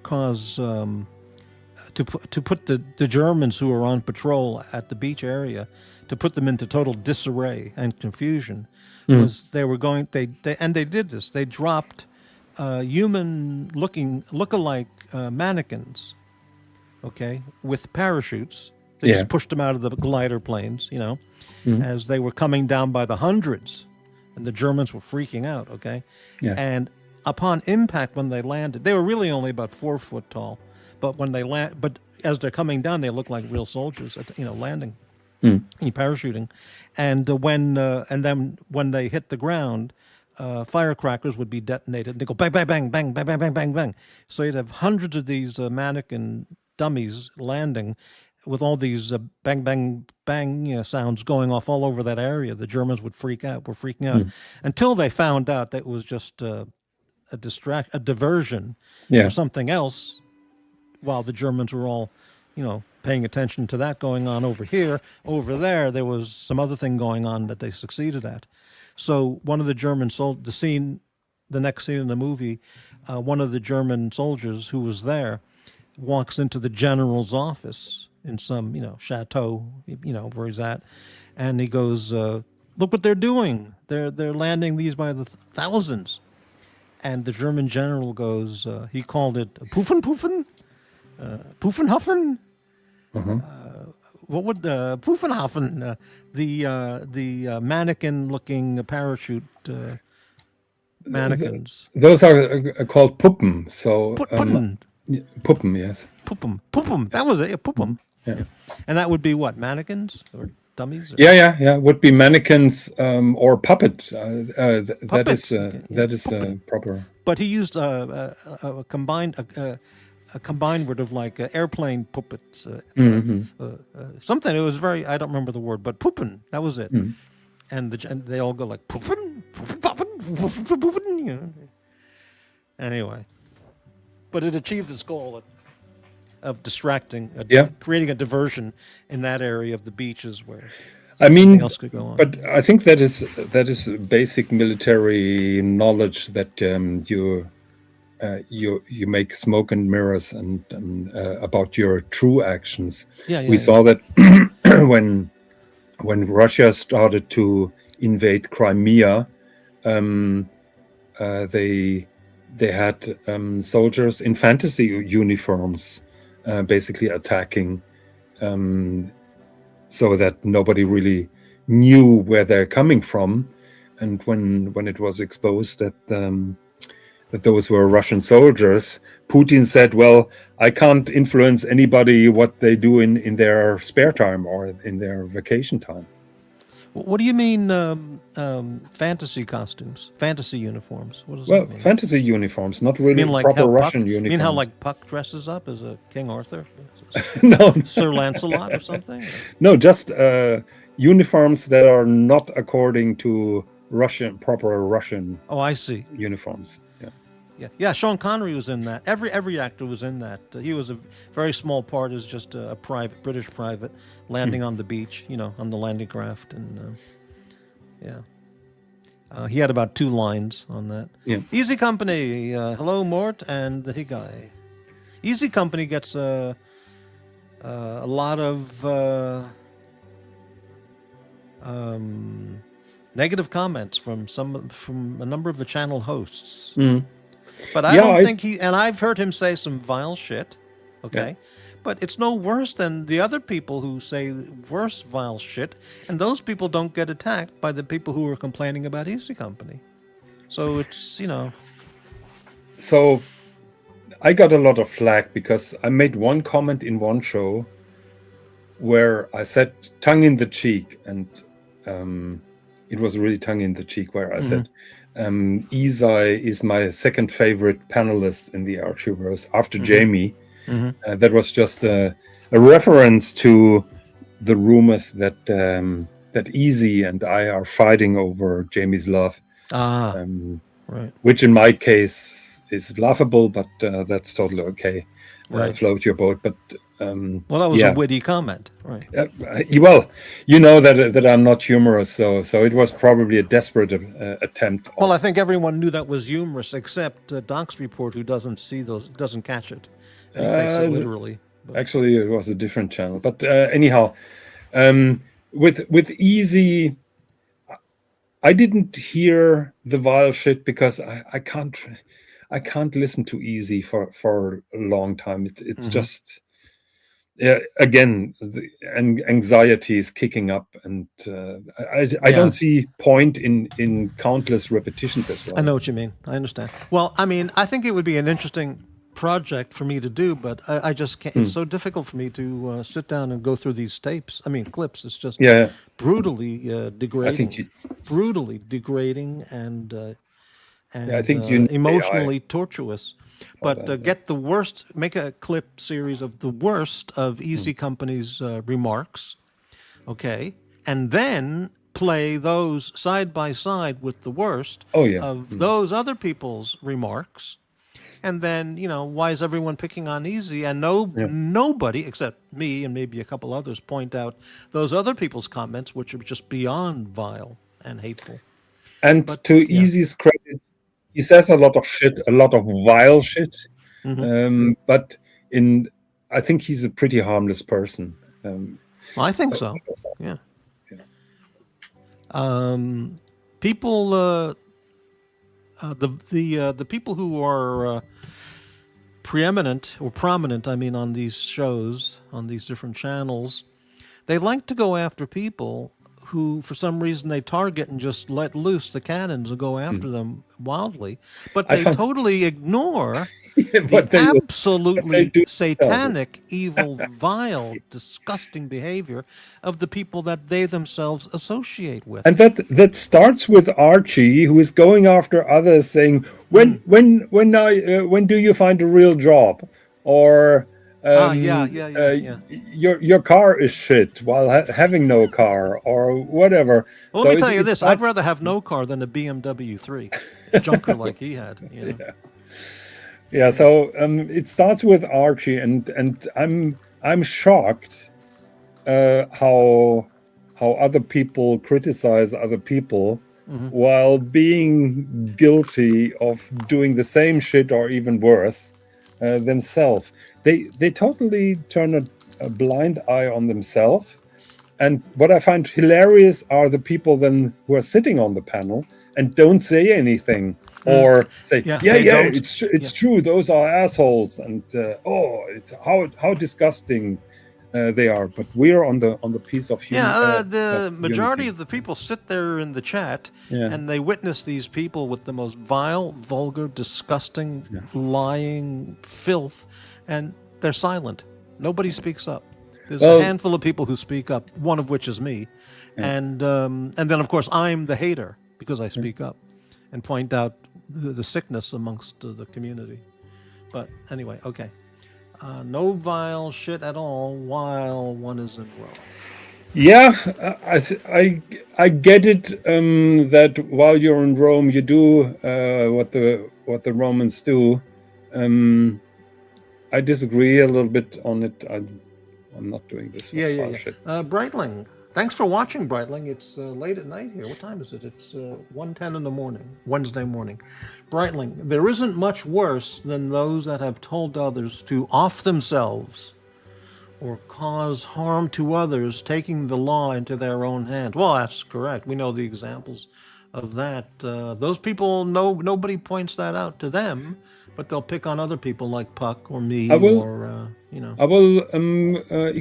cause to put the Germans who were on patrol at the beach area, to put them into total disarray and confusion, was they were going they did this. They dropped human look-alike mannequins, okay, with parachutes. They just pushed them out of the glider planes, as they were coming down by the hundreds, and the Germans were freaking out, okay? Yeah. And upon impact, when they landed, they were really only about 4 foot tall, but as they're coming down, they look like real soldiers, landing. Parachuting, and then when they hit the ground, firecrackers would be detonated, and they go bang, bang, bang, bang, bang, bang, bang, bang, bang. So you'd have hundreds of these mannequin dummies landing, with all these bang, bang, bang sounds going off all over that area. The Germans were freaking out, until they found out that it was just a diversion for something else, while the Germans were all, paying attention to that going on over here. Over there was some other thing going on that they succeeded at. So one of the German soldiers, the next scene in the movie, one of the German soldiers who was there walks into the general's office in some, chateau, where he's at, and he goes, "Look what they're doing! They're landing these by the thousands." And the German general goes, he called it puffin, Puffenhoffen. What would the Puffenhoffen, the mannequin-looking parachute mannequins? Those are called Puppen. So Puppen. Puppen, yes. Puppen. That was it. Puppen. Yeah. And that would be what, mannequins or dummies? Or? Yeah. Would be mannequins or puppet. That is proper. But he used a combined word of like airplane puppets, something. It was very, I don't remember the word, but puppen, that was it. And they all go like puffen, Anyway, but it achieved its goal of distracting, Yeah. creating a diversion in that area of the beaches where I mean, something else could go on. but I think that is basic military knowledge that you make smoke and mirrors and about your true actions. We saw that when Russia started to invade Crimea, they had soldiers in fantasy uniforms basically attacking, so that nobody really knew where they're coming from. And when it was exposed that those were Russian soldiers, Putin said, well, I can't influence anybody what they do in their spare time or in their vacation time. What do you mean fantasy costumes, fantasy uniforms? What does Well, that mean? fantasy uniforms, not really mean like proper how Russian Puck, uniforms. mean how like Puck dresses up as a King Arthur, No, Sir Lancelot or something? no, just uniforms that are not according to proper Russian Oh, I see. uniforms. Yeah. Sean Connery was in that. Every actor was in that. He was a very small part as just a private, British private, landing on the beach, on the landing craft, and he had about 2 lines on that. Yeah. Easy Company, hello Mort and the Higai. Easy Company gets a lot of negative comments from a number of the channel hosts. But I don't think and I've heard him say some vile shit, okay? But it's no worse than the other people who say worse vile shit, and those people don't get attacked by the people who are complaining about Easy Company. So it's, So I got a lot of flack because I made one comment in one show where I said tongue in the cheek, and it was really tongue in the cheek, where I said, Isai is my second favorite panelist in the Archivers after Jamie. That was just a reference to the rumors that that Easy and I are fighting over Jamie's love. Right. Which in my case is laughable, but that's totally okay. Float your boat, but well, that was a witty comment, right? Well, you know that I'm not humorous, so it was probably a desperate attempt. Well, I think everyone knew that was humorous, except Doc's report, who doesn't catch it. And he takes it literally. But. Actually, it was a different channel, but anyhow, with Easy, I didn't hear the vile shit because I can't listen to Easy for a long time. It's just. Again, the anxiety is kicking up, and I don't see point in countless repetitions as well. I know what you mean. I understand. Well, I mean, I think it would be an interesting project for me to do, but I just can't. It's so difficult for me to sit down and go through these clips. It's just brutally degrading. Brutally degrading and I think you emotionally tortuous. But make a clip series of the worst of Easy Company's remarks, okay, and then play those side by side with the worst of those other people's remarks, and then why is everyone picking on Easy? And nobody except me and maybe a couple others point out those other people's comments, which are just beyond vile and hateful. And to Easy's credit, he says a lot of shit, a lot of vile shit. But I think he's a pretty harmless person. I think so. Yeah. People, the people who are preeminent or prominent, I mean, on these shows, on these different channels, they like to go after people who, for some reason, they target and just let loose the cannons and go after them wildly. But they totally ignore the absolutely satanic, evil, vile, disgusting behavior of the people that they themselves associate with. And that starts with Archie, who is going after others, saying, "When do you find a real job?" Or your car is shit while having no car, or whatever. Well, let me tell you this: I'd rather have no car than a BMW 3, a junker like he had. Yeah, so it starts with Archie, and I'm shocked how other people criticize other people while being guilty of doing the same shit or even worse themselves. They totally turn a blind eye on themselves. And what I find hilarious are the people then who are sitting on the panel and don't say anything or say, Yeah, yeah, they yeah, don't. it's true. Those are assholes, and it's how disgusting they are. But we're on the piece of human. The majority unity. of the people sit there in the chat Yeah. and they witness these people with the most vile, vulgar, disgusting, lying filth, and they're silent. Nobody speaks up. There's Well- a handful of people who speak up, one of which is me, and then of course I'm the hater because I speak up and point out the sickness amongst the community. But anyway, okay. No vile shit at all while one is in Rome. Yeah, I get it that while you're in Rome, you do what the Romans do. I disagree a little bit on it. I'm not doing this. Yeah. Shit. Brightling. Thanks for watching, Brightling. It's late at night here. What time is it? It's 1:10 in the morning, Wednesday morning. Brightling, there isn't much worse than those that have told others to off themselves or cause harm to others, taking the law into their own hands. Well, that's correct. We know the examples of that. Those people, nobody points that out to them, but they'll pick on other people like Puck or me I will- or, you know. I will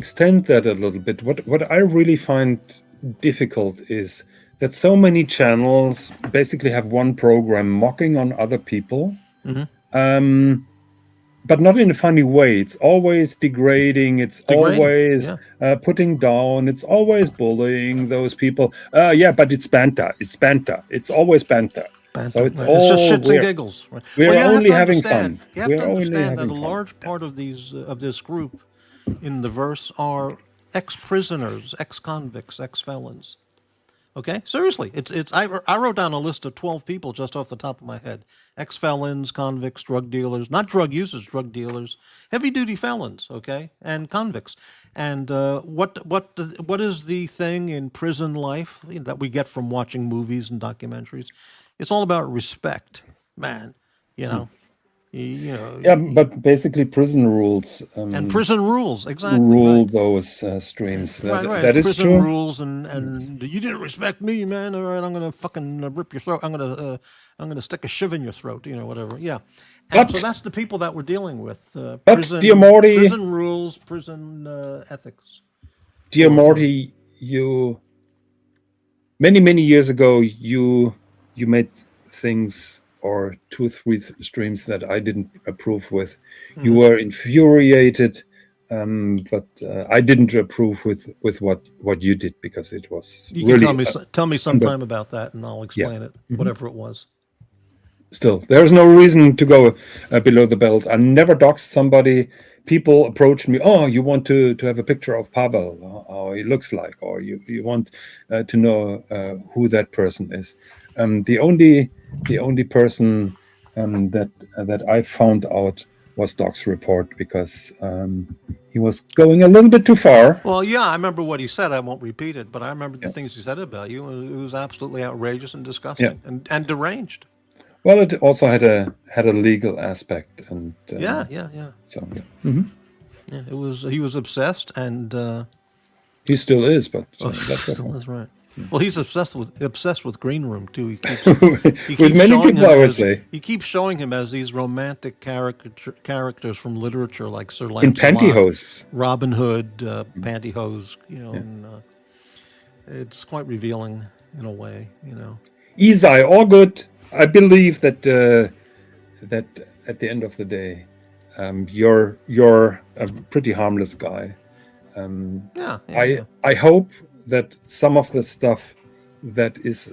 extend that a little bit. What I really find difficult is that so many channels basically have one program mocking on other people, but not in a funny way. It's always degrading. It's always putting down. It's always bullying those people. Yeah, but it's banter. It's banter. It's always banter. So it's all It's just shits and giggles. Right? We're Well, you have only to having understand- fun. You have We're to only understand that having a fun. large part of this group in the verse are ex-prisoners, ex-convicts, ex-felons. Okay, seriously, I wrote down a list of 12 people just off the top of my head: ex-felons, convicts, drug dealers, not drug users, drug dealers, heavy-duty felons, okay, and convicts. And what is the thing in prison life that we get from watching movies and documentaries? It's all about respect, man. You know, Yeah, but basically prison rules and prison rules, exactly. rule right. those streams. Right. That is prison true. rules, and you didn't respect me, man. All right, I'm gonna fucking rip your throat. I'm gonna stick a shiv in your throat. You know, whatever. Yeah. And so But- that's the people that we're dealing with. dear Morty- prison rules, prison ethics. Dear Morty, you many years ago you made things or 2 or 3 streams that I didn't approve with. You were infuriated, but I didn't approve with what you did because it was You really can tell me sometime about that, and I'll explain it, whatever it was. Still, there's no reason to go below the belt. I never doxed somebody. People approached me, oh, you want to have a picture of Pavel, how he looks like, or you want to know who that person is. The only person that I found out was Doc's report because he was going a little bit too far. Well, yeah, I remember what he said. I won't repeat it, but I remember the things he said about you. It was absolutely outrageous and disgusting and deranged. Well, it also had a legal aspect, and Yeah. So Yeah, it was. He was obsessed, and he still is, but that's still is right. Well, he's obsessed with Green Room too. He keeps with many showing people, him I would as, say. he keeps showing him as these romantic characters from literature, like Sir In Lancelot, pantyhose. Robin Hood, pantyhose. You know, and it's quite revealing in a way. You know. Isai, all good. I believe that that at the end of the day, you're a pretty harmless guy. I hope that some of the stuff that is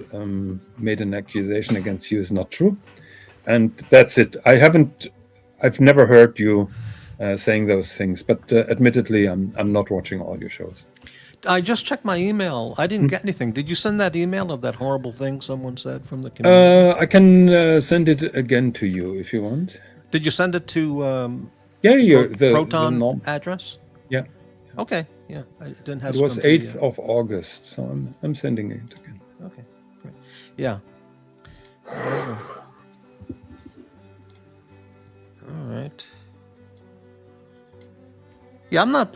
made an accusation against you is not true, and that's it. I've never heard you saying those things, but admittedly, I'm not watching all your shows. I just checked my email. I didn't get anything. Did you send that email of that horrible thing someone said from the community? I can send it again to you if you want. Did you send it to Yeah, the the Proton norm. address? Yeah, Okay, yeah, I didn't have it to was come to me 8th yet. of August, so I'm sending it again. Okay, great. Yeah. All right. Yeah, I'm not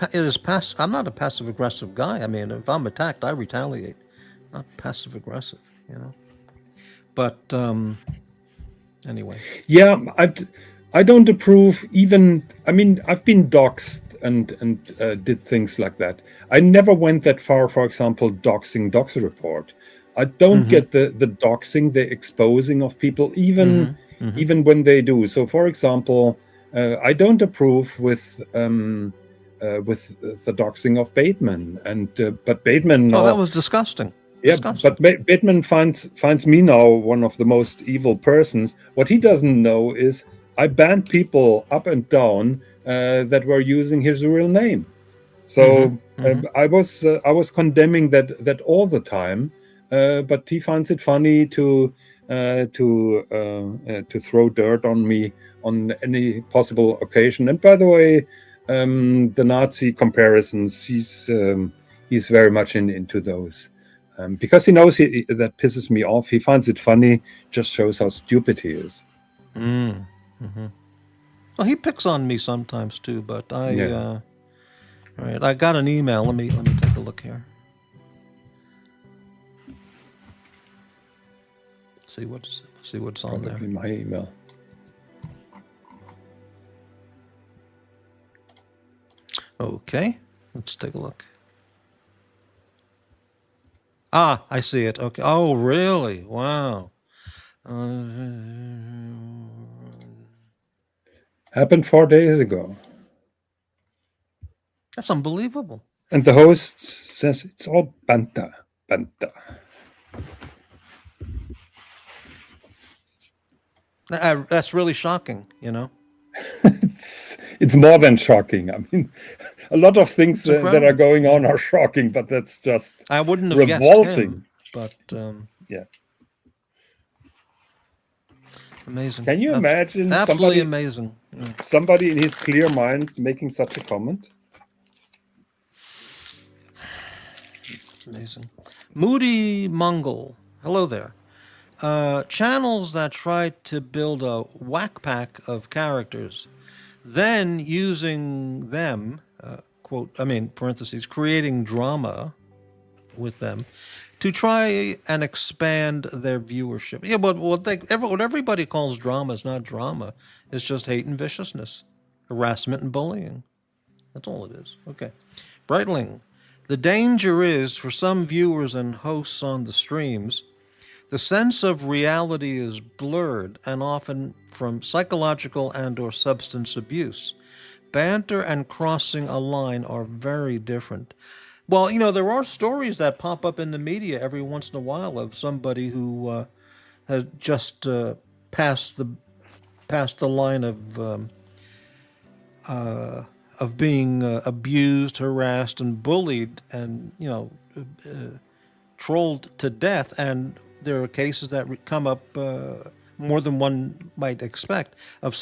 I'm not a passive aggressive guy. I mean, if I'm attacked, I retaliate. Not passive aggressive, you know. But anyway. Yeah, I don't approve even. I mean, I've been doxxed and did things like that. I never went that far. For example, doxing dox report. I don't get the doxing, the exposing of people, even when they do. So, for example, I don't approve with the doxing of Bateman, and but Bateman now. Oh, that was disgusting. Yeah, but Bateman finds me now one of the most evil persons. What he doesn't know is I banned people up and down that were using his real name. So I was condemning that all the time, but he finds it funny to throw dirt on me on any possible occasion. And by the way, the Nazi comparisons, he's very much into those. Because he knows that pisses me off. He finds it funny. Just shows how stupid he is. Well, he picks on me sometimes too. But all right, I got an email. Let me take a look here. See what's on there. Probably my email. Okay, let's take a look. Ah, I see it. Okay. Oh, really? Wow. Happened 4 days ago. That's unbelievable. And the host says it's all banta. That's really shocking, you know? It's more than shocking. I mean, a lot of things that are going on are shocking, but that's just I wouldn't have revolting. Guessed him, but yeah. Amazing. Can you imagine absolutely amazing. Yeah. Somebody in his clear mind making such a comment? Amazing. Moody Mongol. Hello there. Channels that try to build a whack pack of characters, then using them, parentheses, creating drama with them to try and expand their viewership. Yeah, but what everybody calls drama is not drama. It's just hate and viciousness, harassment and bullying. That's all it is. Okay. Breitling. The danger is for some viewers and hosts on the streams, the sense of reality is blurred and often from psychological and or substance abuse. Banter and crossing a line are very different. Well, you know, there are stories that pop up in the media every once in a while of somebody who has just passed the line of being abused, harassed, and bullied, and trolled to death. And there are cases that come up more than one might expect of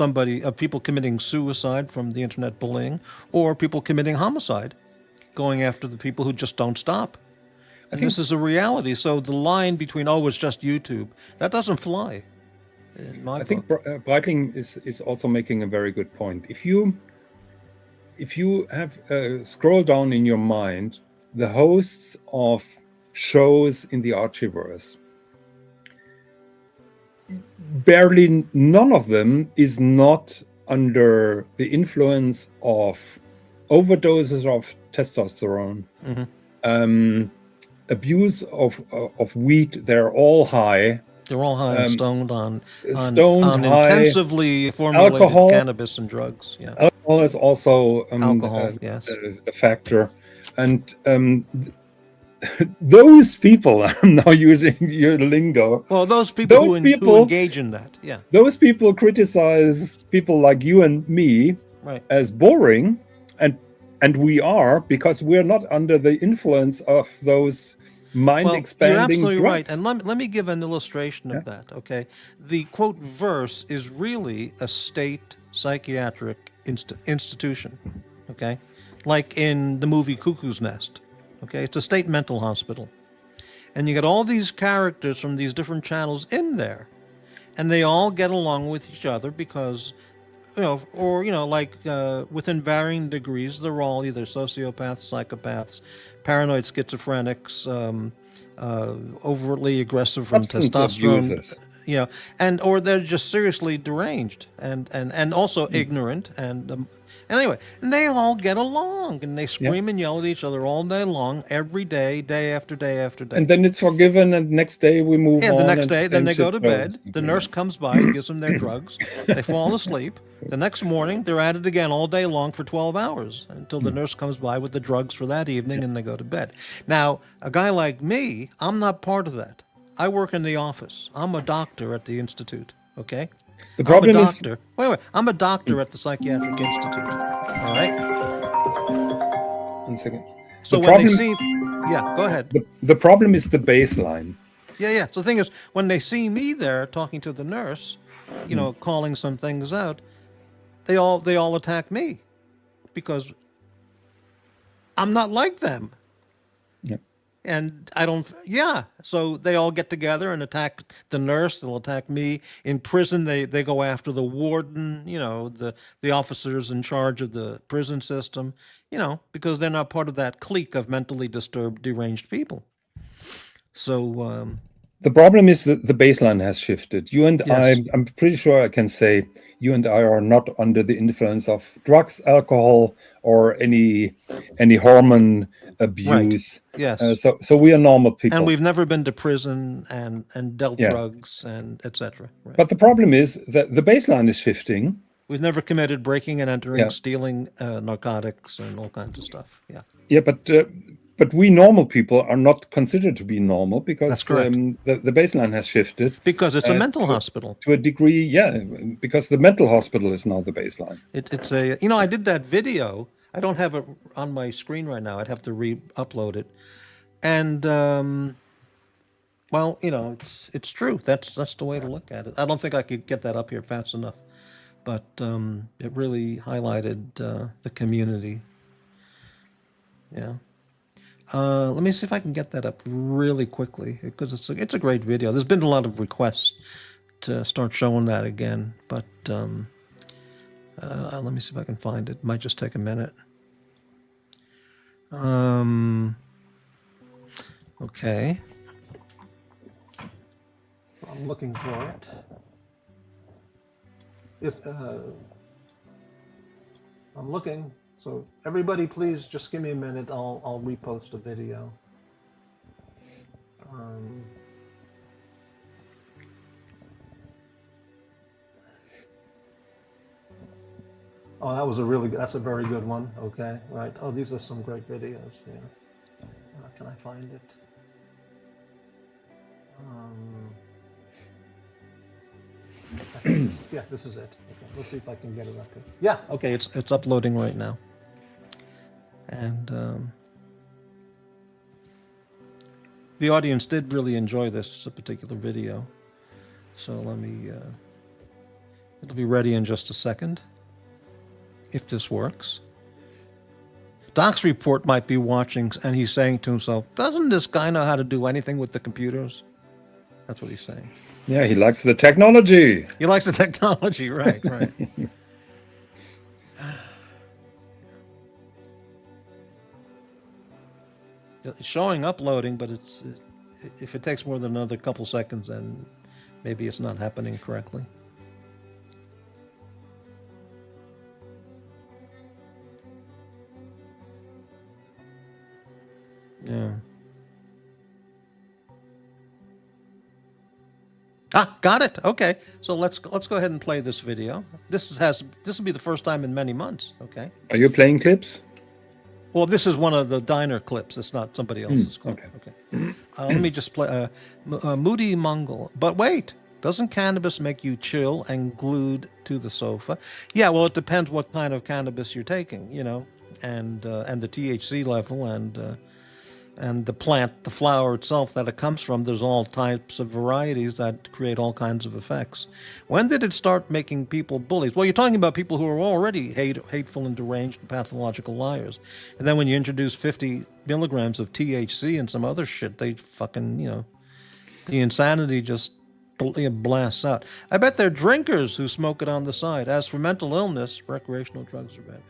people committing suicide from the internet bullying, or people committing homicide, going after the people who just don't stop. And this is a reality. So the line between, it's just YouTube, that doesn't fly. I think Breitling is also making a very good point. If you have scroll down in your mind the hosts of shows in the Archieverse, barely none of them is not under the influence of overdoses of testosterone, abuse of weed. They're all high. They're all high and stoned on high, intensively formulated alcohol, cannabis and drugs. Yeah, alcohol is also yes, a factor, and those people. I'm now using your lingo. Well, those people who engage in that, yeah. Those people criticize people like you and me as boring, and we are, because we're not under the influence of those mind-expanding You're absolutely drugs. right. And let me give an illustration of that, okay? The quote verse is really a state psychiatric institution, okay? Like in the movie Cuckoo's Nest, okay? It's a state mental hospital. And you got all these characters from these different channels in there, and they all get along with each other because, within varying degrees, they're all either sociopaths, psychopaths, paranoid schizophrenics, overtly aggressive from Substance testosterone, abusers. or they're just seriously deranged and also ignorant and anyway, and they all get along and they scream and yell at each other all day long, every day, day after day after day. And then it's forgiven, and next day we move on. Yeah, the next and day, then they same go to shit bed. goes. The nurse comes by and gives them their drugs. They fall asleep. The next morning, they're at it again all day long for 12 hours until the nurse comes by with the drugs for that evening and they go to bed. Now, a guy like me, I'm not part of that. I work in the office. I'm a doctor at the institute, okay? The problem I'm a is doctor. Wait. I'm a doctor at the Psychiatric Institute, all right? 1 second. So The when they problem- see... Yeah, go ahead. The problem is the baseline. Yeah. So the thing is, when they see me there talking to the nurse, calling some things out, they all attack me because I'm not like them. Yeah. And I don't, so they all get together and attack the nurse. They'll attack me. In prison, they go after the warden, the officers in charge of the prison system, because they're not part of that clique of mentally disturbed, deranged people. So, The problem is that the baseline has shifted. You and Yes. I'm pretty sure I can say you and I are not under the influence of drugs, alcohol, or any hormone abuse. Yes. So we are normal people. And we've never been to prison and dealt Yeah. drugs and etc. Right. But the problem is that the baseline is shifting. We've never committed breaking and entering, Yeah. stealing narcotics and all kinds of stuff. Yeah. Yeah, but we normal people are not considered to be normal because That's correct. The baseline has shifted Because it's a mental to- hospital. to a degree. Yeah, because the mental hospital is now the baseline. It's a, I did that video. I don't have it on my screen right now. I'd have to re-upload it. And, it's true. That's the way to look at it. I don't think I could get that up here fast enough. But it really highlighted the community. Yeah. Let me see if I can get that up really quickly because it's a great video. There's been a lot of requests to start showing that again, but let me see if I can find it. Might just take a minute. Okay. I'm looking for it. I'm looking. So everybody, please just give me a minute. I'll repost a video. That's a very good one. Okay, right. Oh, these are some great videos. Yeah. Can I find it? Yeah, this is it. Okay, let's see if I can get it up here. Yeah, okay, it's uploading right now. And the audience did really enjoy this particular video. So let me, it'll be ready in just a second, if this works. Doc's report might be watching, and he's saying to himself, doesn't this guy know how to do anything with the computers? That's what he's saying. Yeah, he likes the technology. He likes the technology, right. It's showing uploading, but if it takes more than another couple seconds, then maybe it's not happening correctly. Yeah. Got it. Okay, so let's go ahead and play this video. This will be the first time in many months. Okay. Are you playing clips? Well, this is one of the diner clips. It's not somebody else's clip. Okay. Let me just play Moody Mongol. But wait, doesn't cannabis make you chill and glued to the sofa? Yeah, well, it depends what kind of cannabis you're taking, and the THC level, and And the plant, the flower itself that it comes from, there's all types of varieties that create all kinds of effects. When did it start making people bullies? Well, you're talking about people who are already hateful and deranged and pathological liars. And then when you introduce 50 milligrams of THC and some other shit, they fucking, the insanity just blasts out. I bet they're drinkers who smoke it on the side. As for mental illness, recreational drugs are bad.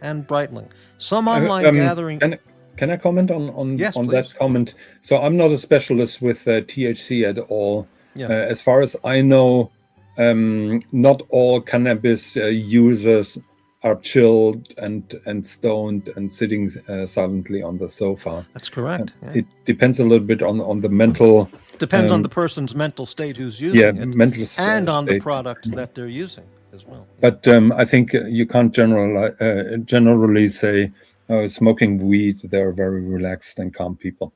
And Breitling. Some online gathering... Can I comment on Yes, that comment? So I'm not a specialist with THC at all. Yeah. As far as I know, not all cannabis users are chilled and stoned and sitting silently on the sofa. That's correct. It depends a little bit on the mental... Depends on the person's mental state who's using it. Mental and on state. the product that they're using as well. But I think you can't generally say smoking weed, they're very relaxed and calm people.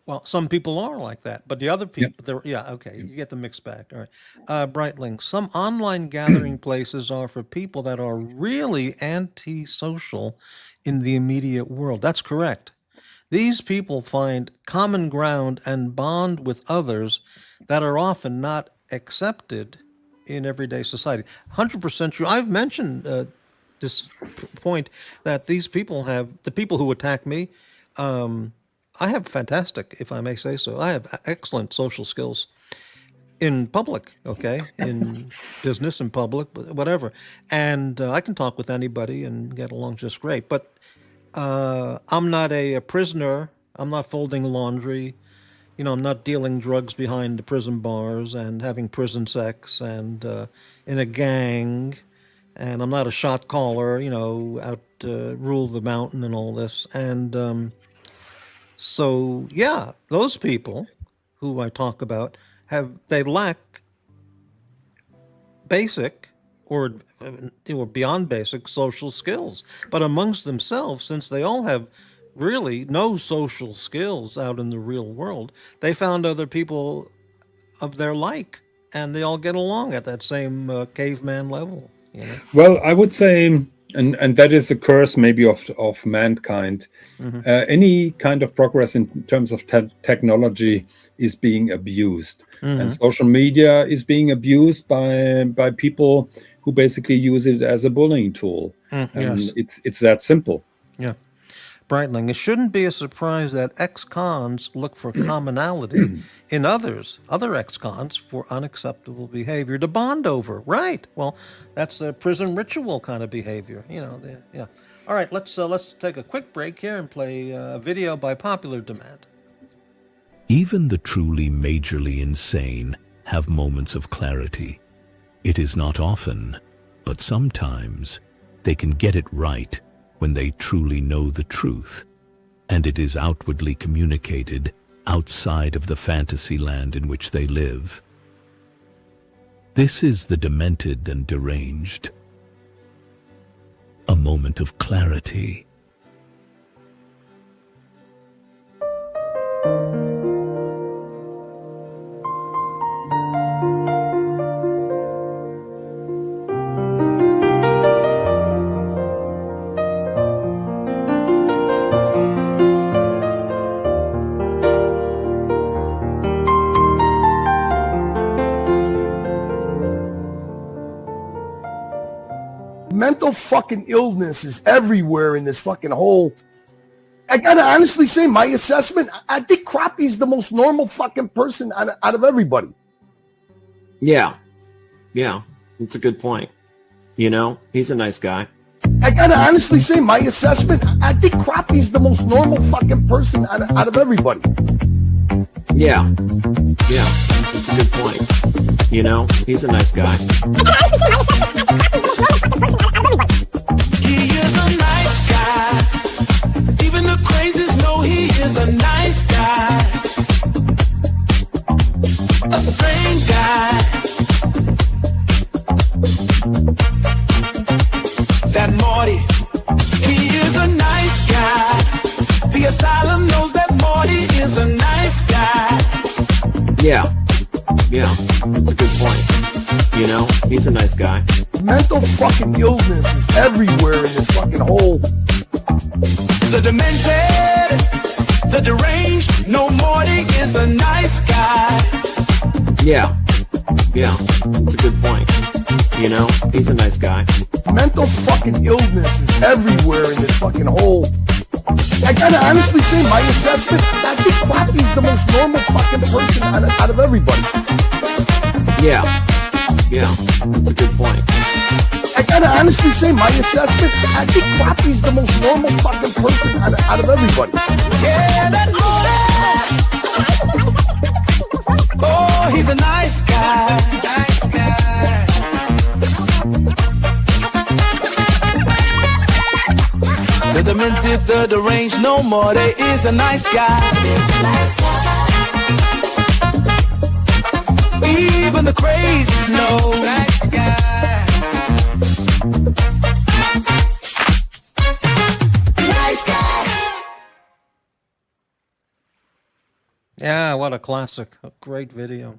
Well, some people are like that, but the other people, you get the mixed bag. All right. Breitling, some online gathering places are for people that are really antisocial in the immediate world. That's correct. These people find common ground and bond with others that are often not accepted in everyday society. 100% true. I've mentioned this point that these people the people who attack me, I have fantastic, if I may say so. I have excellent social skills in public, okay? In business, in public, whatever. And I can talk with anybody and get along just great. But I'm not a prisoner. I'm not folding laundry. I'm not dealing drugs behind the prison bars and having prison sex and in a gang. And I'm not a shot caller, out rule the mountain and all this. And so, those people who I talk about they lack basic or beyond basic social skills. But amongst themselves, since they all have really no social skills out in the real world, they found other people of their like, and they all get along at that same caveman level. Well, I would say, and that is a curse maybe of mankind. Mm-hmm. Any kind of progress in terms of technology is being abused, and social media is being abused by people who basically use it as a bullying tool. Yes. It's that simple. Yeah. Breitling, it shouldn't be a surprise that ex-cons look for commonality in other ex-cons for unacceptable behavior to bond over. Right. Well, that's a prison ritual kind of behavior. Yeah. All right, let's take a quick break here and play a video by popular demand. Even the truly majorly insane have moments of clarity. It is not often, but sometimes they can get it right when they truly know the truth, and it is outwardly communicated outside of the fantasy land in which they live. This is the demented and deranged. A moment of clarity. Mental fucking illness is everywhere in this fucking whole. I gotta honestly say, my assessment, I think Crappie's the most normal fucking person out of everybody. Yeah, it's a good point. He's a nice guy. I gotta honestly say, my assessment, I think Crappie's the most normal fucking person out of everybody. Yeah, it's a good point. He's a nice guy. He is a nice guy. Even the crazies know he is a nice guy. A sane guy. That Morty, he is a nice guy. The asylum knows that Morty is a nice guy. Yeah, it's a good point. He's a nice guy. Mental fucking illness is everywhere in this fucking whole. The demented, deranged. No, Morty is a nice guy. Yeah. Yeah. That's a good point. You know, he's a nice guy. Mental fucking illness is everywhere in this fucking whole. I gotta honestly say, my assessment, I think Crappy's the most normal fucking person out of everybody. Yeah. Yeah. That's a good point. I gotta honestly say, my assessment, I think Crappy's the most normal fucking person out of everybody. Yeah, that Morty. Oh, he's a nice guy. Nice guy. The demented, the deranged, no more. There is a nice guy. Even the crazies know. Nice guy. Nice guy. Yeah, what a classic. A great video.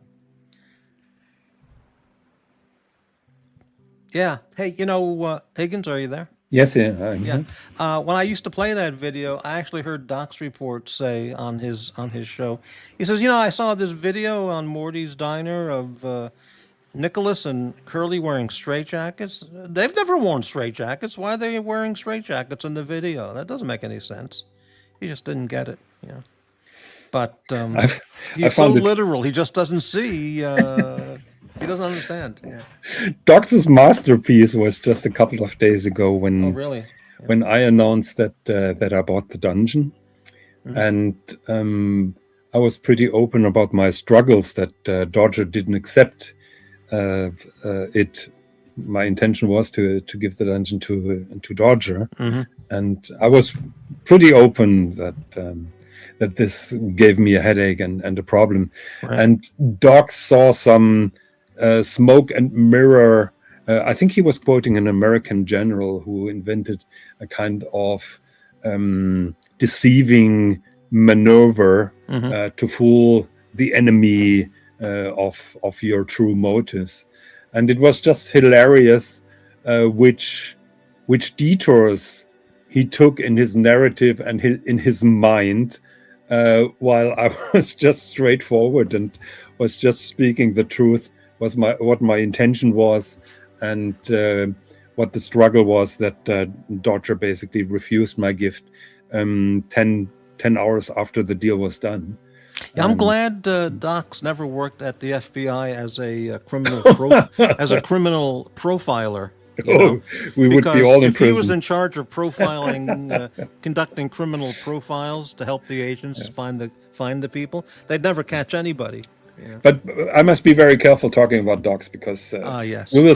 Yeah. Hey, Higgins, are you there? Yes, yeah. Yeah. When I used to play that video, I actually heard Doc's report say on his show. He says, I saw this video on Morty's Diner of Nicholas and Curly wearing straitjackets. They've never worn straitjackets. Why are they wearing straitjackets in the video? That doesn't make any sense. He just didn't get it. Yeah. But he's so literal. He just doesn't see. He doesn't understand. Yeah. Doc's masterpiece was just a couple of days ago when. Oh, really? Yeah. When I announced that I bought the dungeon, and I was pretty open about my struggles that Dodger didn't accept it. My intention was to give the dungeon to Dodger, and I was pretty open that this gave me a headache and a problem. Right. And Doc saw some smoke and mirror. I think he was quoting an American general who invented a kind of deceiving maneuver to fool the enemy of your true motives. And it was just hilarious which detours he took in his narrative and in his mind, while I was just straightforward and was just speaking the truth, what my intention was, and what the struggle was that Dodger basically refused my gift 10 hours after the deal was done. Yeah, I'm glad Doc's never worked at the FBI as a criminal criminal profiler. We would be all in if prison. He was in charge of profiling, conducting criminal profiles to help the agents find the people, they'd never catch anybody. Yeah. But I must be very careful talking about dogs because yes. we will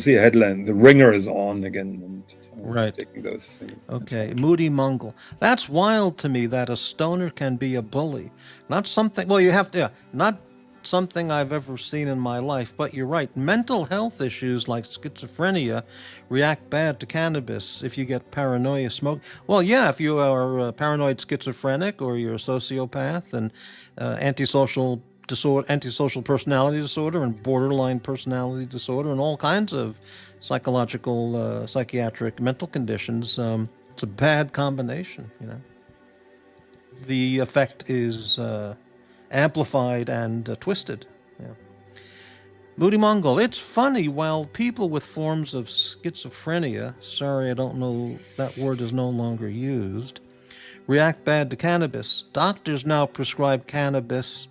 see a headline. The Ringer is on again, and right. Taking those things. Okay, Moody Mungle. That's wild to me that a stoner can be a bully. Not something. Well, you have to. Yeah, not something I've ever seen in my life. But you're right. Mental health issues like schizophrenia react bad to cannabis. If you get paranoia, smoke. Well, yeah. If you are paranoid schizophrenic or you're a sociopath and antisocial personality disorder and borderline personality disorder and all kinds of psychological, psychiatric mental conditions, it's a bad combination, The effect is amplified and twisted. Yeah. Moody Mongol, it's funny, while people with forms of schizophrenia, sorry, I don't know, that word is no longer used, react bad to cannabis, doctors now prescribe cannabis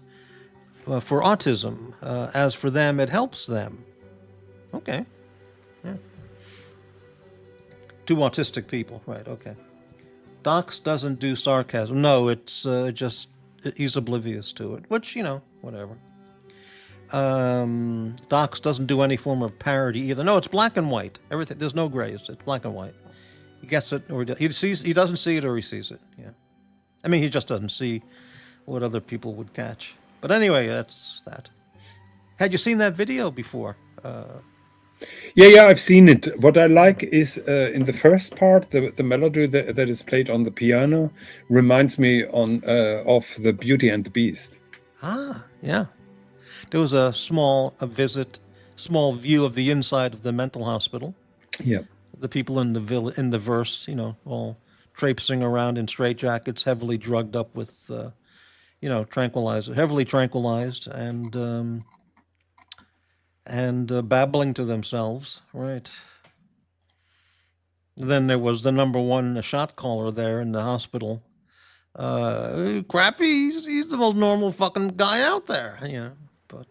for autism. As for them, it helps them. Okay. Yeah. To autistic people, right, okay. Docs doesn't do sarcasm. No, it's just, he's oblivious to it, which, whatever. Docs doesn't do any form of parody either. No, it's black and white. Everything, there's no grays. It's black and white. He gets it, or he doesn't see it, or he sees it, yeah. I mean, he just doesn't see what other people would catch. But anyway, that's that. Had you seen that video before? Yeah, I've seen it. What I like is in the first part, the melody that is played on the piano reminds me of the Beauty and the Beast. Ah, yeah. There was a small view of the inside of the mental hospital. Yeah. The people in the verse, all traipsing around in straitjackets, heavily drugged up with, tranquilizer, heavily tranquilized, and babbling to themselves. Right. Then there was the number one shot caller there in the hospital. Crappy, he's the most normal fucking guy out there, But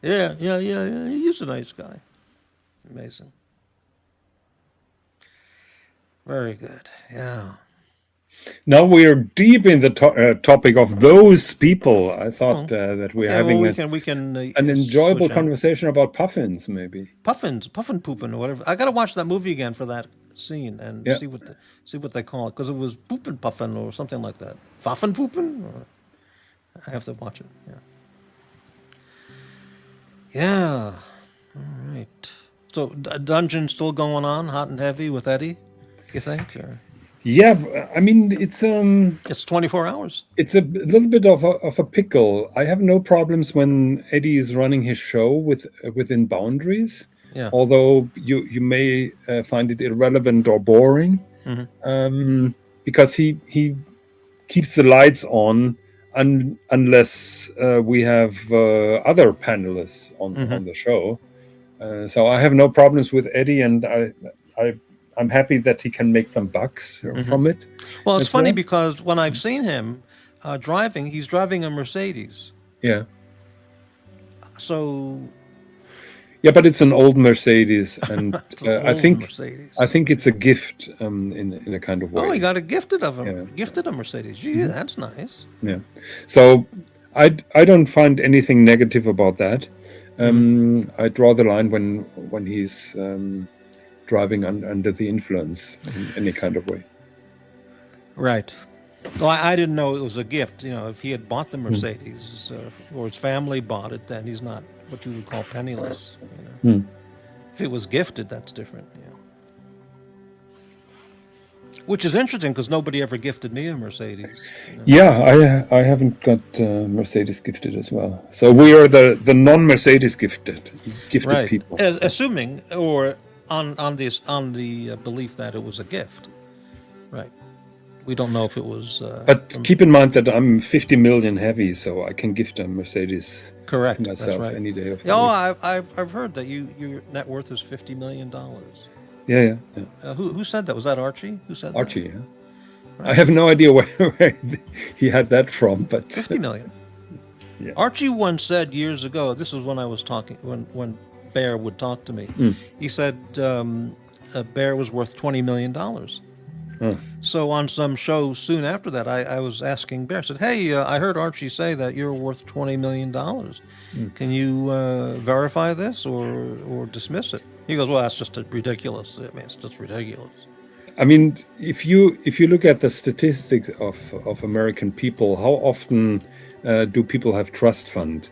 yeah, he's a nice guy. Amazing. Very good. Yeah. Now we are deep in the topic of those people. I thought that we're having we can an enjoyable switch out. conversation about puffins, maybe. Puffin pooping or whatever. I got to watch that movie again for that scene and see what they call it, because it was poopin' puffin or something like that. Puffin poopin'? I have to watch it. Yeah. Yeah. All right. So dungeon still going on, hot and heavy with Eddie, you think? Or? Yeah, I mean it's 24 hours. It's a little bit of a pickle. I have no problems when Eddie is running his show within boundaries. Yeah. Although you may find it irrelevant or boring, because he keeps the lights on unless we have other panelists on the show. So I have no problems with Eddie, and I'm happy that he can make some bucks from it. Well, it's funny because when I've seen him driving, he's driving a Mercedes. Yeah. So. Yeah, but it's an old Mercedes, and I think it's a gift in a kind of way. Oh, he got it gifted of him. Yeah. Gifted a Mercedes. Gee, that's nice. Yeah. So I don't find anything negative about that. I draw the line when he's driving under the influence in any kind of way. Right. Well, I didn't know it was a gift. If he had bought the Mercedes or his family bought it, then he's not what you would call penniless. If it was gifted, that's different. Yeah. Which is interesting because nobody ever gifted me a Mercedes. Yeah, I haven't got Mercedes gifted as well. So we are the non-Mercedes gifted right. people. Assuming or on the belief that it was a gift. Right. We don't know if it was. But keep in mind that I'm 50 million heavy, so I can gift a Mercedes. Correct. Myself That's right. any day of the week. I've heard that your net worth is $50 million. Yeah. Who said that? Was that Archie? Who said Archie? That? Yeah. Right. I have no idea where he had that from, but 50 million. Yeah. Archie once said years ago. This was when I was talking when Bear would talk to me. He said Bear was worth $20 million. So on some show soon after that, I was asking Bear. I said, "Hey, I heard Archie say that you're worth $20 million. Can you verify this or dismiss it?" He goes, "Well, that's just ridiculous. I mean, it's just ridiculous." I mean, if you look at the statistics of American people, how often do people have trust fund?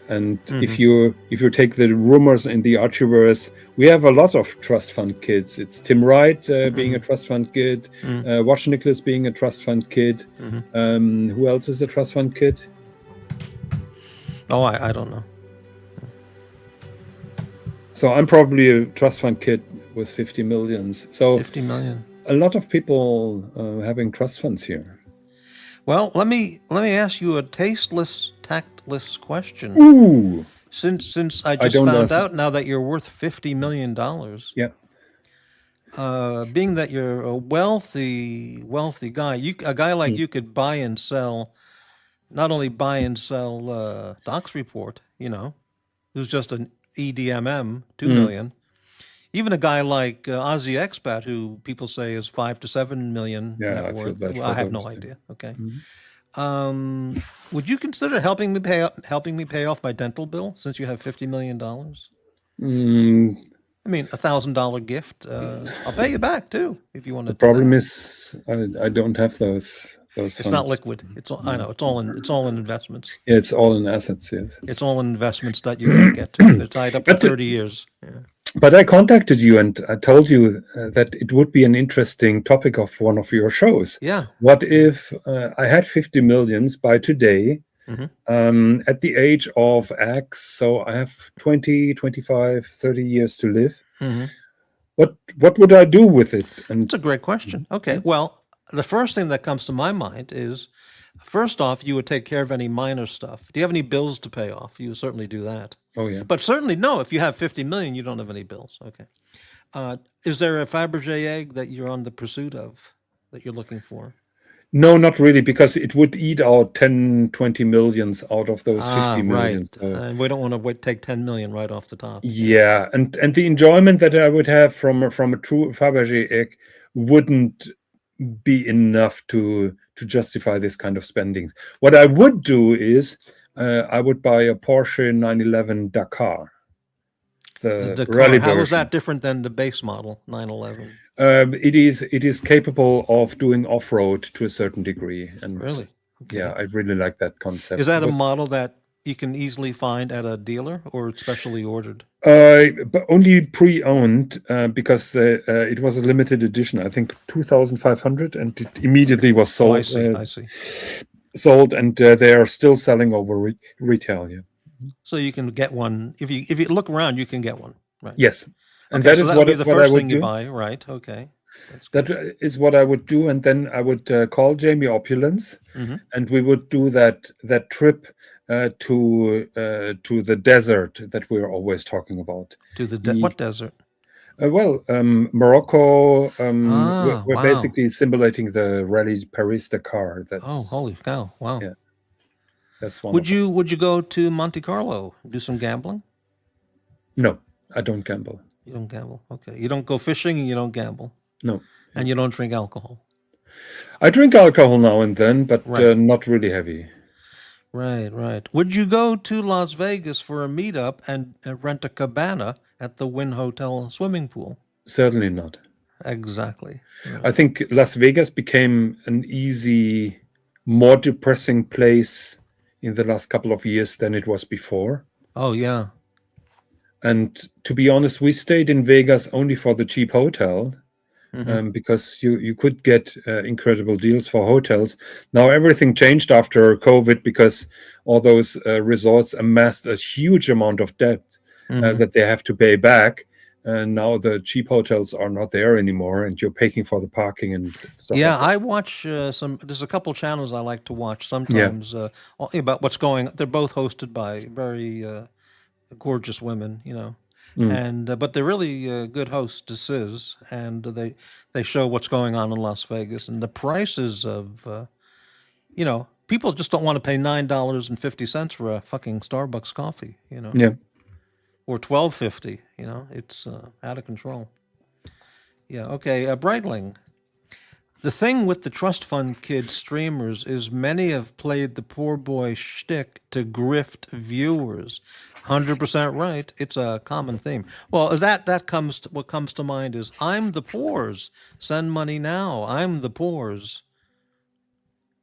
And if you take the rumors in the Archieverse, we have a lot of trust fund kids. It's Tim Wright being a trust fund kid, Wash Nicholas being a trust fund kid. Who else is a trust fund kid? Oh, I don't know. So I'm probably a trust fund kid with 50 millions. So 50 million. A lot of people having trust funds here. Well, let me ask you a tasteless, tactless question. Ooh. Since I just found out now that you're worth $50 million. Yeah. Being that you're a wealthy guy, a guy like you could buy and sell, not only buy and sell Doc's Report, who's just an EDMM, 2 million. Even a guy like Ozzy Expat, who people say is 5 to 7 million net worth. Well, I have no idea. Okay. Would you consider helping me pay off my dental bill since you have $50 million? I mean, $1,000 gift. I'll pay you back too if you want to. The problem is I don't have those. It's funds. Not liquid. I know. It's all in investments. Yeah, it's all in assets. Yes. It's all in investments that you can't get to. They're tied up for 30 years. Yeah. But I contacted you and I told you that it would be an interesting topic of one of your shows. Yeah. What if I had 50 millions by today at the age of X, so I have 20, 25, 30 years to live. what would I do with it? And It's a great question. Okay, well, the first thing that comes to my mind is, first off, you would take care of any minor stuff. Do you have any bills to pay off? You would certainly do that. oh yeah. But certainly, no, if you have 50 million, you don't have any bills. Okay. Is there a Fabergé egg that you're on the pursuit of, that you're looking for? No, not really, because it would eat out 10, 20 millions out of those 50 Right. millions. So, And we don't want to take 10 million right off the top. yeah, and the enjoyment that I would have from a true Fabergé egg wouldn't be enough to justify this kind of spending. What I would do is I would buy a Porsche 911 Dakar, the car, rally how is version. that different than the base model 911? It is capable of doing off-road to a certain degree, and Really? Okay. yeah, I really like that concept. Is that a Because, model that you can easily find at a dealer, or it's specially ordered? but only pre-owned, because it was a limited edition. I think 2,500, and it immediately was Oh, sold. I see. Sold, and they are still selling over retail. Yeah. So you can get one if you look around, you can get one, right? Yes, and Okay, that so is that what would be the what I first would thing you do. buy, right? Okay, that's good. That is what I would do, and then I would call Jamie Opulence, Mhm. and we would do that trip to the desert that we're always talking about. To the The- what desert? Morocco. We're Wow. basically simulating the Rally Paris Dakar. That's Oh, holy cow! Wow. yeah, that's one. Would you go to Monte Carlo, do some gambling? No, I don't gamble. You don't gamble. Okay. You don't go fishing and you don't gamble. No, And you don't drink alcohol. I drink alcohol now and then, but Right. not really heavy. Right. Would you go to Las Vegas for a meetup and rent a cabana at the Wynn Hotel swimming pool? Certainly not. Exactly. I think Las Vegas became an easy, more depressing place in the last couple of years than it was before. Oh, yeah. And to be honest, we stayed in Vegas only for the cheap hotel, because you could get incredible deals for hotels. Now everything changed after COVID, because all those resorts amassed a huge amount of debt that they have to pay back. And now the cheap hotels are not there anymore, and you're paying for the parking and stuff. Yeah, like that. I watch there's a couple channels I like to watch sometimes about what's going. They're both hosted by very gorgeous women, and but they're really good hostesses, and they show what's going on in Las Vegas and the prices of, people just don't want to pay $9.50 for a fucking Starbucks coffee, Yeah. or $12.50. It's out of control. Yeah. Okay. Breitling. The thing with the trust fund kid streamers is many have played the poor boy shtick to grift viewers. 100% right. It's a common theme. Well, what comes to mind is I'm the poors. Send money now. I'm the poors.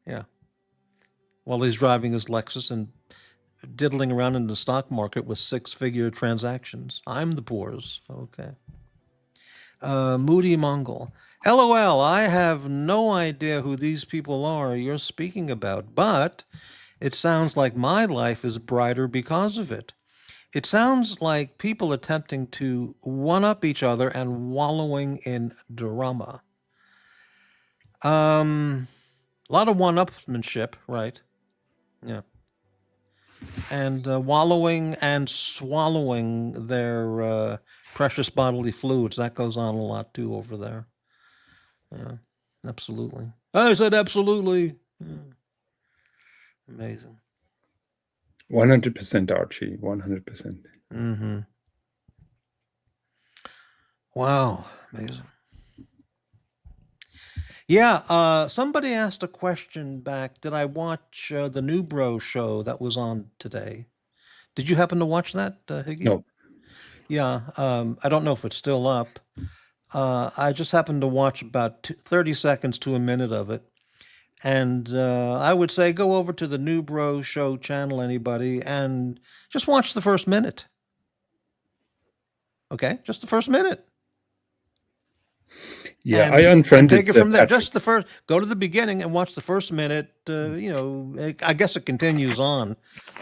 Yeah. While he's driving his Lexus and diddling around in the stock market with 6-figure transactions. I'm the poors. Okay. Moody Mongol. LOL, I have no idea who these people are you're speaking about, but it sounds like my life is brighter because of it. It sounds like people attempting to one-up each other and wallowing in drama. A lot of one-upsmanship, right? Yeah. And wallowing and swallowing their precious bodily fluids. That goes on a lot too over there. Yeah, absolutely. I said absolutely. Yeah. Amazing. 100% Archie, 100%. Wow, amazing. Yeah, somebody asked a question back. Did I watch the New Bro show that was on today? Did you happen to watch that, Higgy? No. Yeah, I don't know if it's still up. I just happened to watch about 30 seconds to a minute of it. And I would say go over to the New Bro Show channel, anybody, and just watch the first minute. Okay? Just the first minute. Yeah, And I unfriended take it from there. Patrick. Just the first, go to the beginning and watch the first minute. I guess it continues on,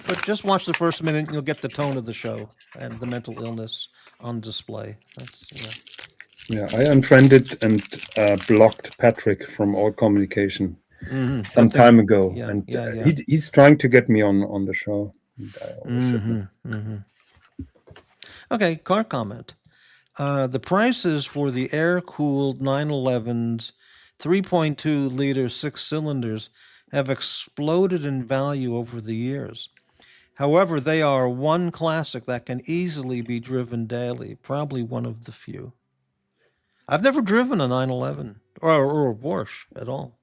but just watch the first minute and you'll get the tone of the show and the mental illness on display. That's, Yeah, I unfriended and blocked Patrick from all communication some time ago, Yeah, and yeah, yeah. he's trying to get me on the show. And I always said no. Okay, car comment. The prices for the air-cooled 911's 3.2 liter 6 cylinders have exploded in value over the years. However, they are one classic that can easily be driven daily, probably one of the few. I've never driven a 911 or a Porsche at all.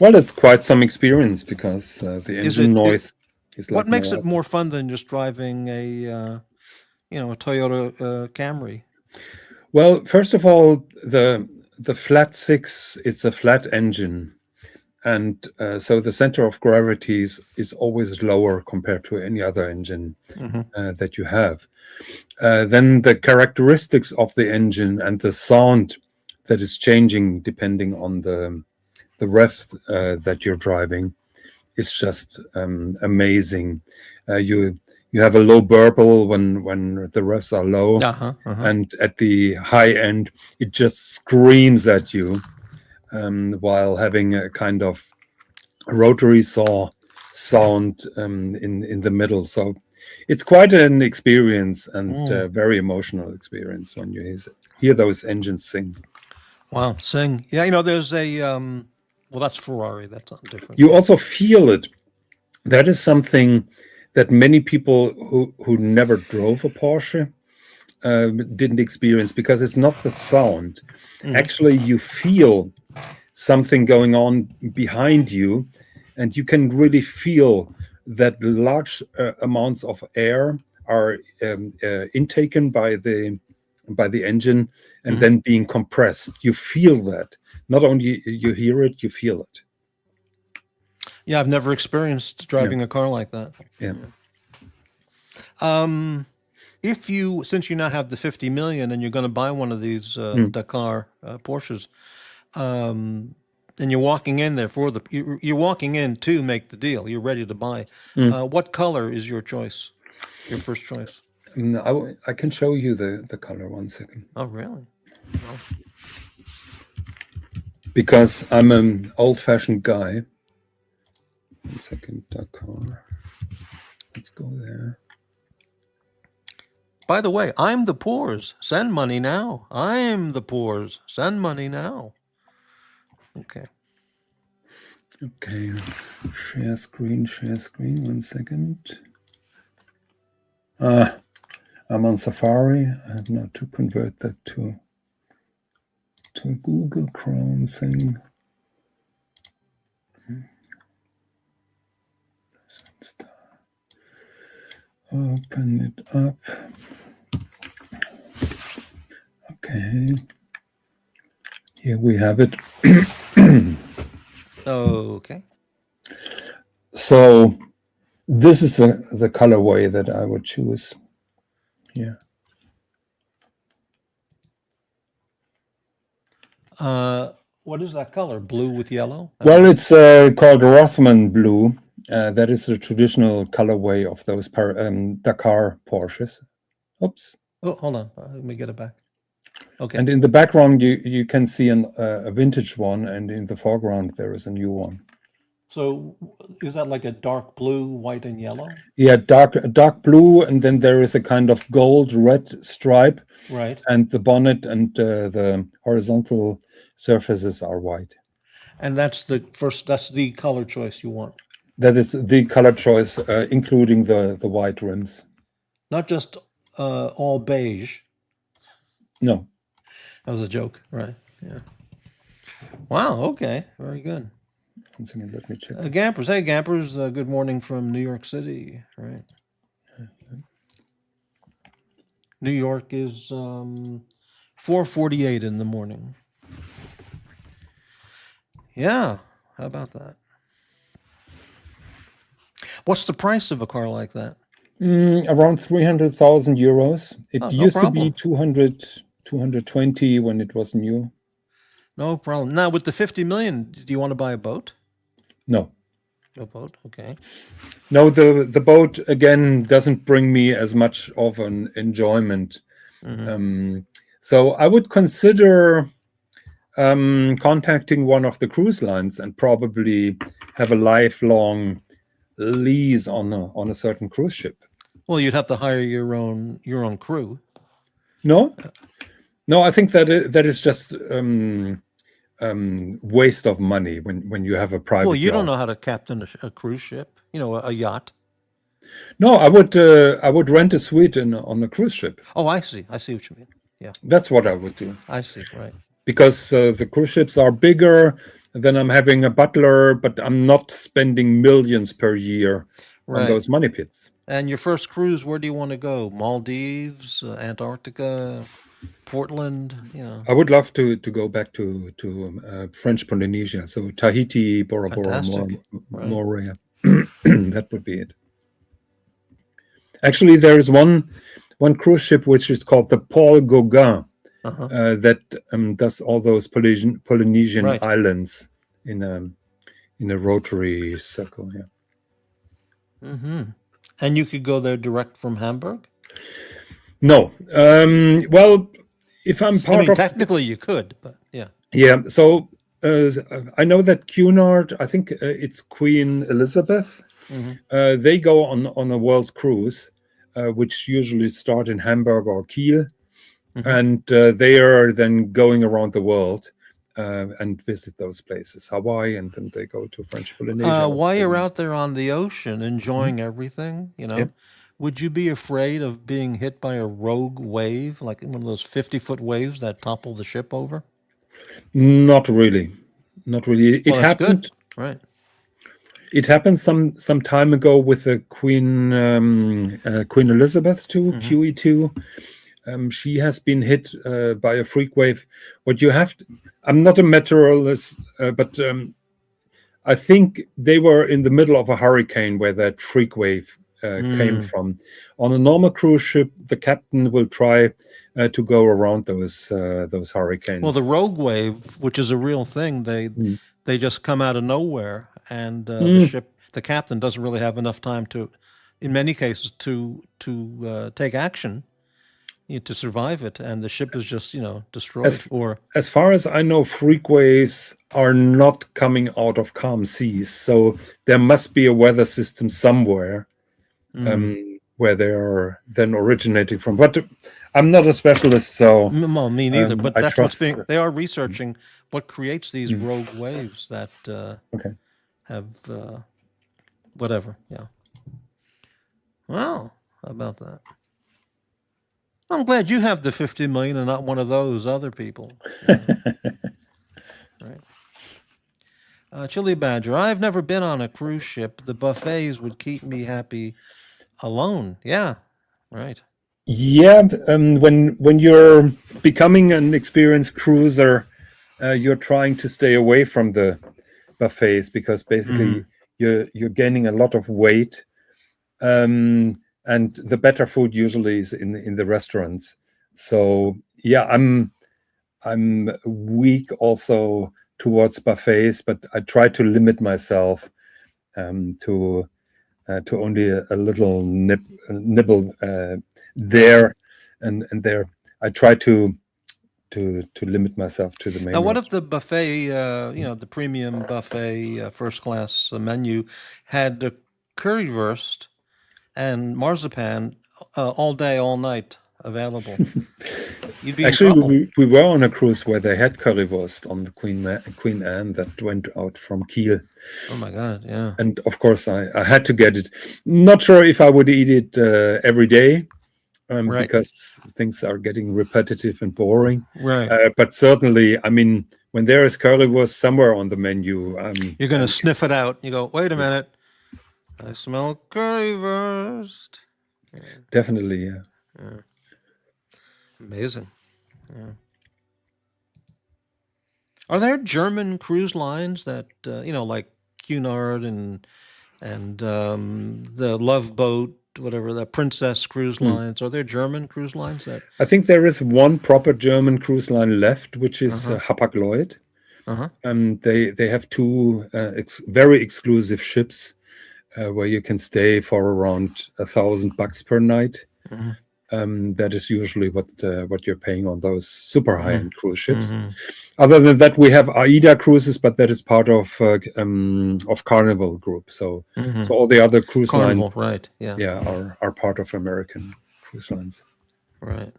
Well, it's quite some experience because the Is engine it- noise is like What makes no it other. more fun than just driving a Toyota Camry? Well, first of all, the flat six, it's a flat engine, and so the center of gravity is always lower compared to any other engine that you have. Then the characteristics of the engine and the sound that is changing depending on the rev that you're driving is just amazing. You have a low burble when the revs are low, and at the high end it just screams at you, while having a kind of rotary saw sound in the middle. So it's quite an experience and very emotional experience when you hear those engines sing. Wow, sing. Yeah, there's a well, that's Ferrari. That's not different. You also feel it. That is something that many people who never drove a Porsche didn't experience, because it's not the sound. Actually, you feel something going on behind you, and you can really feel that large amounts of air are intaken by the engine and then being compressed. You feel that. Not only you hear it, you feel it. Yeah, I've never experienced driving a car like that. Yeah. Since you now have the 50 million and you're going to buy one of these Dakar Porsches, and you're walking in there you're walking in to make the deal. You're ready to buy. What color is your choice? Your first choice? I can show you the color, 1 second. Oh, really? Oh. Because I'm an old-fashioned guy. 1 second, Dakar. Let's go there. By the way, I'm the Poors. Send money now. I'm the Poors. Send money now. Okay. Okay. Share screen. 1 second. I'm on Safari. I have now to convert that to Google Chrome thing. Open it up. Okay. Here we have it. Okay. So this is the colorway that I would choose. Yeah. What is that color? Blue with yellow? Well, it's called Rothman blue. That is the traditional colorway of those Dakar Porsches. Oops. Oh, hold on. Let me get it back. Okay. And in the background, you can see a vintage one, and in the foreground, there is a new one. So is that like a dark blue, white, and yellow? Yeah, dark blue, and then there is a kind of gold-red stripe. Right. And the bonnet and the horizontal surfaces are white. And that's the color choice you want. That is the color choice, including the white rims. Not just all beige. No. That was a joke, right? Yeah. Wow. Okay. Very good. One second, let me check. Gampers. Hey, Gampers. Good morning from New York City. Right. New York is 4:48 in the morning. Yeah. How about that? What's the price of a car like that? Around 300,000 euros. It used to be problem. 220 when it was new. No problem. Now, with the 50 million, do you want to buy a boat? No. No boat? Okay. No, the boat, again, doesn't bring me as much of an enjoyment. So I would consider contacting one of the cruise lines and probably have a lifelong lease on a certain cruise ship. Well, you'd have to hire your own crew. No, I think that is just waste of money when you have a private. Well, you don't yacht. know how to captain a cruise ship, a yacht. No, I would rent a suite on a cruise ship. Oh, I see what you mean. Yeah, That's what I would do. I see. Right. Because the cruise ships are bigger. Then I'm having a butler, but I'm not spending millions per year on Right. those money pits. And your first cruise, where do you want to go? Maldives, Antarctica, Portland. I would love to go back to French Polynesia, so Tahiti, Bora Bora, Fantastic. Right. Moorea. That would be it. Actually, there is one cruise ship which is called the Paul Gauguin that does all those Polynesian Right. islands in a rotary circle. Yeah. Mm-hmm. And you could go there direct from Hamburg? No. Well, if I'm part of technically you could, but yeah. Yeah, so I know that Cunard, I think it's Queen Elizabeth. They go on a world cruise, which usually start in Hamburg or Kiel, and they are then going around the world and visit those places, Hawaii, and then they go to French Polynesia. While you're out there on the ocean enjoying everything, Yep. would you be afraid of being hit by a rogue wave, like one of those 50-foot waves that topple the ship over? Not really. It Well, that's happened. good. Right. It happened some time ago with the Queen Elizabeth II, QE2. She has been hit by a freak wave. What you have I'm not a meteorologist, but I think they were in the middle of a hurricane where that freak wave came from. On a normal cruise ship, the captain will try to go around those hurricanes. Well, the rogue wave, which is a real thing, they just come out of nowhere, and the captain doesn't really have enough time to, in many cases, to take action to survive it, and the ship is just destroyed. As far as I know, freak waves are not coming out of calm seas, so there must be a weather system somewhere where they are then originating from. But I'm not a specialist, so well, me neither. But that's what's trust. they are researching what creates these rogue waves that have whatever. Yeah. Well, how about that? I'm glad you have the 50 million and not one of those other people. Right. Chili Badger, I've never been on a cruise ship. The buffets would keep me happy alone. Yeah, right. Yeah, when you're becoming an experienced cruiser, you're trying to stay away from the buffets because basically you're gaining a lot of weight. And the better food usually is in the restaurants. So yeah, I'm weak also towards buffets, but I try to limit myself to only a little nibble there and there. I try to limit myself to the main. Now, what if the buffet, the premium buffet, first class menu, had the currywurst and marzipan all day, all night available? You'd be Actually, in trouble. we were on a cruise where they had currywurst on the Queen Anne that went out from Kiel. Oh my God, yeah. And of course, I had to get it. Not sure if I would eat it every day Right. because things are getting repetitive and boring. Right. But certainly, I mean, when there is currywurst somewhere on the menu, You're going to sniff it out. You go, wait a minute. I smell currywurst. definitely, yeah. Amazing. Yeah. Are there German cruise lines that like Cunard and the Love Boat, whatever, the Princess Cruise Lines? Are there German cruise lines that? I think there is one proper German cruise line left, which is Hapag-Lloyd. They have two very exclusive ships where you can stay for around $1,000 per night. That is usually what you're paying on those super high-end cruise ships. Mm-hmm. Other than that, we have AIDA cruises, but that is part of Carnival Group. So all the other cruise Carnival, lines, right? Yeah. are part of American cruise lines. Right.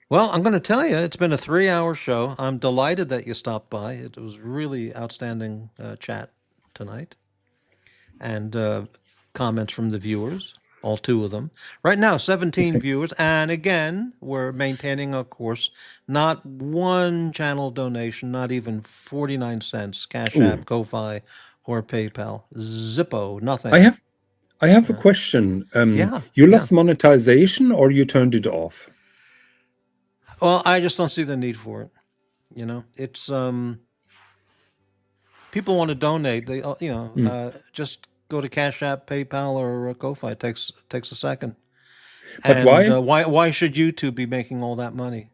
Well, I'm going to tell you, it's been a 3-hour show. I'm delighted that you stopped by. It was really outstanding chat tonight, and comments from the viewers, all 2 of them. Right now, 17 viewers, and again, we're maintaining a course. Not one channel donation, not even 49 cents, Cash App, Ko-Fi, or PayPal. Zippo, nothing. I have a question. Yeah, You yeah. lost monetization, or you turned it off? Well, I just don't see the need for it. It's people want to donate. They just go to Cash App, PayPal, or Ko-Fi. It takes a second. But And why? why should YouTube be making all that money?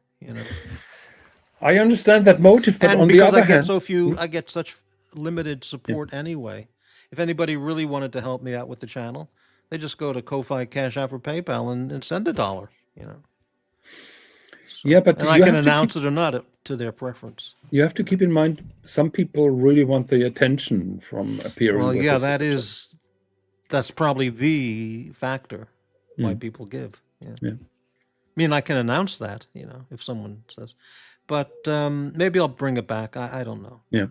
I understand that motive, but And on the because other I get hand, so few, I get such limited support anyway. If anybody really wanted to help me out with the channel, they just go to Ko-Fi, Cash App, or PayPal and send $1. yeah, but And I you can have to announce it or not to their preference. you have to keep in mind some people really want the attention from appearing. Well, with yeah, the that's probably the factor why people give. Yeah. I mean, I can announce that, if someone says, but maybe I'll bring it back. I don't know. Yeah.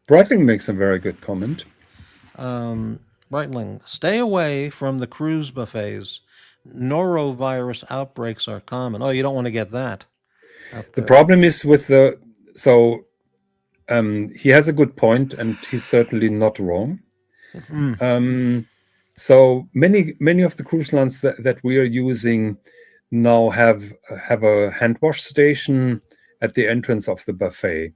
Breitling makes a very good comment. Breitling, stay away from the cruise buffets. Norovirus outbreaks are common. Oh, you don't want to get that. The problem is with he has a good point, and he's certainly not wrong. So many of the cruise lines that we are using now have a hand wash station at the entrance of the buffet.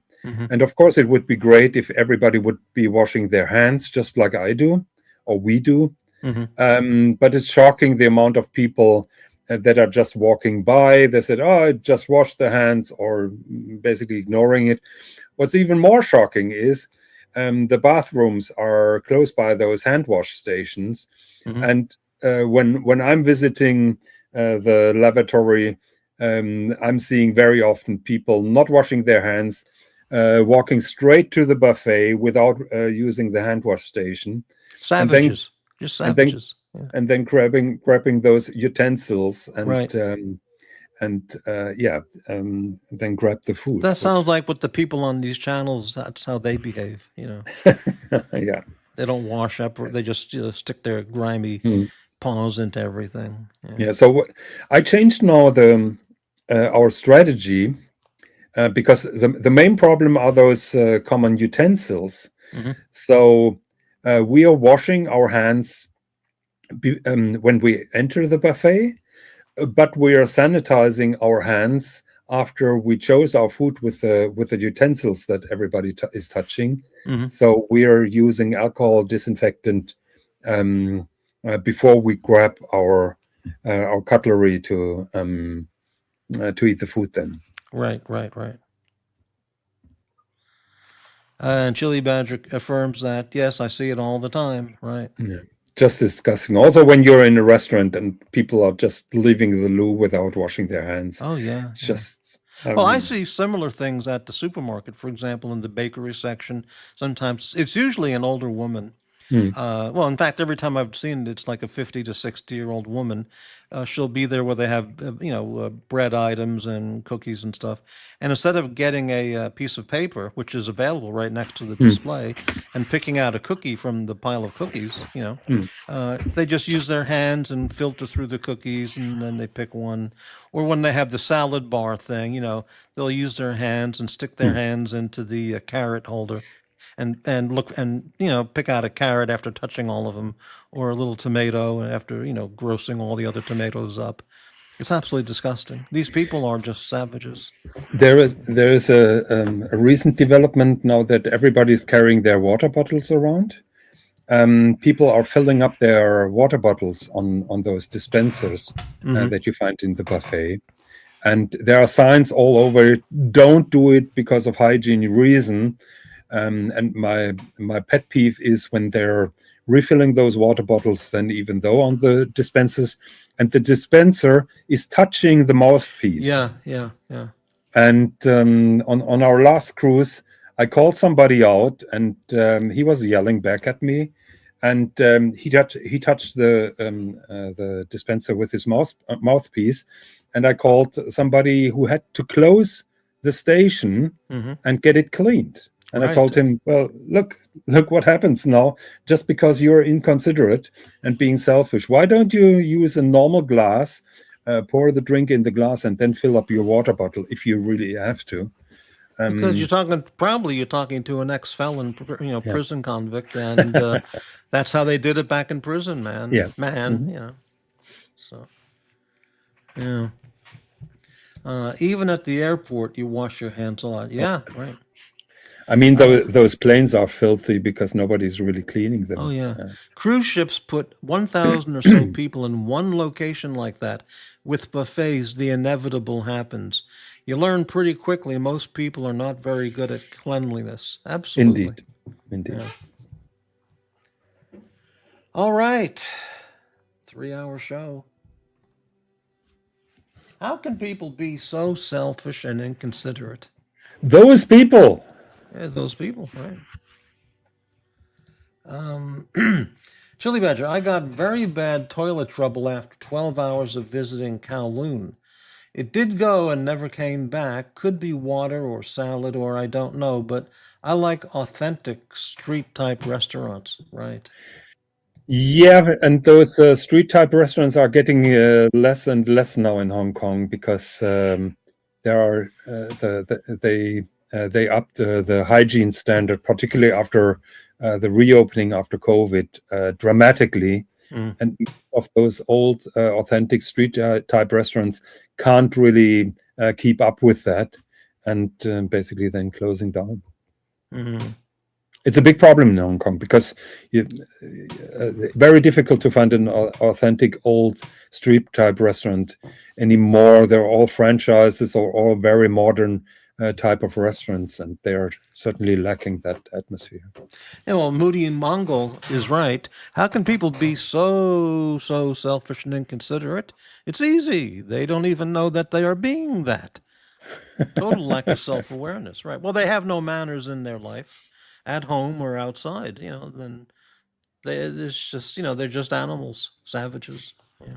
And of course, it would be great if everybody would be washing their hands just like I do, or we do. But it's shocking the amount of people that are just walking by. They said, "Oh, I just washed their hands," or basically ignoring it. What's even more shocking is the bathrooms are close by those hand wash stations. And when I'm visiting the lavatory, I'm seeing very often people not washing their hands, walking straight to the buffet without using the hand wash station. Savages. Just savages. And then grabbing those utensils and Right. Then grab the food. That sounds like what the people on these channels, that's how they behave, Yeah. They don't wash up, or they just stick their grimy paws into everything. Yeah. So I changed now our strategy because the main problem are those common utensils. So we are washing our hands when we enter the buffet, but we are sanitizing our hands after we chose our food with the utensils that everybody is touching. So we are using alcohol disinfectant before we grab our cutlery to eat the food. Then Right. And Chili Badger affirms that, yes, I see it all the time. Right. Yeah. Just disgusting. Also, when you're in a restaurant and people are just leaving the loo without washing their hands. Oh, yeah. It's just. Well, I see similar things at the supermarket. For example, in the bakery section, sometimes it's usually an older woman. Well, in fact, every time I've seen it, it's like a 50 to 60-year-old woman. She'll be there where they have, bread items and cookies and stuff. And instead of getting a piece of paper, which is available right next to the display, and picking out a cookie from the pile of cookies, they just use their hands and filter through the cookies, and then they pick one. Or when they have the salad bar thing, they'll use their hands and stick their hands into the carrot holder. And look and pick out a carrot after touching all of them, or a little tomato after grossing all the other tomatoes up. It's absolutely disgusting. These people are just savages. There is a recent development now that everybody's carrying their water bottles around. People are filling up their water bottles on those dispensers that you find in the buffet. And there are signs all over it. Don't do it because of hygiene reason. And my pet peeve is when they're refilling those water bottles then even though on the dispensers, and the dispenser is touching the mouthpiece. Yeah. And on our last cruise, I called somebody out, and he was yelling back at me, and he touched the dispenser with his mouthpiece, and I called somebody who had to close the station and get it cleaned. And I told him, well, look what happens now, just because you're inconsiderate and being selfish. Why don't you use a normal glass, pour the drink in the glass, and then fill up your water bottle if you really have to? Because you're talking to an ex-felon, prison convict, and that's how they did it back in prison, man. Yeah. So, yeah. Even at the airport, you wash your hands a lot. Yeah, right. I mean, those planes are filthy because nobody's really cleaning them. Oh, yeah. Cruise ships put 1,000 or so people in one location like that. With buffets, the inevitable happens. You learn pretty quickly most people are not very good at cleanliness. Absolutely. Indeed. Yeah. All right. 3-hour show. How can people be so selfish and inconsiderate? Those people. Yeah, those people, right? Chili Badger, I got very bad toilet trouble after 12 hours of visiting Kowloon. It did go and never came back. Could be water or salad or I don't know, but I like authentic street-type restaurants, right? Yeah, and those street-type restaurants are getting less and less now in Hong Kong because there are they upped the hygiene standard, particularly after the reopening after COVID, dramatically. And of those old authentic street type restaurants can't really keep up with that, and basically then closing down. It's a big problem in Hong Kong because very difficult to find an authentic old street type restaurant anymore. They're all franchises or all very modern type of restaurants, and they are certainly lacking that atmosphere. Yeah, well, Moody and Mongol is right. How can people be so selfish and inconsiderate? It's easy. They don't even know that they are being that. Total lack of self-awareness, right? Well, they have no manners in their life, at home or outside. Then they're just animals, savages. Yeah.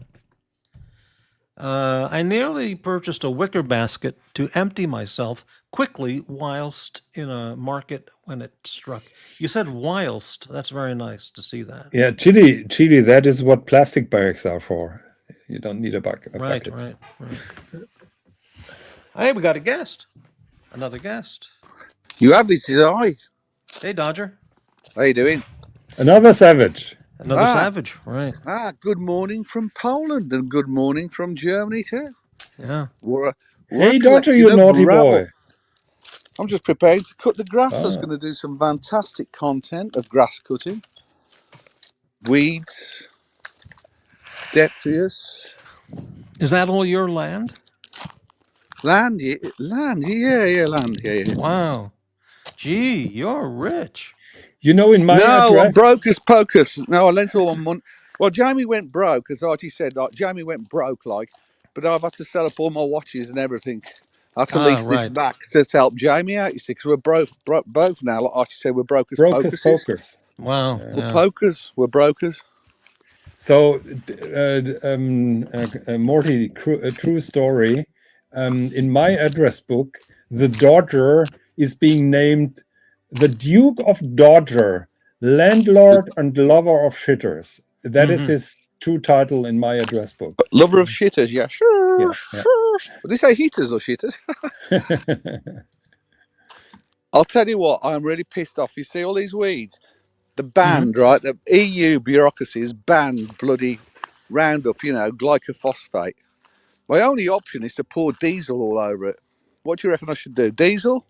I nearly purchased a wicker basket to empty myself quickly whilst in a market when it struck. You said whilst. That's very nice to see that. Yeah, Chile, that is what plastic bags are for. You don't need a bucket. Right. Hey, we got a guest. Another guest. You have, this is I. Hey, Dodger. How you doing? Another savage. Another savage, right. Good morning from Poland and good morning from Germany too. Yeah. Hey, Dodger, you naughty boy. I'm just preparing to cut the grass. I was going to do some fantastic content of grass cutting. Weeds. Detritus. Is that all your land? Land, yeah, land. Wow. Gee, you're rich. In my No, address... I'm broke as pocus. No, I lent all my money. Well, Jamie went broke, as Archie said. Jamie went broke, but I've had to sell up all my watches and everything. I had to lease this back to help Jamie out, you see, because we're both now. Like Archie said, we're broke as pokers. Wow. We're pokers. We're brokers. So, Morty, a true story. In my address book, the Dodger is being named the Duke of Dodger, landlord and lover of shitters. That is his true title in my address book. Lover of shitters, yeah, sure. Yeah. But they say heaters or shitters. I'll tell you what, I'm really pissed off. You see all these weeds? The banned, right? The EU bureaucracy has banned bloody Roundup, glycophosphate. My only option is to pour diesel all over it. What do you reckon I should do? Diesel?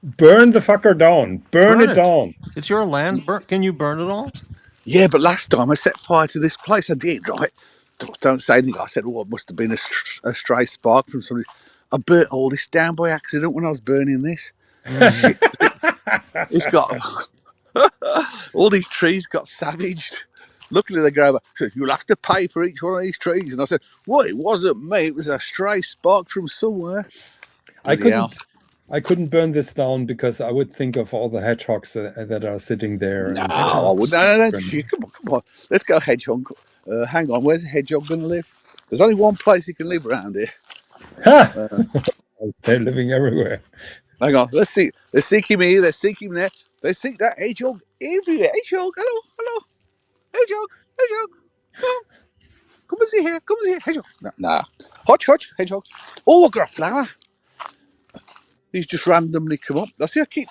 Burn the fucker down. Burn it down. It's your land. Can you burn it all? Yeah, but last time I set fire to this place, I did, right? Don't say anything. I said, it must have been a stray spark from somebody. I burnt all this down by accident when I was burning this. Shit. It's got All these trees got savaged. Luckily, the grower said, "You'll have to pay for each one of these trees." And I said, "Well, it wasn't me. It was a stray spark from somewhere." I Bloody hell. couldn't burn this down because I would think of all the hedgehogs that are sitting there. No, And I wouldn't. No, come on. Let's go hedgehog. Hang on, where's the hedgehog going to live? There's only one place he can live around here. Ha! They're living everywhere. Hang on, let's see. They seek him here. They seek him there. They seek that hedgehog everywhere. Hedgehog, hello, hedgehog, hedgehog. Come and see here. Come and see here, hedgehog. Nah. Hodge, hedgehog. Oh, I've got a flower. He's just randomly come up. I see. I keep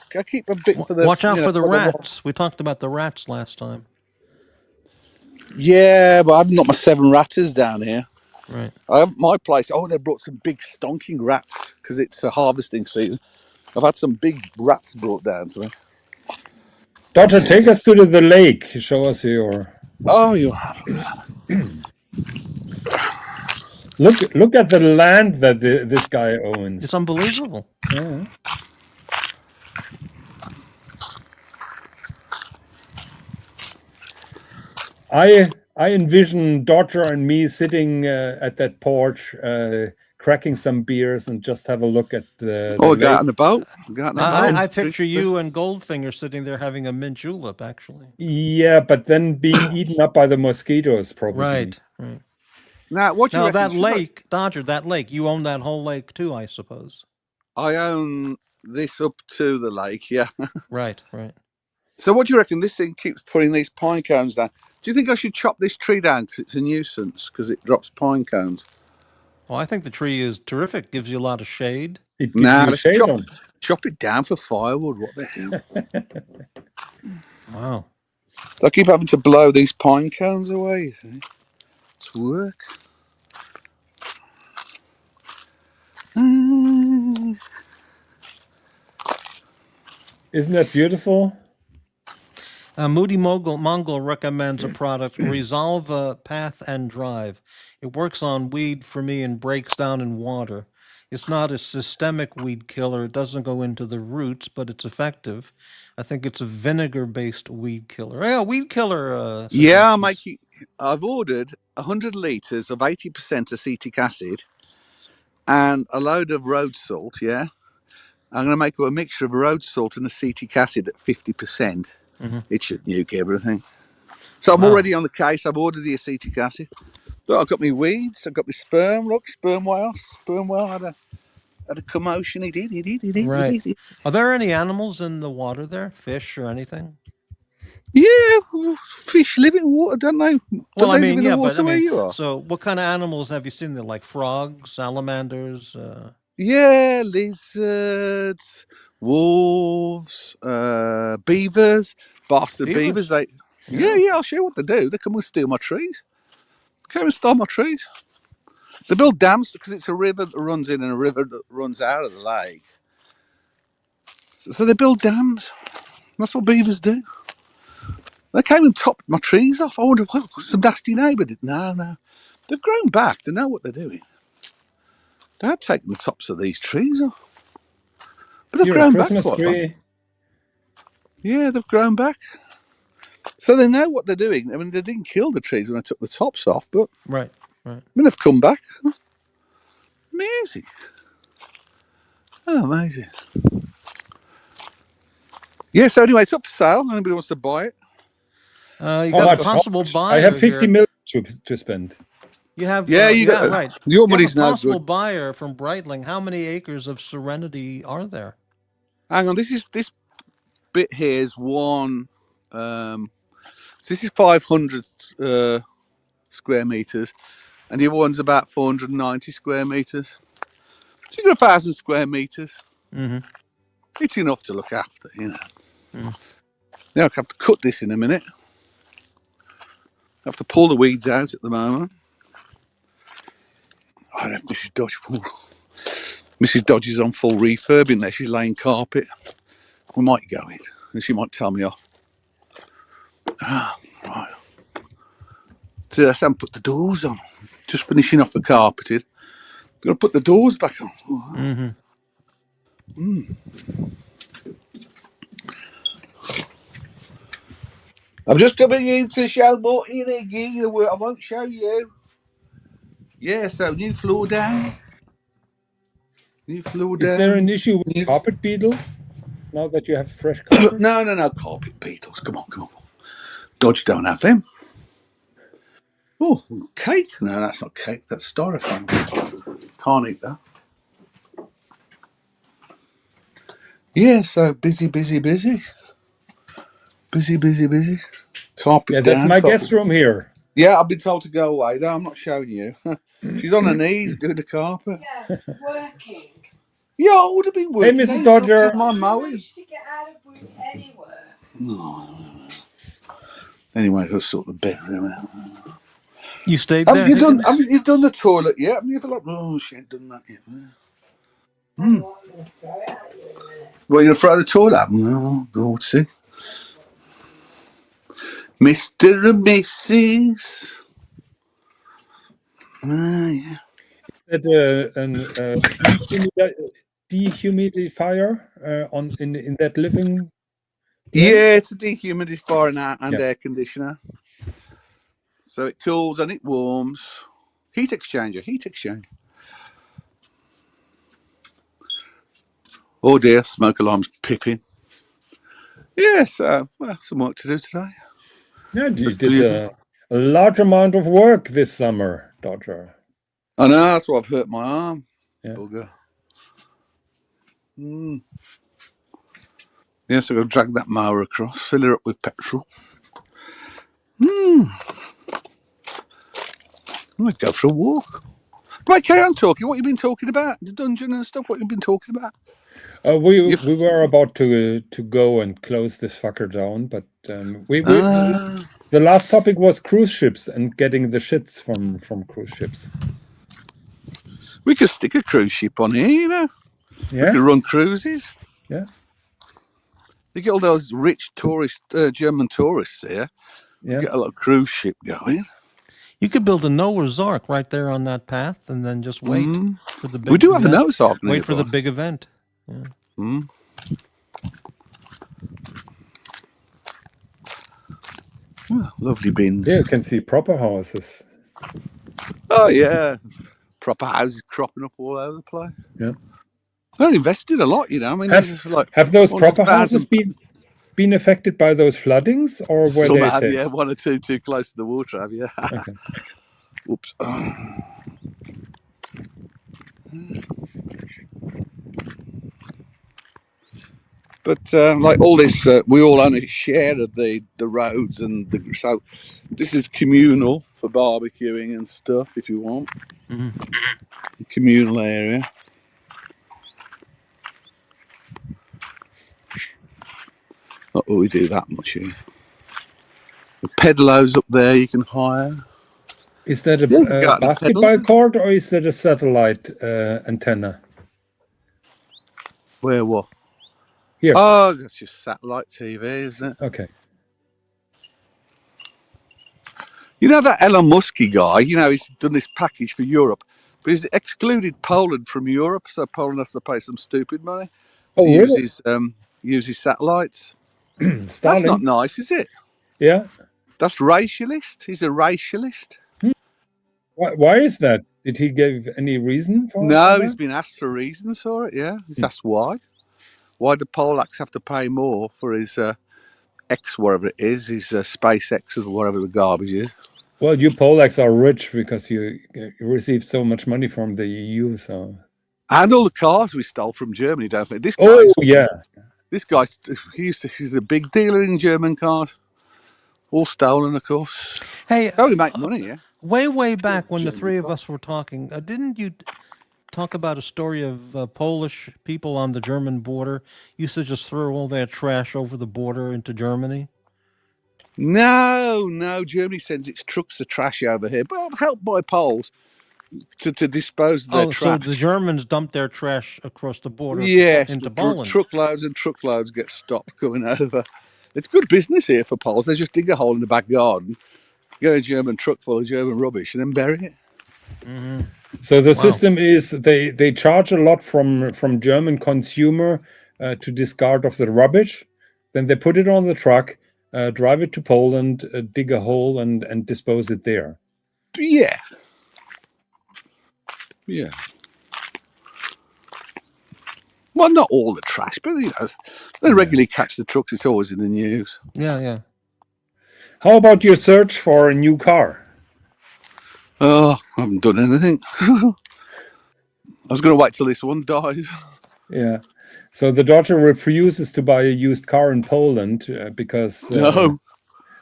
a bit for the. Watch out for the rats. We talked about the rats last time. Yeah, but I haven't got my 7 ratters down here. Right. I have my place. Oh, they brought some big stonking rats because it's a harvesting season. I've had some big rats brought down to me. Daughter, take us to the lake. Show us your. Oh, you have. Look at the land that this guy owns. It's unbelievable. Yeah. I envision Daughter and me sitting at that porch, cracking some beers, and just have a look at the. Oh, lake. go out on the boat. I picture you and Goldfinger sitting there having a mint julep, actually. Yeah, but then being eaten up by the mosquitoes, probably. Right. Now, what do you Now, reckon? that lake, Dodger, that lake, you own that whole lake too, I suppose. I own this up to the lake, yeah. Right. So what do you reckon? This thing keeps putting these pine cones down. Do you think I should chop this tree down because it's a nuisance because it drops pine cones? Well, I think the tree is terrific. Gives you a lot of shade. It gives you let's shade chop it down for firewood. What the hell? Wow. I keep having to blow these pine cones away, you see. It's work. Isn't that beautiful? Moody Mongol recommends a product, Resolve Path and Drive. It works on weed for me and breaks down in water. It's not a systemic weed killer. It doesn't go into the roots, but it's effective. I think it's a vinegar-based weed killer. Yeah, weed killer. Yeah, I've ordered 100 litres of 80% acetic acid and a load of road salt, yeah? I'm going to make a mixture of road salt and acetic acid at 50%. It should nuke everything. So I'm already on the case. I've ordered the acetic acid. Look, I've got my weeds. I've got my sperm. Look, sperm whale. Sperm whale had a commotion. He did. Right. Are there any animals in the water there? Fish or anything? Yeah, fish live in water, don't they? Well, I mean, live in the water where you are? So what kind of animals have you seen there? Like frogs, salamanders? Yeah, lizards, wolves, beavers, bastard beavers. Yeah, I'll show you what they do. They come and steal my trees. They come and steal my trees. They build dams because it's a river that runs in and a river that runs out of the lake. So they build dams. That's what beavers do. They came and topped my trees off. I wonder, well, some nasty neighbour did. No. They've grown back. They know what they're doing. They're taking the tops of these trees off. But they've grown back quite a lot. Yeah, they've grown back. So they know what they're doing. I mean, they didn't kill the trees when I took the tops off, but Right. I mean, they've come back. Amazing. Oh, amazing. Yeah, so anyway, it's up for sale. Anybody wants to buy it? You got a possible buyer. I have 50 million to spend. You have. You got right. Your money's no good. Possible buyer from Breitling. How many acres of serenity are there? Hang on, this bit here is one. This is 500 square meters, and the other one's about 490 square meters. So you got 1,000 square meters. It's enough to look after, you know. Now I have to cut this in a minute. I have to pull the weeds out at the moment. I have Mrs. Dodge. Mrs. Dodge is on full refurb in there. She's laying carpet. We might go in, and she might tell me off. Right. So I haven't put the doors on. Just finishing off the carpeted. Got to put the doors back on. I'm just coming in to show Morty and Iggy the work. I won't show you. Yeah, so new floor down. New floor Is there an down. issue with New... carpet beetles now that you have fresh carpet? No, carpet beetles. Come on. Dodge don't have them. Oh, cake? No, that's not cake. That's styrofoam. Can't eat that. Yeah, so busy. Busy. Carpet Yeah, down. that's my guest room here. Yeah, I've been told to go away. No, I'm not showing you. She's on her knees doing the carpet. Yeah, working. Yeah, I would have been working. Hey, Mrs. They interrupted Dodger. my I mowing. managed to get out of work anywhere. No. Anyway, I'll sort the bedroom out. You stayed there. Haven't you done the toilet yet? Haven't you ever like, oh, she ain't done that yet. I'm going to throw it at you in a minute. Well, you're going to throw the toilet out? No, go see. Mr. and Mrs. Yeah. Is that a dehumidifier in that living? Yeah, it's a dehumidifier and Yeah. air conditioner. So it cools and it warms. Heat exchanger. Oh dear, smoke alarm's pipping. Yeah, so, well, some work to do today. Yeah, you did a large amount of work this summer, Dodger. I know, that's why I've hurt my arm. Yeah. Bugger. Yeah, so I've got to drag that mower across, fill her up with petrol. I'm going to go for a walk. Right, carry on talking. What you been talking about? The dungeon and stuff, what you been talking about? We were about to go and close this fucker down, but the last topic was cruise ships and getting the shits from cruise ships. We could stick a cruise ship on here, you know. Yeah. We could run cruises. Yeah. You get all those rich tourist German tourists here. Yeah. Get a little cruise ship going. You could build a Noah's Ark right there on that path, and then just wait for the big. We do have a Noah's Ark. Wait for the big event. Yeah. Oh, lovely bins. Yeah, you can see proper houses. Oh yeah, proper houses cropping up all over the place. Yeah, they're invested a lot, you know. I mean, have those proper houses been affected by those floodings, or were some they have, safe? yeah, one or two too close to the water, have you? Okay. Oops. But like all this, we all own a share of the roads, and so this is communal for barbecuing and stuff. If you want, communal area. Not that we do that much here. The pedalos up there you can hire. Is that a basketball court or is that a satellite antenna? Where what? Here. Oh, that's just satellite TV, isn't it? Okay. You know that Elon Musky guy, you know, he's done this package for Europe, but he's excluded Poland from Europe, so Poland has to pay some stupid money to use his satellites. That's not nice, is it? Yeah. That's racialist. He's a racialist. Why is that? Did he give any reason for No, that? he's been asked for reasons for it, yeah. He's asked why. Why do Polacks have to pay more for his X, whatever it is, his SpaceX or whatever the garbage is? Well, you Polacks are rich because you receive so much money from the EU, so. And all the cars we stole from Germany, don't we? This guy, this guy, he's a big dealer in German cars. All stolen, of course. Hey, we make money, yeah. Way back when the three of us were talking, didn't you talk about a story of Polish people on the German border used to just throw all their trash over the border into Germany? No, Germany sends its trucks of trash over here, but helped by Poles to dispose of their trash. So the Germans dump their trash across the border into Poland. Truckloads and truckloads get stopped coming over. It's good business here for Poles. They just dig a hole in the back garden, get a German truck full of German rubbish, and then bury it. Mm-hmm. So the system is they charge a lot from German consumer to discard of the rubbish. Then they put it on the truck. drive it to Poland, dig a hole, and dispose it there. Yeah. Yeah. Well, not all the trash, but they regularly catch the trucks. It's always in the news. Yeah. How about your search for a new car? Oh, I haven't done anything. I was going to wait till this one dies. Yeah. So the daughter refuses to buy a used car in Poland because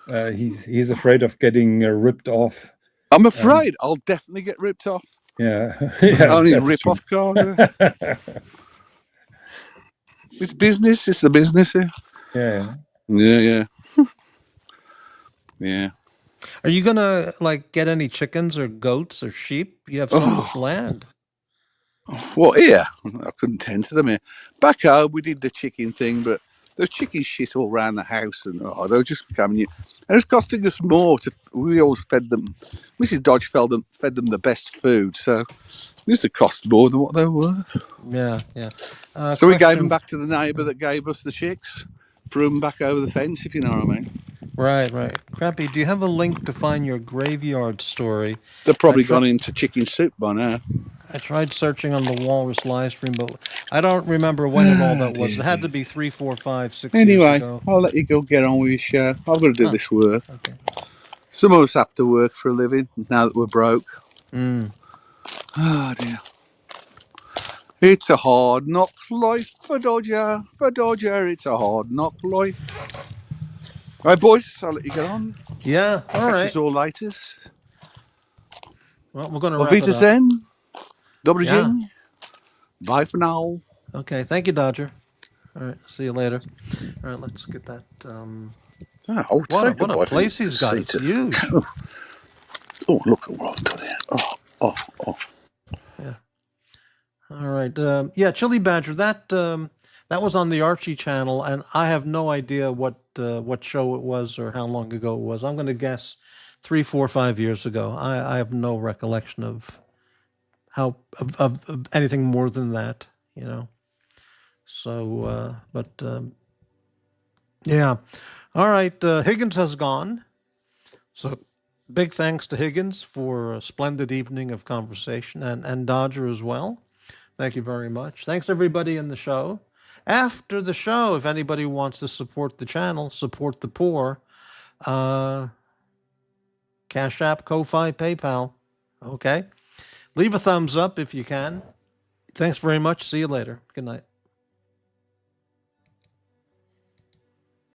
he's afraid of getting ripped off. I'm afraid I'll definitely get ripped off. Yeah. Only rip-off car. It's business. It's the business here. Yeah. Yeah. Are you gonna get any chickens or goats or sheep? You have so much land. Well, here I couldn't tend to them here. Back home, we did the chicken thing, but there's chicken shit all around the house, and they were just coming. And it's costing us more. We always fed them. Mrs. Dodge fed them the best food, so it used to cost more than what they were. Yeah. So we gave them back to the neighbour that gave us the chicks. Threw them back over the fence, if you know what I mean. Right. Crappy, do you have a link to find your graveyard story? They've probably gone into chicken soup by now. I tried searching on the Walrus live stream, but I don't remember when and all that was. It had to be 3, 4, 5, 6 years ago. I'll let you go get on with your show. I've got to do this work. Okay. Some of us have to work for a living now that we're broke. Oh dear. It's a hard knock life for Dodger. For Dodger, it's a hard knock life. All right, boys, I'll let you get on. Yeah, all right. Catch us all later. Well, we're going to Auf wrap it up. Wiedersehen. Dobry Yeah. dzień. Bye for now. Okay, thank you, Dodger. All right, see you later. All right, let's get that. What a place he's got. It's huge. Oh, look at what I've done here. Oh. Yeah. All right. Yeah, Chili Badger. That was on the Archie channel, and I have no idea what show it was or how long ago it was. I'm going to guess 3, 4, 5 years ago. I have no recollection of anything more than that. So, yeah. All right. Higgins has gone. So big thanks to Higgins for a splendid evening of conversation, and Dodger as well. Thank you very much. Thanks everybody in the show. After the show, if anybody wants to support the channel, support the poor, Cash App, Ko-Fi, PayPal. Okay. Leave a thumbs up if you can. Thanks very much. See you later. Good night.